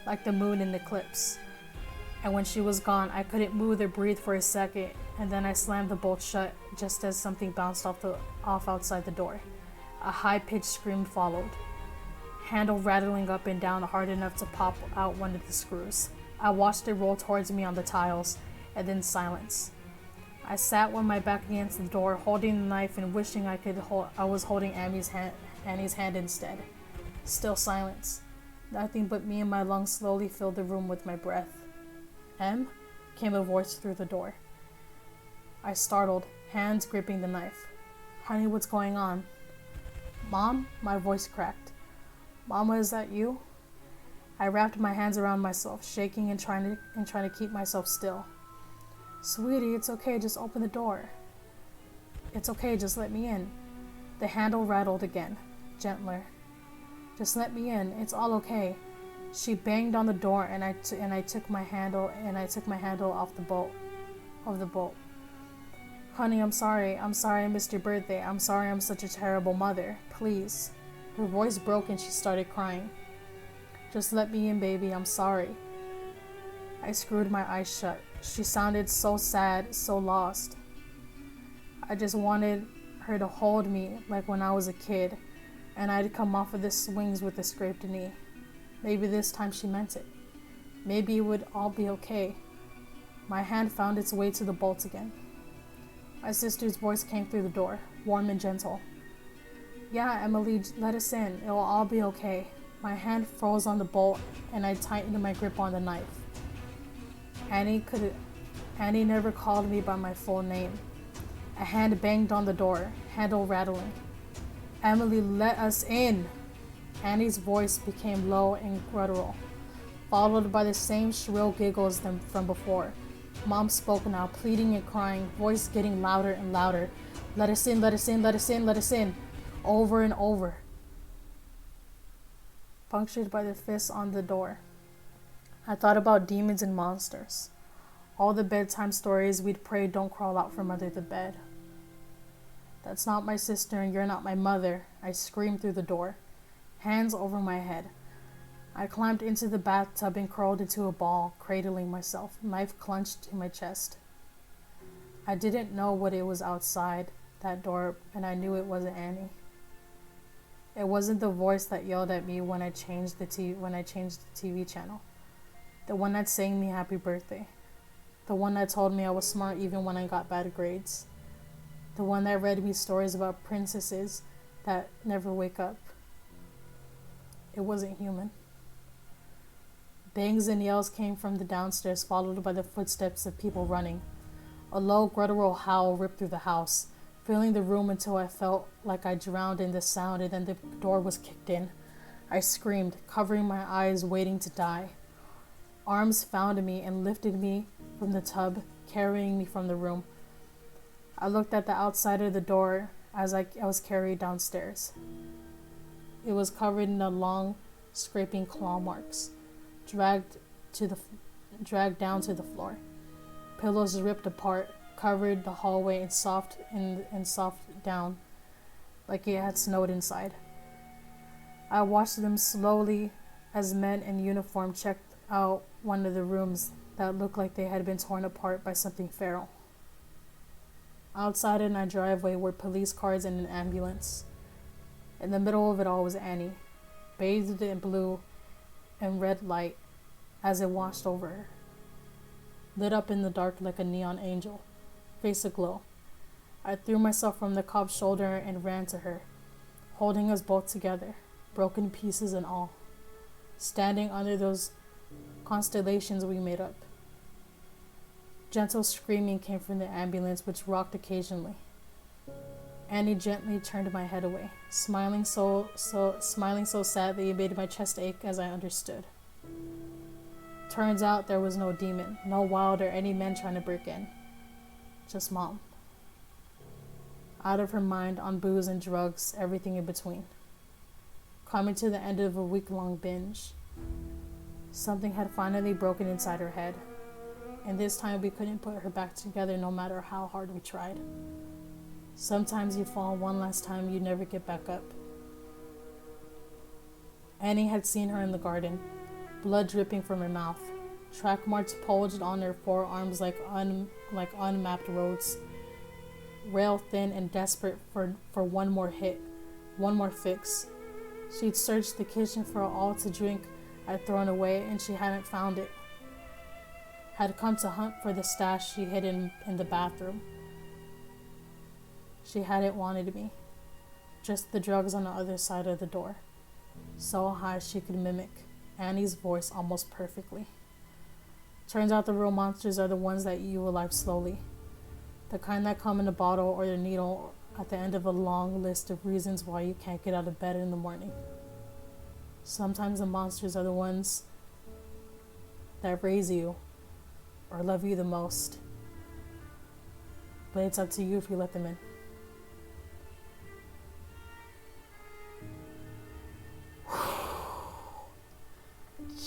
like the moon in the eclipse. And when she was gone, I couldn't move or breathe for a second, and then I slammed the bolt shut just as something bounced off outside the door. A high-pitched scream followed, handle rattling up and down hard enough to pop out one of the screws. I watched it roll towards me on the tiles, and then silence. I sat with my back against the door, holding the knife and wishing I was holding Annie's hand instead. Still silence. Nothing but me and my lungs slowly filled the room with my breath. "Em?" came a voice through the door. I startled, hands gripping the knife. "Honey, what's going on?" "Mom?" My voice cracked. "Mama, is that you?" I wrapped my hands around myself, shaking and trying to keep myself still. "Sweetie, it's okay, just open the door." "It's okay, just let me in." The handle rattled again, gentler. "Just let me in, it's all okay." She banged on the door and I took my handle off the bolt. "Honey, I'm sorry I missed your birthday. I'm sorry I'm such a terrible mother. Please." Her voice broke and she started crying. "Just let me in, baby, I'm sorry." I screwed my eyes shut. She sounded so sad, so lost. I just wanted her to hold me like when I was a kid and I'd come off of the swings with a scraped knee. Maybe this time she meant it. Maybe it would all be okay. My hand found its way to the bolt again. My sister's voice came through the door, warm and gentle. "Yeah, Emily, let us in. It'll all be okay." My hand froze on the bolt and I tightened my grip on the knife. Annie never called me by my full name. A hand banged on the door, handle rattling. "Emily, let us in." Annie's voice became low and guttural, followed by the same shrill giggles from before. Mom spoke now, pleading and crying, voice getting louder and louder. "Let us in, let us in, let us in, let us in." Over and over. Punctured by the fists on the door. I thought about demons and monsters. All the bedtime stories we'd pray don't crawl out from under the bed. "That's not my sister and you're not my mother," I screamed through the door, hands over my head. I climbed into the bathtub and curled into a ball, cradling myself, knife clenched to my chest. I didn't know what it was outside that door, and I knew it wasn't Annie. It wasn't the voice that yelled at me when I changed the TV channel. The one that sang me happy birthday. The one that told me I was smart even when I got bad grades. The one that read me stories about princesses that never wake up. It wasn't human. Bangs and yells came from the downstairs, followed by the footsteps of people running. A low, guttural howl ripped through the house, filling the room until I felt like I drowned in the sound, and then the door was kicked in. I screamed, covering my eyes, waiting to die. Arms found me and lifted me from the tub, carrying me from the room. I looked at the outside of the door as I was carried downstairs. It was covered in long, scraping claw marks, dragged down to the floor. Pillows ripped apart, covered the hallway in soft down, like it had snowed inside. I watched them slowly as men in uniform checked out one of the rooms that looked like they had been torn apart by something feral. Outside in our driveway were police cars and an ambulance. In the middle of it all was Annie, bathed in blue and red light as it washed over her. Lit up in the dark like a neon angel, face aglow. I threw myself from the cop's shoulder and ran to her, holding us both together, broken pieces and all, standing under those constellations we made up. Gentle screaming came from the ambulance, which rocked occasionally. Annie gently turned my head away, smiling so sad that it made my chest ache as I understood. Turns out there was no demon, no wild or any men trying to break in. Just Mom. Out of her mind on booze and drugs, everything in between. Coming to the end of a week-long binge. Something had finally broken inside her head, and this time we couldn't put her back together no matter how hard we tried. Sometimes you fall one last time, you never get back up. Annie had seen her in the garden, blood dripping from her mouth, track marks bulged on her forearms like unmapped roads, rail thin and desperate for one more hit, one more fix. She'd searched the kitchen for all to drink I'd thrown away, and she hadn't found it. Had come to hunt for the stash she hid in the bathroom. She hadn't wanted me, just the drugs on the other side of the door, so high she could mimic Annie's voice almost perfectly. Turns out the real monsters are the ones that eat you alive slowly, the kind that come in a bottle or the needle at the end of a long list of reasons why you can't get out of bed in the morning. Sometimes the monsters are the ones that raise you or love you the most, but it's up to you if you let them in.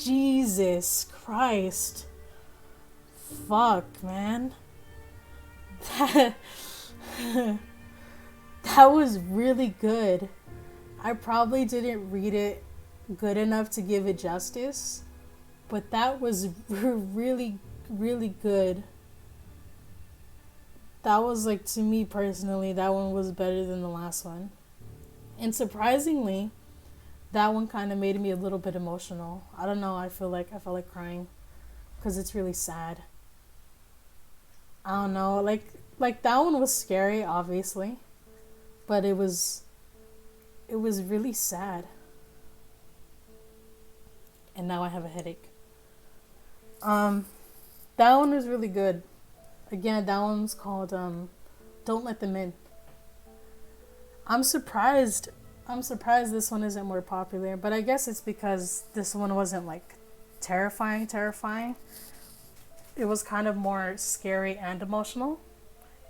Jesus Christ. Fuck, man. That, that was really good. I probably didn't read it good enough to give it justice, but that was really, really good. That was like, to me personally, that one was better than the last one. And surprisingly, that one kind of made me a little bit emotional. I don't know, I felt like crying because it's really sad. I don't know, like that one was scary, obviously, but it was really sad. And now I have a headache. That one was really good. Again, that one's called Don't Let Them In. I'm surprised this one isn't more popular, but I guess it's because this one wasn't like terrifying. It was kind of more scary and emotional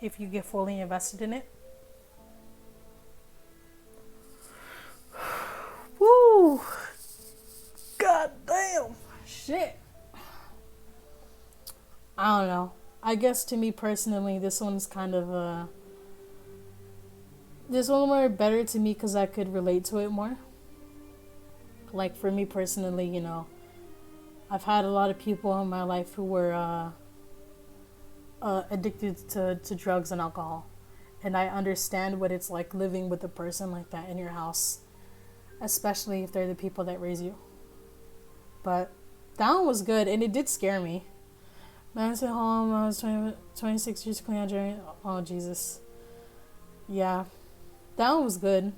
if you get fully invested in it. Woo! God damn! Shit! I don't know. I guess to me personally, this one's kind of this one were better to me because I could relate to it more. Like for me personally, you know, I've had a lot of people in my life who were addicted to drugs and alcohol, and I understand what it's like living with a person like that in your house, especially if they're the people that raise you. But that one was good, and it did scare me. Man, I went home. I was 26 years clean out during. Oh Jesus. Yeah. That one was good.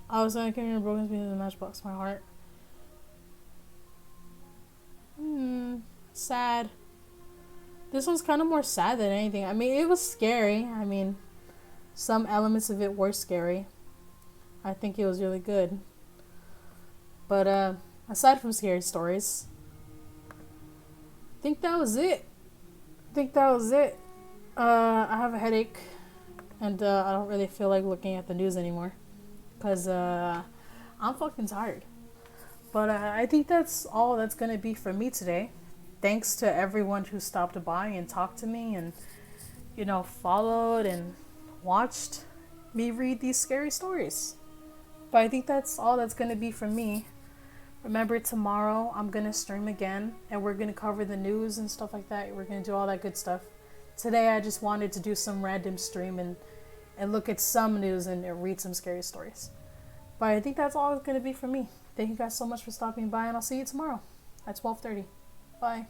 I was like, carrying a broken piece of the matchbox, my heart. Sad. This one's kind of more sad than anything. I mean, it was scary. I mean, some elements of it were scary. I think it was really good. But aside from scary stories, I think that was it. I have a headache. And I don't really feel like looking at the news anymore. Because I'm fucking tired. But I think that's all that's going to be for me today. Thanks to everyone who stopped by and talked to me and, you know, followed and watched me read these scary stories. But I think that's all that's going to be for me. Remember, tomorrow I'm going to stream again. And we're going to cover the news and stuff like that. We're going to do all that good stuff. Today I just wanted to do some random stream and look at some news and read some scary stories. But I think that's all it's going to be for me. Thank you guys so much for stopping by, and I'll see you tomorrow at 12:30. Bye.